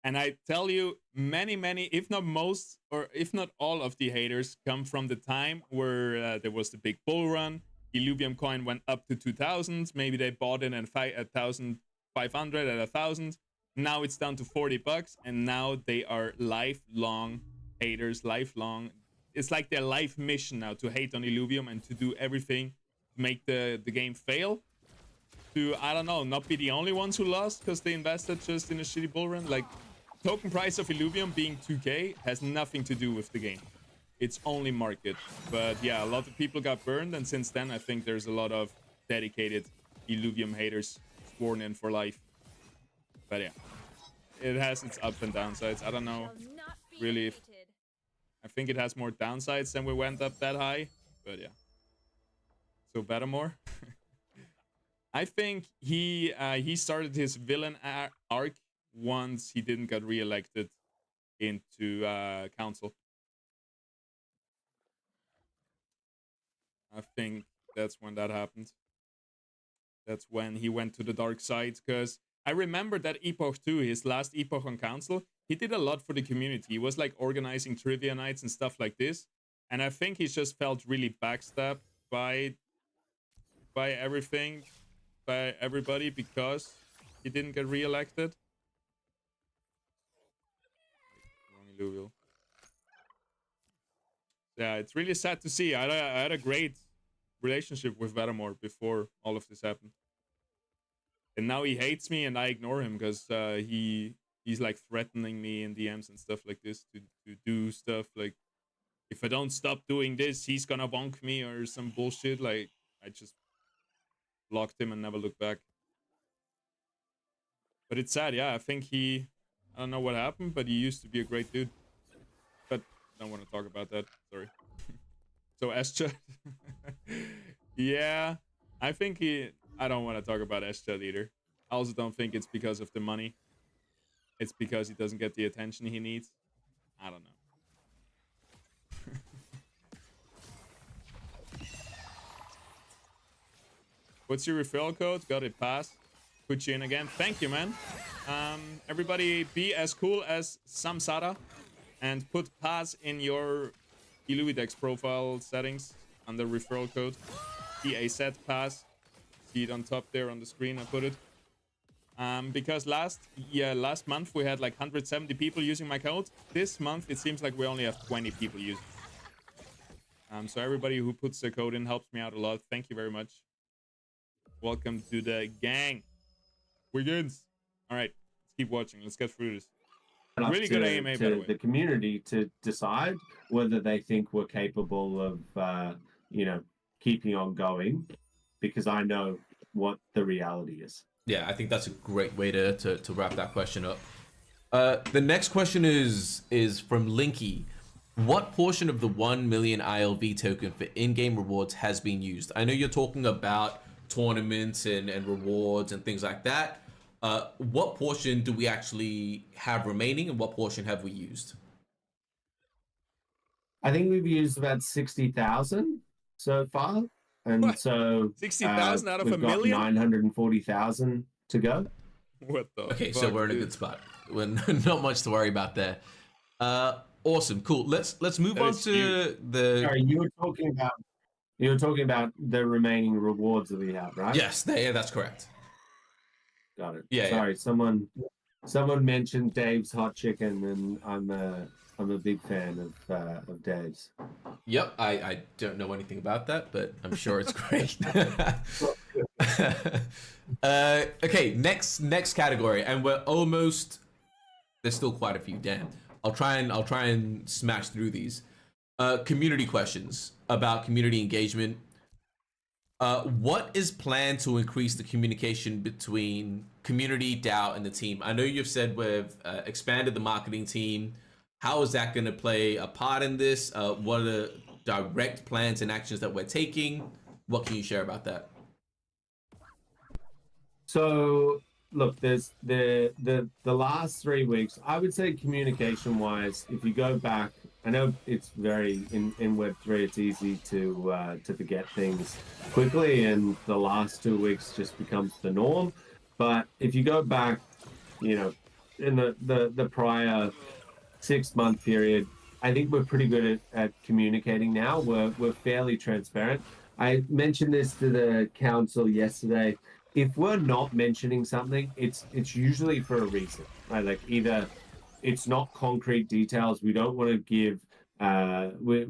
And I tell you, many, if not most, or if not all of the haters come from the time where there was the big bull run. Illuvium coin went up to 2,000. Maybe they bought it at 1,500, at 1,000. Now it's down to $40, and now they are lifelong haters, lifelong. It's like their life mission now to hate on Illuvium and to do everything to make the game fail. To, I don't know, not be the only ones who lost because they invested just in a shitty bull run. Like, token price of Illuvium being 2K has nothing to do with the game. It's only market. But yeah, a lot of people got burned, and since then I think there's a lot of dedicated Illuvium haters sworn in for life. But yeah, it has its ups and downsides. I don't know really if, I think it has more downsides than we went up that high, but yeah. So Batamore, I think he started his villain arc once he didn't get re-elected into council. I think that's when that happened. That's when he went to the dark side, because I remember that epoch too, his last epoch on council. He did a lot for the community. He was like organizing trivia nights and stuff like this. And I think he's just felt really backstabbed by everything, by everybody, because he didn't get re-elected. Wrong. Yeah, it's really sad to see. I had a great relationship with Batamore before all of this happened. And now he hates me and I ignore him because he's like threatening me in DMs and stuff like this to do stuff like, if I don't stop doing this, he's gonna bonk me or some bullshit. Like, I just blocked him and never looked back. But it's sad, yeah. I think I don't know what happened, but he used to be a great dude. But I don't want to talk about that. Sorry. So S-Chat. Yeah, I think I don't want to talk about S-Chat either. I also don't think it's because of the money. It's because he doesn't get the attention he needs. I don't know. What's your referral code? Got it, pass. Put you in again. Thank you, man. Everybody be as cool as Samsara and put pass in your Illuvidex profile settings under referral code. PAZ pass. See it on top there on the screen. I put it. Because last month we had like 170 people using my code. This month it seems like we only have 20 people using it. So everybody who puts the code in helps me out a lot. Thank you very much. Welcome to the gang. We're good. All right, let's keep watching. Let's get through this. Really good AMA, by the way. The community to decide whether they think we're capable of, keeping on going, because I know what the reality is. Yeah, I think that's a great way to wrap that question up. The next question is from Linky. What portion of the 1 million ILV token for in-game rewards has been used? I know you're talking about tournaments and rewards and things like that. What portion do we actually have remaining, and what portion have we used? I think we've used about 60,000 so far, and what? so 60,000 out of a we've got million? 940,000 to go. What the? Okay, fuck, so we're in a dude? good spot. Not much to worry about there. Awesome, cool. Let's move That on is to huge. the. Sorry, you were talking about the remaining rewards that we have, right? Yes, that's correct. Got it. Yeah, Sorry, someone mentioned Dave's hot chicken, and I'm a big fan of Dave's. Yep, I don't know anything about that, but I'm sure it's great. Okay, next category, and we're almost. There's still quite a few. Damn, I'll try and smash through these. Community questions about community engagement. What is planned to increase the communication between community, DAO, and the team? I know you've said we've expanded the marketing team. How is that going to play a part in this? What are the direct plans and actions that we're taking? What can you share about that? So look, there's the last 3 weeks. I would say communication wise, if you go back, I know it's very in Web3. It's easy to forget things quickly, and the last 2 weeks just becomes the norm. But if you go back, you know, in the prior 6-month period, I think we're pretty good at communicating now. We're fairly transparent. I mentioned this to the council yesterday. If we're not mentioning something, it's usually for a reason, right? Like either it's not concrete details. We don't want to give. We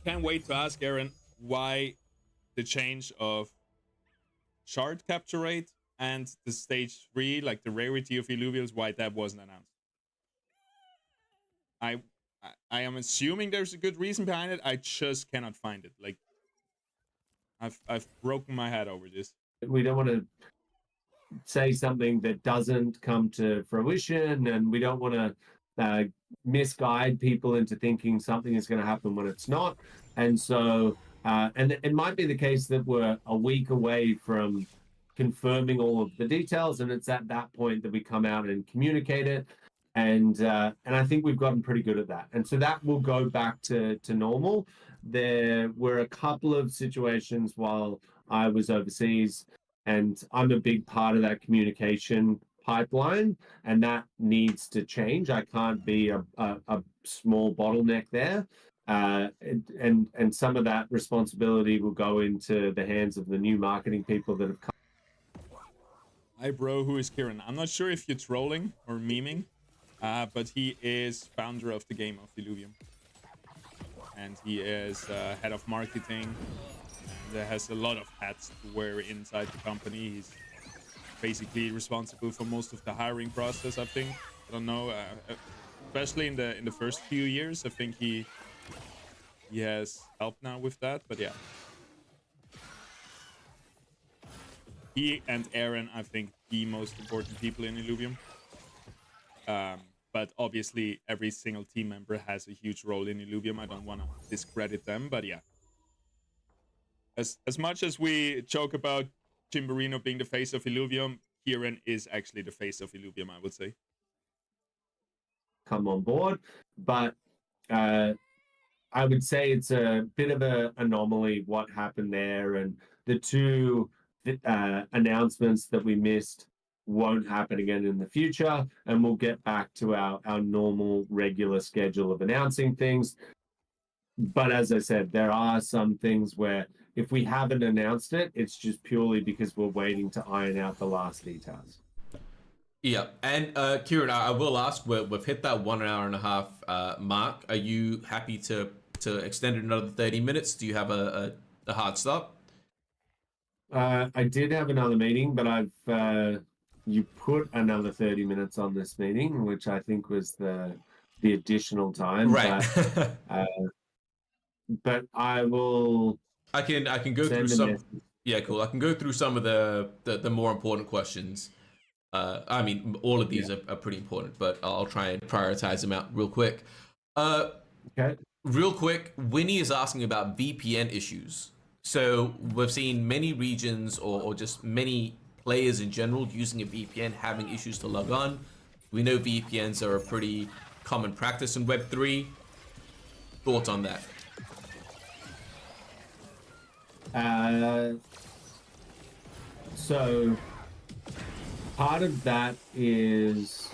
Can't wait to ask Aaron why the change of shard capture rate and the stage 3, like the rarity of Illuviums, why that wasn't announced. I am assuming there's a good reason behind it. I just cannot find it. Like I've broken my head over this. we don't want to say something that doesn't come to fruition, and we don't want to misguide people into thinking something is going to happen when it's not. And so, and it might be the case that we're a week away from confirming all of the details, and it's at that point that we come out and communicate it. And I think we've gotten pretty good at that. And so that will go back to normal. There were a couple of situations while I was overseas, and I'm a big part of that communication pipeline, and that needs to change. I can't be a small bottleneck there. And some of that responsibility will go into the hands of the new marketing people that have come. Hi, bro. Who is Kieran? I'm not sure if you're trolling or memeing, but he is founder of the game of Illuvium. And he is head of marketing. And has a lot of hats to wear inside the company. He's basically responsible for most of the hiring process, I think. I don't know, especially in the first few years. I think he has helped now with that, but yeah. He and Aaron, I think, the most important people in Illuvium. But obviously, every single team member has a huge role in Illuvium. I don't want to discredit them, but yeah. As much as we joke about Chimberino being the face of Illuvium, Kieran is actually the face of Illuvium, I would say. Come on board, but I would say it's a bit of an anomaly what happened there, and the two announcements that we missed won't happen again in the future, and we'll get back to our normal regular schedule of announcing things. But as I said, there are some things where if we haven't announced it, it's just purely because we're waiting to iron out the last details. Yeah, and Kieran, I will ask, we've hit that 1 hour and a half mark. Are you happy to extend it another 30 minutes? Do you have a hard stop? I did have another meeting, but you put another 30 minutes on this meeting, which I think was the additional time. Right. But I will. I can go through some. Yeah, cool. I can go through some of the more important questions. I mean, all of these are pretty important, but I'll try and prioritize them out real quick. Okay. Real quick, Winnie is asking about VPN issues. So we've seen many regions or just many players in general using a VPN having issues to log on. We know VPNs are a pretty common practice in Web3. Thoughts on that? So part of that is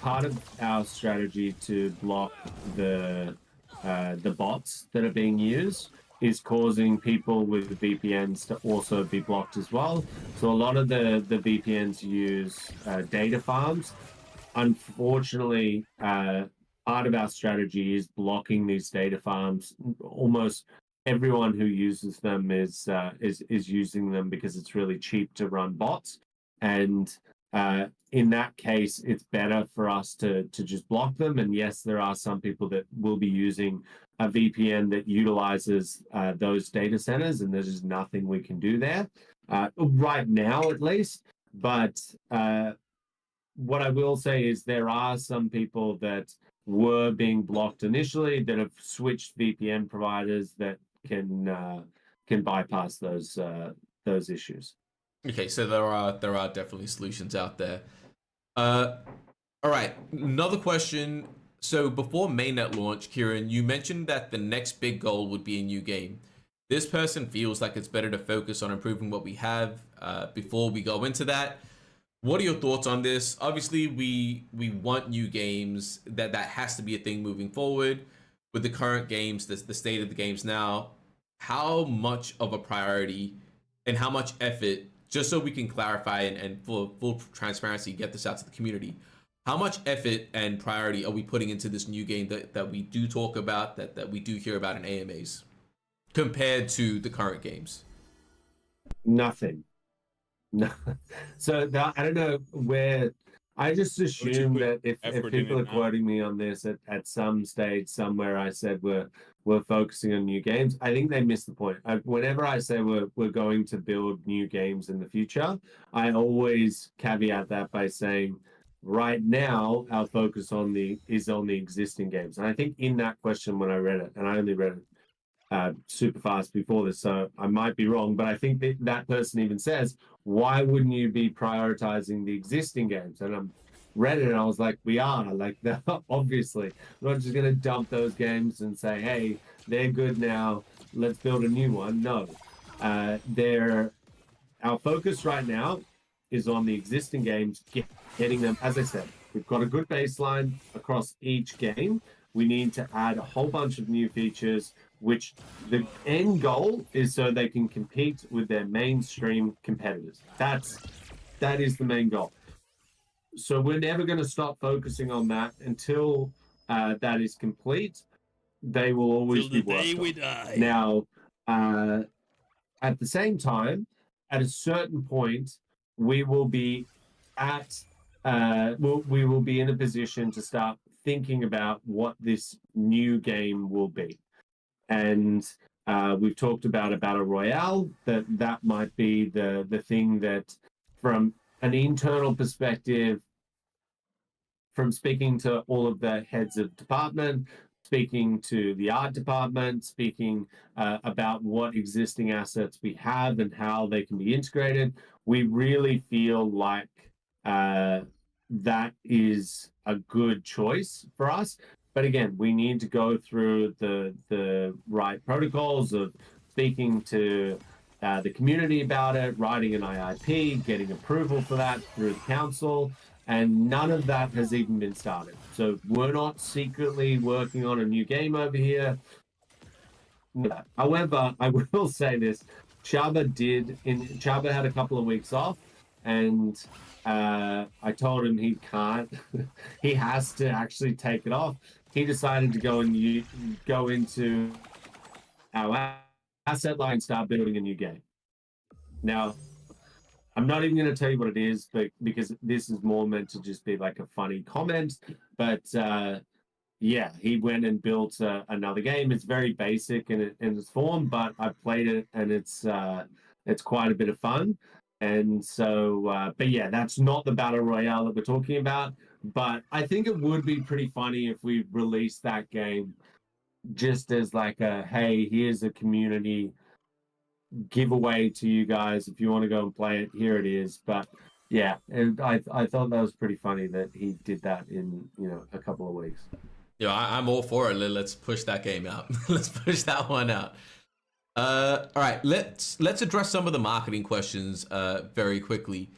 part of our strategy to block the bots that are being used is causing people with VPNs to also be blocked as well. So a lot of the VPNs use data farms. Unfortunately, part of our strategy is blocking these data farms. Almost everyone who uses them is using them because it's really cheap to run bots, and in that case, it's better for us to just block them. And yes, there are some people that will be using a VPN that utilizes those data centers, and there's just nothing we can do there right now, at least. But what I will say is there are some people that were being blocked initially that have switched VPN providers that can bypass those issues. Okay, so there are definitely solutions out there. All right, another question. So before mainnet launch, Kieran, you mentioned that the next big goal would be a new game. This person feels like it's better to focus on improving what we have before we go into that. What are your thoughts on this? Obviously, we want new games. That has to be a thing moving forward. With the current games, the state of the games now, how much of a priority and how much effort, just so we can clarify and full transparency, get this out to the community, how much effort and priority are we putting into this new game that we do talk about, that we do hear about in AMAs, compared to the current games? Nothing. No. So I don't know where. I just assume that if people are quoting me on this at some stage somewhere, I said we're focusing on new games. I think they missed the point. Whenever I say we're going to build new games in the future, I always caveat that by saying, right now our focus is on the existing games. And I think in that question when I read it, and I only read it super fast before this, so I might be wrong, but I think that person even says, why wouldn't you be prioritizing the existing games? And I read it and I was like, we are, like, obviously we're not just going to dump those games and say, hey, they're good now, let's build a new one. No, our focus right now is on the existing games, getting them. As I said, we've got a good baseline across each game. We need to add a whole bunch of new features, which the end goal is so they can compete with their mainstream competitors. That is the main goal. So we're never going to stop focusing on that until that is complete. They will always be worked on. We die. Now, at the same time, at a certain point, we will be we will be in a position to start thinking about what this new game will be. And we've talked about a battle royale, that might be the thing that, from an internal perspective, from speaking to all of the heads of department, speaking to the art department, speaking about what existing assets we have and how they can be integrated, we really feel like that is a good choice for us. But again, we need to go through the right protocols of speaking to the community about it, writing an IIP, getting approval for that through the council, and none of that has even been started. So we're not secretly working on a new game over here. No. However, I will say this: Chaba had a couple of weeks off, and I told him he can't. He has to actually take it off. He decided to go into our asset line and start building a new game. Now, I'm not even going to tell you what it is, but because this is more meant to just be like a funny comment. But yeah, he went and built another game. It's very basic in its form, but I've played it and it's quite a bit of fun. And so, but yeah, that's not the battle royale that we're talking about. But I think it would be pretty funny if we released that game just as like a, hey, here's a community giveaway to you guys. If you want to go and play it, here it is. But yeah, and I thought that was pretty funny that he did that in, a couple of weeks. Yeah, I'm all for it. Let's push that game out. Let's push that one out. All right, let's address some of the marketing questions very quickly.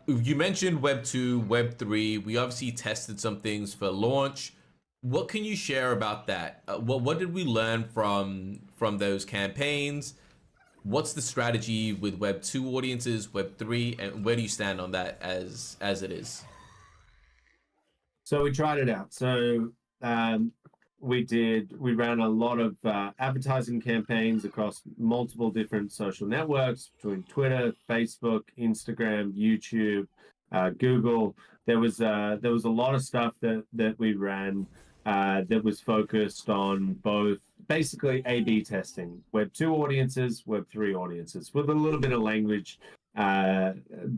You mentioned Web 2, Web 3. We obviously tested some things for launch. what can you share about that? What did we learn from those campaigns? What's the strategy with Web 2 audiences, Web 3, and where do you stand on that as it is? So we tried it out. So we ran a lot of advertising campaigns across multiple different social networks between Twitter, Facebook, Instagram, YouTube, Google. There was a lot of stuff that we ran that was focused on both basically A/B testing, Web 2 audiences, Web 3 audiences, with a little bit of language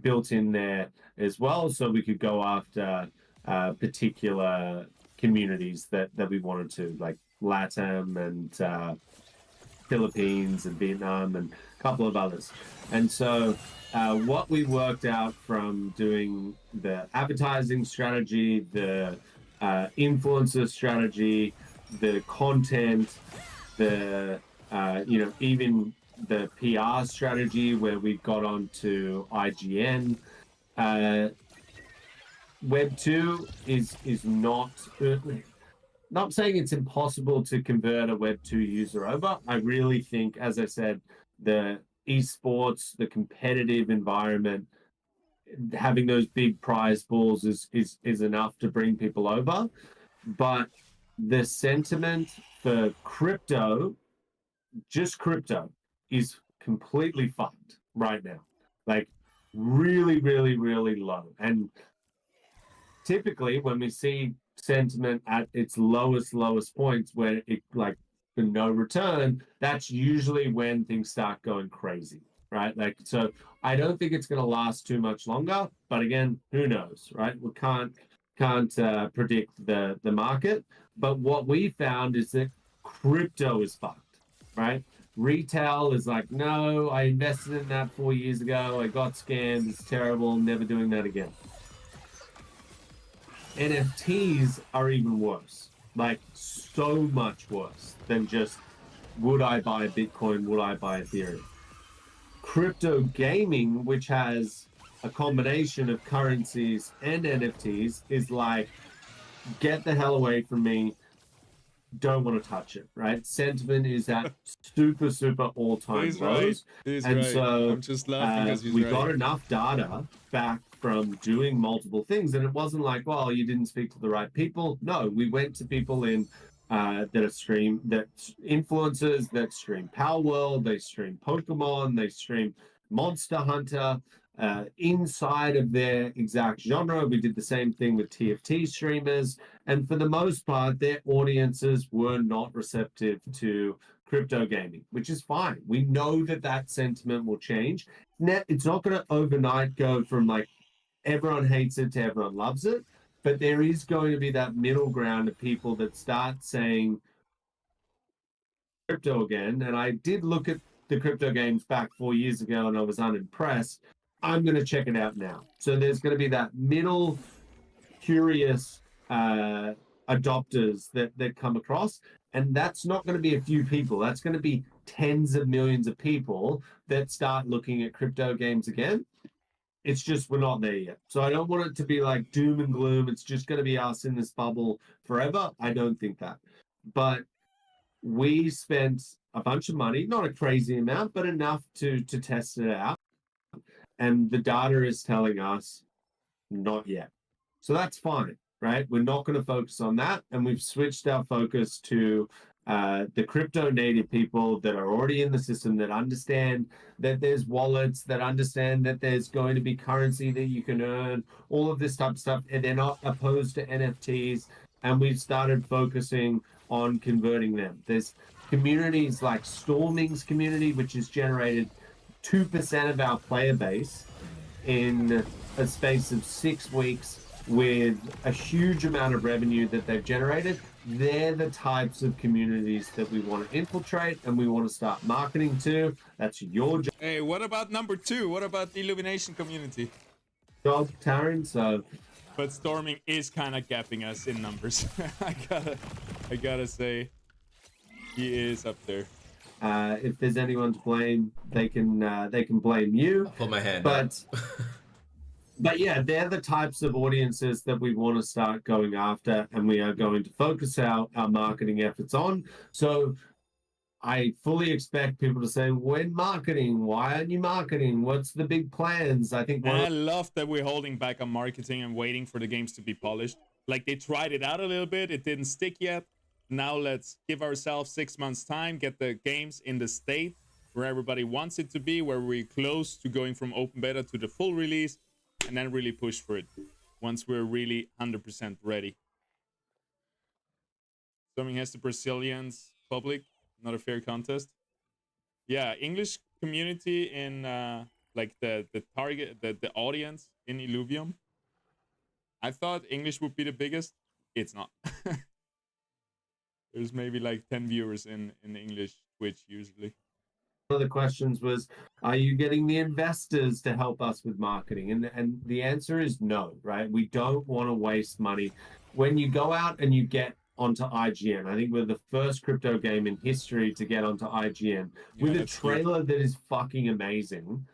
built in there as well, so we could go after particular communities that we wanted to, like LATAM and Philippines and Vietnam and a couple of others. And so what we worked out from doing the advertising strategy, the influencer strategy, the content, the even the PR strategy where we got onto IGN. Web 2 is not saying it's impossible to convert a Web 2 user over. I really think, as I said, the esports, the competitive environment, having those big prize pools is enough to bring people over. But the sentiment for crypto, just crypto, is completely fucked right now. Like really, really, really low. And typically when we see sentiment at its lowest points where it like for no return, that's usually when things start going crazy, right? Like, so I don't think it's going to last too much longer, but again, who knows, right? We can't predict the market, but what we found is that crypto is fucked, right? Retail is like, no, I invested in that 4 years ago, I got scammed, it's terrible, never doing that again. NFTs are even worse, like so much worse than just, would I buy Bitcoin, would I buy Ethereum? Crypto gaming, which has a combination of currencies and NFTs, is like, get the hell away from me, don't want to touch it, right? Sentiment is at super all-time lows. And so I'm just laughing as we got enough data back from doing multiple things, and it wasn't like, well, you didn't speak to the right people. No, we went to people in that influencers that stream Power World, they stream Pokemon, they stream Monster Hunter, inside of their exact genre. We did the same thing with TFT streamers, and for the most part, their audiences were not receptive to crypto gaming, which is fine. We know that sentiment will change. It's not going to overnight go from like everyone hates it to everyone loves it, but there is going to be that middle ground of people that start saying crypto again. And I did look at the crypto games back 4 years ago and I was unimpressed. I'm going to check it out now. So there's going to be that middle curious adopters that come across. And that's not going to be a few people. That's going to be tens of millions of people that start looking at crypto games again. It's just we're not there yet. So I don't want it to be like doom and gloom. It's just going to be us in this bubble forever. I don't think that. But we spent a bunch of money, not a crazy amount, but enough to test it out. And the data is telling us not yet. So that's fine, right? We're not going to focus on that. And we've switched our focus to the crypto native people that are already in the system, that understand that there's wallets, that understand that there's going to be currency that you can earn, all of this type of stuff. And they're not opposed to NFTs. And we've started focusing on converting them. There's communities like Storming's community, which has generated 2% of our player base in a space of 6 weeks with a huge amount of revenue that they've generated. They're the types of communities that we want to infiltrate and we want to start marketing to. That's your job. Hey, what about number 2? What about the Illumination community? Taryn, so... But Storming is kind of gapping us in numbers. I gotta say, he is up there. If there's anyone to blame, they can blame you. I'll put my hand but up. But yeah, they're the types of audiences that we want to start going after, and we are going to focus our marketing efforts on. So I fully expect people to say, when marketing, why aren't you marketing? What's the big plans? I think I love that we're holding back on marketing and waiting for the games to be polished. Like, they tried it out a little bit, it didn't stick yet. Now let's give ourselves 6 months time, get the games in the state where everybody wants it to be, where we're close to going from open beta to the full release, and then really push for it once we're really 100% ready. Something has the Brazilians public, not a fair contest. Yeah, English community in like the target, the audience in Illuvium. I thought English would be the biggest. It's not. There's maybe like 10 viewers in English Twitch usually. One of the questions was, are you getting the investors to help us with marketing? And the answer is no, right? We don't want to waste money. When you go out and you get onto IGN, I think we're the first crypto game in history to get onto IGN with a trailer that is fucking amazing,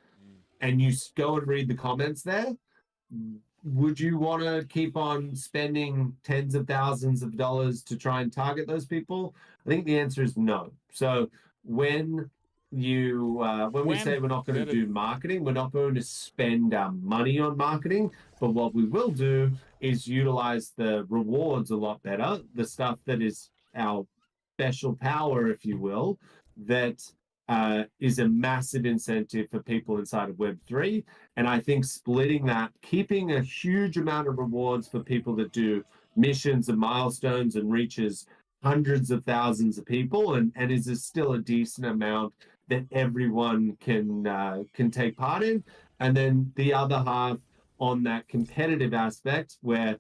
and you go and read the comments there. Would you want to keep on spending tens of thousands of dollars to try and target those people? I think the answer is no. So when we say we're not going to do marketing, we're not going to spend our money on marketing, but what we will do is utilize the rewards a lot better, the stuff that is our special power, if you will, that is a massive incentive for people inside of Web3. And I think splitting that, keeping a huge amount of rewards for people that do missions and milestones and reaches hundreds of thousands of people, and is still a decent amount that everyone can take part in. And then the other half on that competitive aspect where,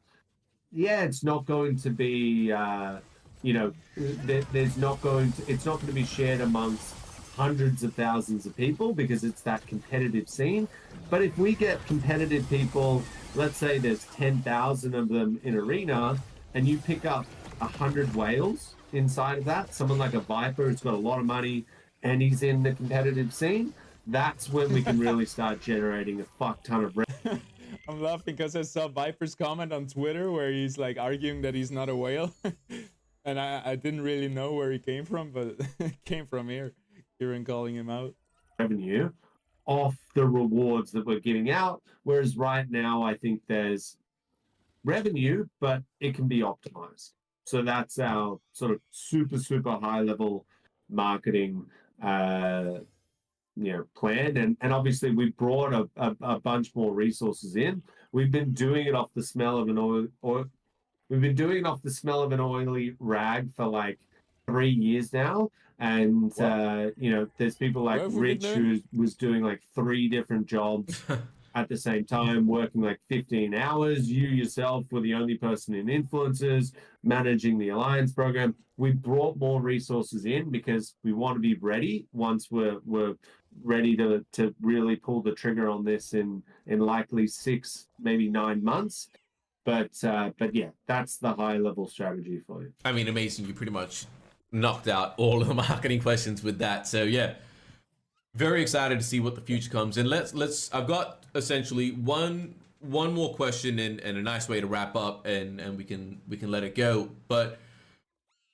yeah, it's not going to be, it's not going to be shared amongst hundreds of thousands of people because it's that competitive scene. But if we get competitive people, let's say there's 10,000 of them in arena, and you pick up 100 whales inside of that, someone like a Viper who's got a lot of money and he's in the competitive scene, that's when we can really start generating a fuck ton of I'm laughing because I saw Viper's comment on Twitter where he's like arguing that he's not a whale. And I didn't really know where he came from, but it came from here. Kieran calling him out. Revenue off the rewards that we're giving out. Whereas right now, I think there's revenue, but it can be optimized. So that's our sort of super, super high level marketing plan. And obviously we brought a bunch more resources in. We've been doing it off the smell of an we've been doing it off the smell of an oily rag for like 3 years now. And there's people like Rich who was doing like 3 different jobs at the same time, working like 15 hours. You yourself were the only person in influencers managing the Alliance program. We brought more resources in because we want to be ready once we're ready to really pull the trigger on this in likely 6, maybe 9 months. But yeah, that's the high level strategy for you. I mean, amazing. You pretty much knocked out all of the marketing questions with that. So yeah, very excited to see what the future comes. And let's I've got essentially one more question and a nice way to wrap up, and we can let it go. But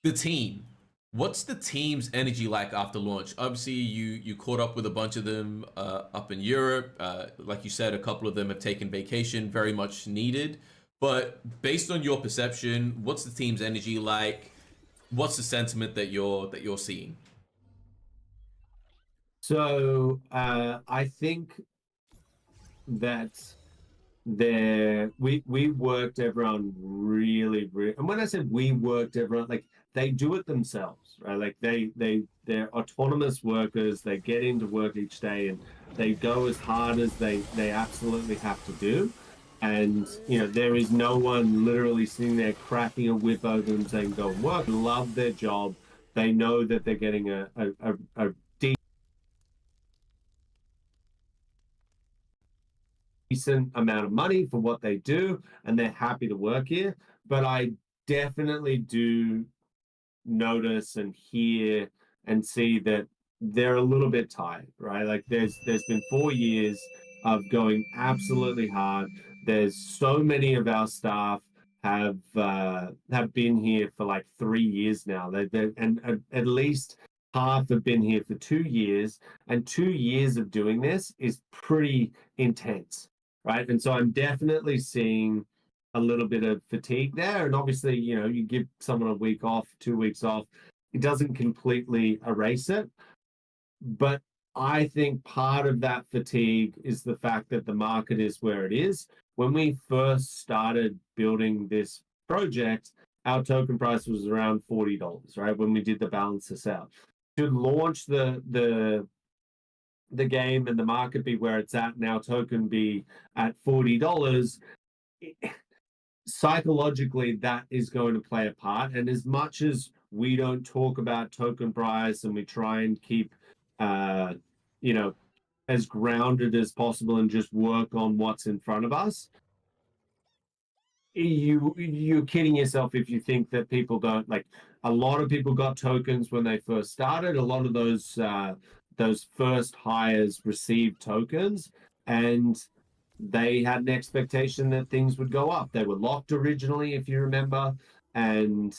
the team, what's the team's energy like after launch? Obviously you caught up with a bunch of them up in Europe. Like you said, a couple of them have taken vacation, very much needed. But based on your perception, what's the team's energy like? What's the sentiment that you're seeing? So I think that we worked everyone really, and when I said we worked everyone, like they do it themselves, right? Like they're autonomous workers. They get into work each day and they go as hard as they absolutely have to do. And there is no one literally sitting there cracking a whip over them saying go and work. They love their job. They know that they're getting a decent amount of money for what they do, and they're happy to work here. But I definitely do notice and hear and see that they're a little bit tired, right? Like there's been 4 years. of going absolutely hard. There's so many of our staff have been here for like 3 years now. And at least half have been here for 2 years, and 2 years of doing this is pretty intense, right? And so I'm definitely seeing a little bit of fatigue there. And obviously, you give someone a week off, 2 weeks off, it doesn't completely erase it. But I think part of that fatigue is the fact that the market is where it is. When we first started building this project, our token price was around $40, right? When we did the balance this out. To launch the game and the market be where it's at, now token be at $40, psychologically that is going to play a part. And as much as we don't talk about token price and we try and keep as grounded as possible and just work on what's in front of us, you're kidding yourself if you think that people don't. Like, a lot of people got tokens when they first started. A lot of those first hires received tokens, and they had an expectation that things would go up. They were locked originally, if you remember, and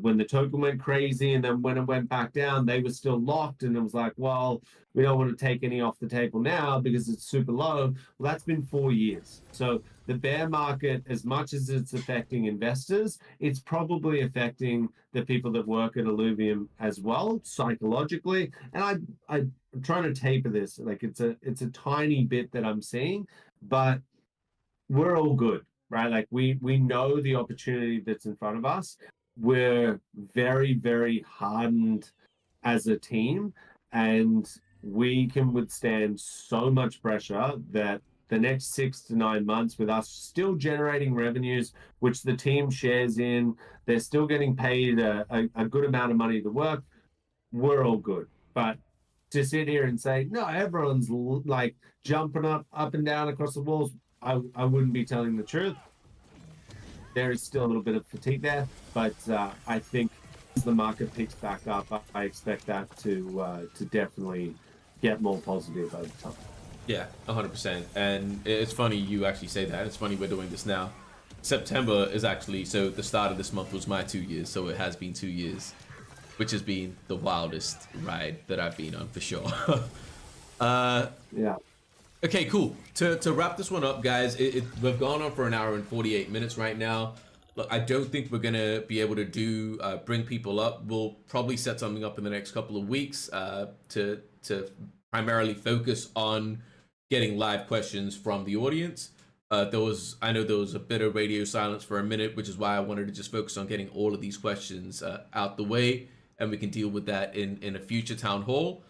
when the token went crazy, and then when it went back down, they were still locked, and it was like, well, we don't want to take any off the table now because it's super low. Well, that's been 4 years. So the bear market, as much as it's affecting investors, it's probably affecting the people that work at Illuvium as well, psychologically. And I'm trying to taper this. Like, it's a tiny bit that I'm seeing, but we're all good, right? Like, we know the opportunity that's in front of us. We're very, very hardened as a team, and we can withstand so much pressure that the next 6 to 9 months, with us still generating revenues, which the team shares in, they're still getting paid a good amount of money to work. We're all good. But to sit here and say, no, everyone's like jumping up and down across the walls, I wouldn't be telling the truth. There is still a little bit of fatigue there, but I think as the market picks back up, I expect that to definitely get more positive over time. Yeah, 100%. And it's funny you actually say that. It's funny we're doing this now. September is actually, so the start of this month was my 2 years, so it has been 2 years, which has been the wildest ride that I've been on for sure. Yeah. Okay, cool. To wrap this one up, guys, we've gone on for an hour and 48 minutes right now. Look, I don't think we're gonna be able to do bring people up. We'll probably set something up in the next couple of weeks to primarily focus on getting live questions from the audience. I know there was a bit of radio silence for a minute, which is why I wanted to just focus on getting all of these questions out the way, and we can deal with that in a future town hall.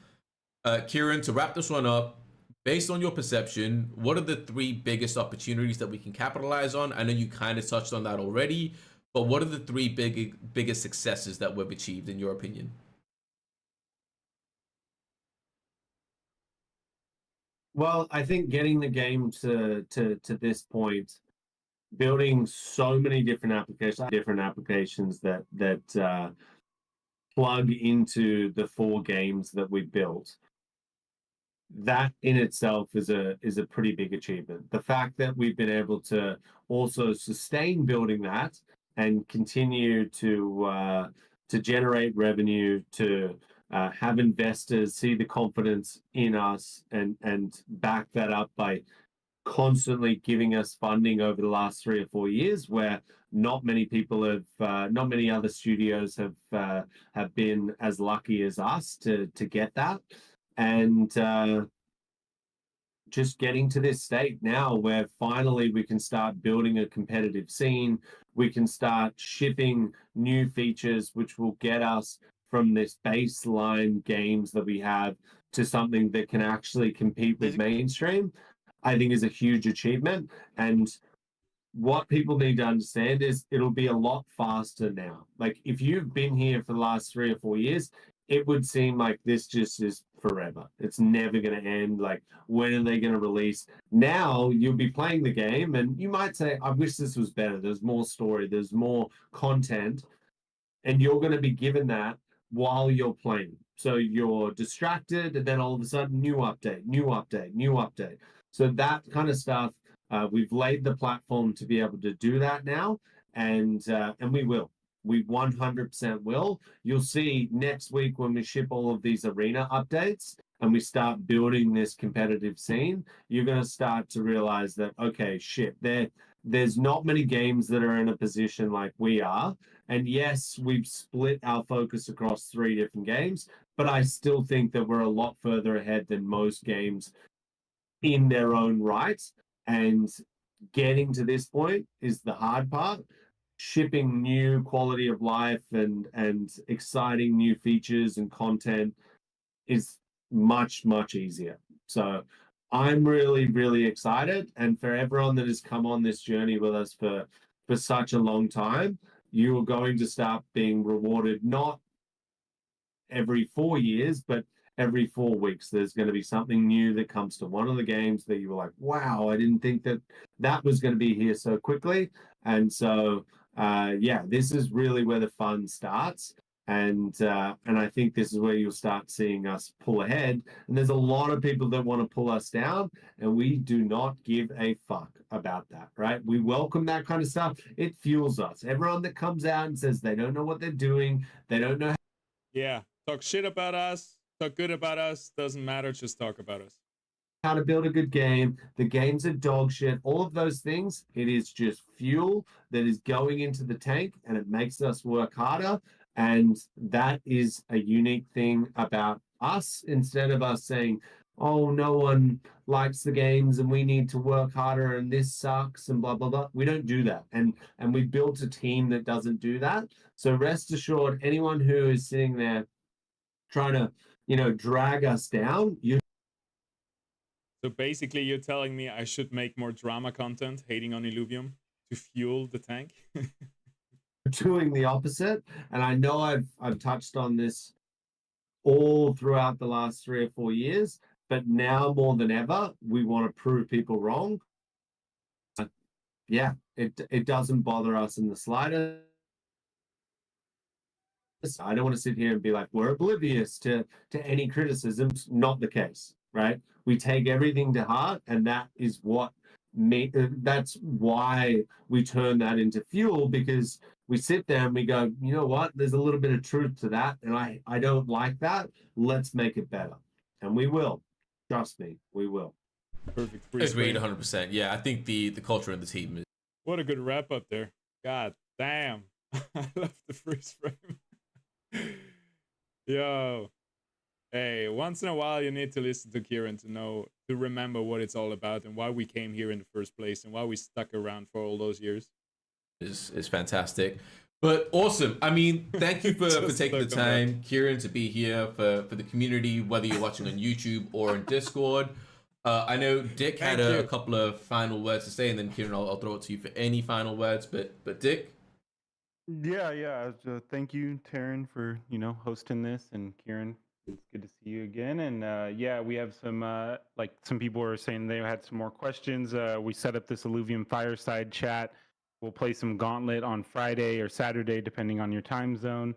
Kieran, to wrap this one up, based on your perception, what are the 3 biggest opportunities that we can capitalize on? I know you kind of touched on that already, but what are the 3 biggest successes that we've achieved in your opinion? Well, I think getting the game to this point, building so many different applications that plug into the 4 games that we built, that in itself is a pretty big achievement. The fact that we've been able to also sustain building that and continue to generate revenue, to have investors see the confidence in us and back that up by constantly giving us funding over the last 3 or 4 years, where not many people not many other studios have been as lucky as us to get that. And just getting to this state now where finally we can start building a competitive scene. We can start shipping new features, which will get us from this baseline games that we have to something that can actually compete with mainstream, I think is a huge achievement. And what people need to understand is it'll be a lot faster now. Like, if you've been here for the last 3 or 4 years, it would seem like this just is forever. It's never going to end. Like, when are they going to release? Now you'll be playing the game and you might say, I wish this was better. There's more story, there's more content. And you're going to be given that while you're playing. So you're distracted, and then all of a sudden, new update, new update, new update. So that kind of stuff, we've laid the platform to be able to do that now, and we will. We 100% will. You'll see next week when we ship all of these arena updates and we start building this competitive scene, you're going to start to realize that, okay, shit, there's not many games that are in a position like we are. And yes, we've split our focus across 3 different games, but I still think that we're a lot further ahead than most games in their own right. And getting to this point is the hard part. Shipping new quality of life and exciting new features and content is much, much easier. So I'm really, really excited. And for everyone that has come on this journey with us for such a long time, you are going to start being rewarded not every 4 years, but every 4 weeks. There's going to be something new that comes to one of the games that you were like, wow, I didn't think that was going to be here so quickly. And so, yeah, this is really where the fun starts. And I think this is where you'll start seeing us pull ahead. And there's a lot of people that want to pull us down, and we do not give a fuck about that, right? We welcome that kind of stuff. It fuels us. Everyone that comes out and says they don't know what they're doing, they don't know. Yeah, talk shit about us, talk good about us, doesn't matter, just talk about us. How to build a good game, the games are dog shit, all of those things. It is just fuel that is going into the tank, and it makes us work harder. And that is a unique thing about us. Instead of us saying, oh, no one likes the games and we need to work harder and this sucks and blah blah blah, we don't do that. And we built a team that doesn't do that. So rest assured, anyone who is sitting there trying to drag us down, you. So basically, you're telling me I should make more drama content, hating on Illuvium, to fuel the tank? Doing the opposite. And I know I've touched on this all throughout the last 3 or 4 years, but now more than ever, we want to prove people wrong. Yeah, it doesn't bother us in the slightest. I don't want to sit here and be like, we're oblivious to any criticisms. Not the case, right? We take everything to heart, and that is what that's why we turn that into fuel, because we sit there and we go, you know what? There's a little bit of truth to that, and I don't like that. Let's make it better, and we will. Trust me, we will. Perfect. Agreed, 100%. Yeah, I think the culture of the team is. What a good wrap up there. God damn. I love the freeze frame. Yo. Hey, once in a while you need to listen to Kieran to remember what it's all about and why we came here in the first place and why we stuck around for all those years. Is fantastic. But awesome. I mean, thank you for taking the time, Kieran, to be here for the community, whether you're watching on YouTube or on Discord. I know Dick had a couple of final words to say, and then Kieran, I'll throw it to you for any final words. But Dick? Yeah. Thank you, Taryn, for hosting this, and Kieran, it's good to see you again. And yeah, we have some some people were saying they had some more questions. We set up this Illuvium fireside chat. We'll play some Gauntlet on Friday or Saturday, depending on your time zone.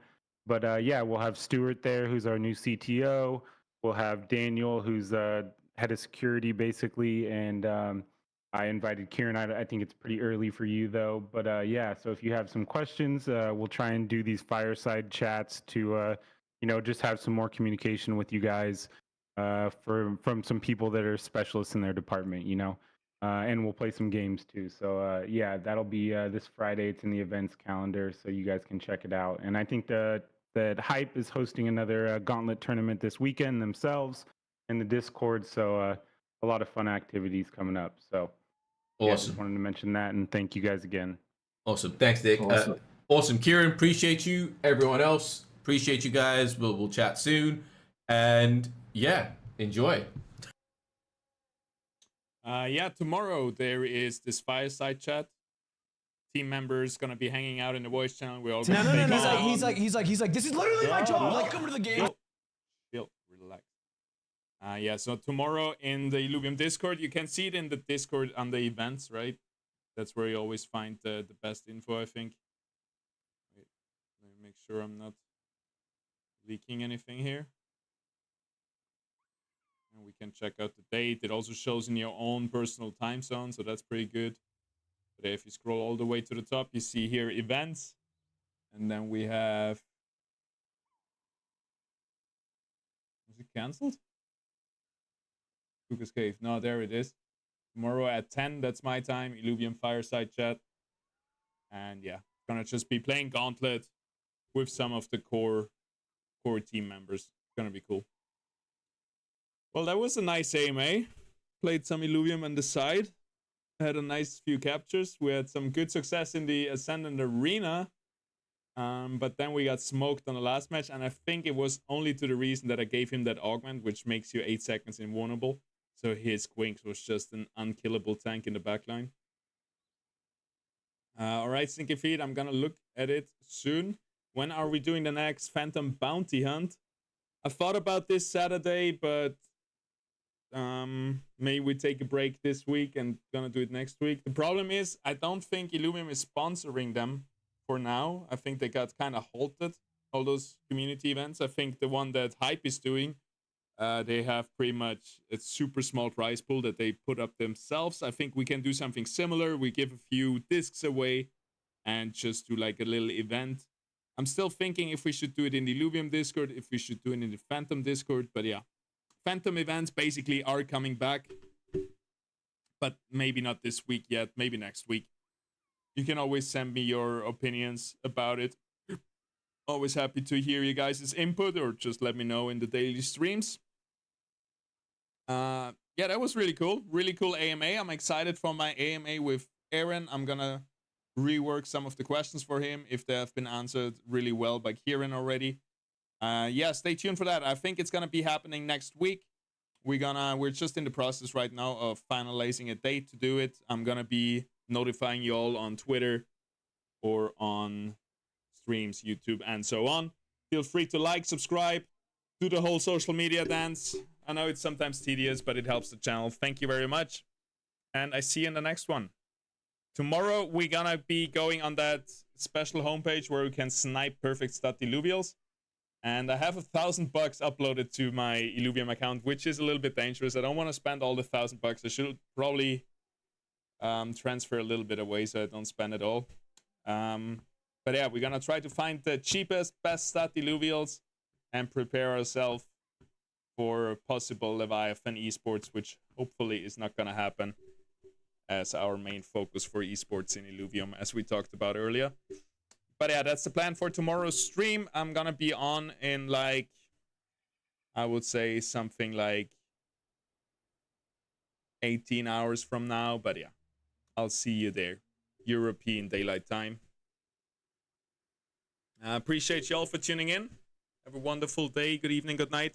But yeah, we'll have Stuart there, who's our new CTO. We'll have Daniel, who's head of security, basically, and I invited Kieran. I think it's pretty early for you, though. But yeah, so if you have some questions, we'll try and do these fireside chats to, just have some more communication with you guys from some people that are specialists in their department, and we'll play some games, too. So yeah, that'll be this Friday. It's in the events calendar, so you guys can check it out. And I think that Hype is hosting another Gauntlet tournament this weekend themselves in the Discord, so a lot of fun activities coming up. So yeah, awesome. Just wanted to mention that, and thank you guys again. Awesome. Thanks, Dick. Awesome. Kieran, appreciate you. Everyone else, appreciate you guys. We'll chat soon. And yeah, enjoy. Yeah, tomorrow there is this fireside chat. Team members gonna be hanging out in the voice channel. We're all gonna He's like, this is literally my job. Welcome to the game. Chill, relax. Yeah, so tomorrow in the Illuvium Discord, you can see it in the Discord on the events, right? That's where you always find the best info, I think. Wait, let me make sure I'm not leaking anything here. And we can check out the date. It also shows in your own personal time zone, so that's pretty good. But if you scroll all the way to the top, you see here events. And then we have... Was it cancelled? Lucas Cave. No, there it is. Tomorrow at 10, that's my time. Illuvium Fireside Chat. And yeah, gonna just be playing Gauntlet with some of the core team members. Gonna be cool. Well, that was a nice AMA. Played some Illuvium on the side. Had a nice few captures. We had some good success in the Ascendant Arena. But then we got smoked on the last match. And I think it was only to the reason that I gave him that augment, which makes you 8 seconds invulnerable. So his Quinks was just an unkillable tank in the backline. Alright, Stinky Feet, I'm gonna look at it soon. When are we doing the next Phantom Bounty Hunt? I thought about this Saturday, but maybe we take a break this week and gonna do it next week. The problem is, I don't think Illuvium is sponsoring them for now. I think they got kind of halted, all those community events. I think the one that Hype is doing, they have pretty much a super small prize pool that they put up themselves. I think we can do something similar. We give a few discs away and just do like a little event. I'm still thinking if we should do it in the Illuvium Discord, if we should do it in the Phantom Discord. But yeah, Phantom events basically are coming back. But maybe not this week yet, maybe next week. You can always send me your opinions about it. Always happy to hear you guys' input, or just let me know in the daily streams. Yeah, that was really cool. Really cool AMA. I'm excited for my AMA with Aaron. I'm gonna rework some of the questions for him if they have been answered really well by Kieran already. Yeah, stay tuned for that. I think it's gonna be happening next week. We're just in the process right now of finalizing a date to do it. I'm gonna be notifying you all on Twitter or on streams, YouTube, and so on. Feel free to like, subscribe, do the whole social media dance. I know it's sometimes tedious, but it helps the channel. Thank you very much. And I see you in the next one. Tomorrow, we're gonna be going on that special homepage where we can snipe perfect stat Illuvials. And I have $1,000 uploaded to my Illuvium account, which is a little bit dangerous. I don't want to spend all the $1,000. I should probably transfer a little bit away so I don't spend it all. But yeah, we're gonna try to find the cheapest, best stat Illuvials and prepare ourselves for possible Leviathan esports, which hopefully is not gonna happen as our main focus for esports in Illuvium, as we talked about earlier. But yeah, that's the plan for tomorrow's stream. I'm gonna be on in like, I would say something like 18 hours from now. But yeah, I'll see you there. European Daylight Time. I appreciate you all for tuning in. Have a wonderful day, good evening, good night.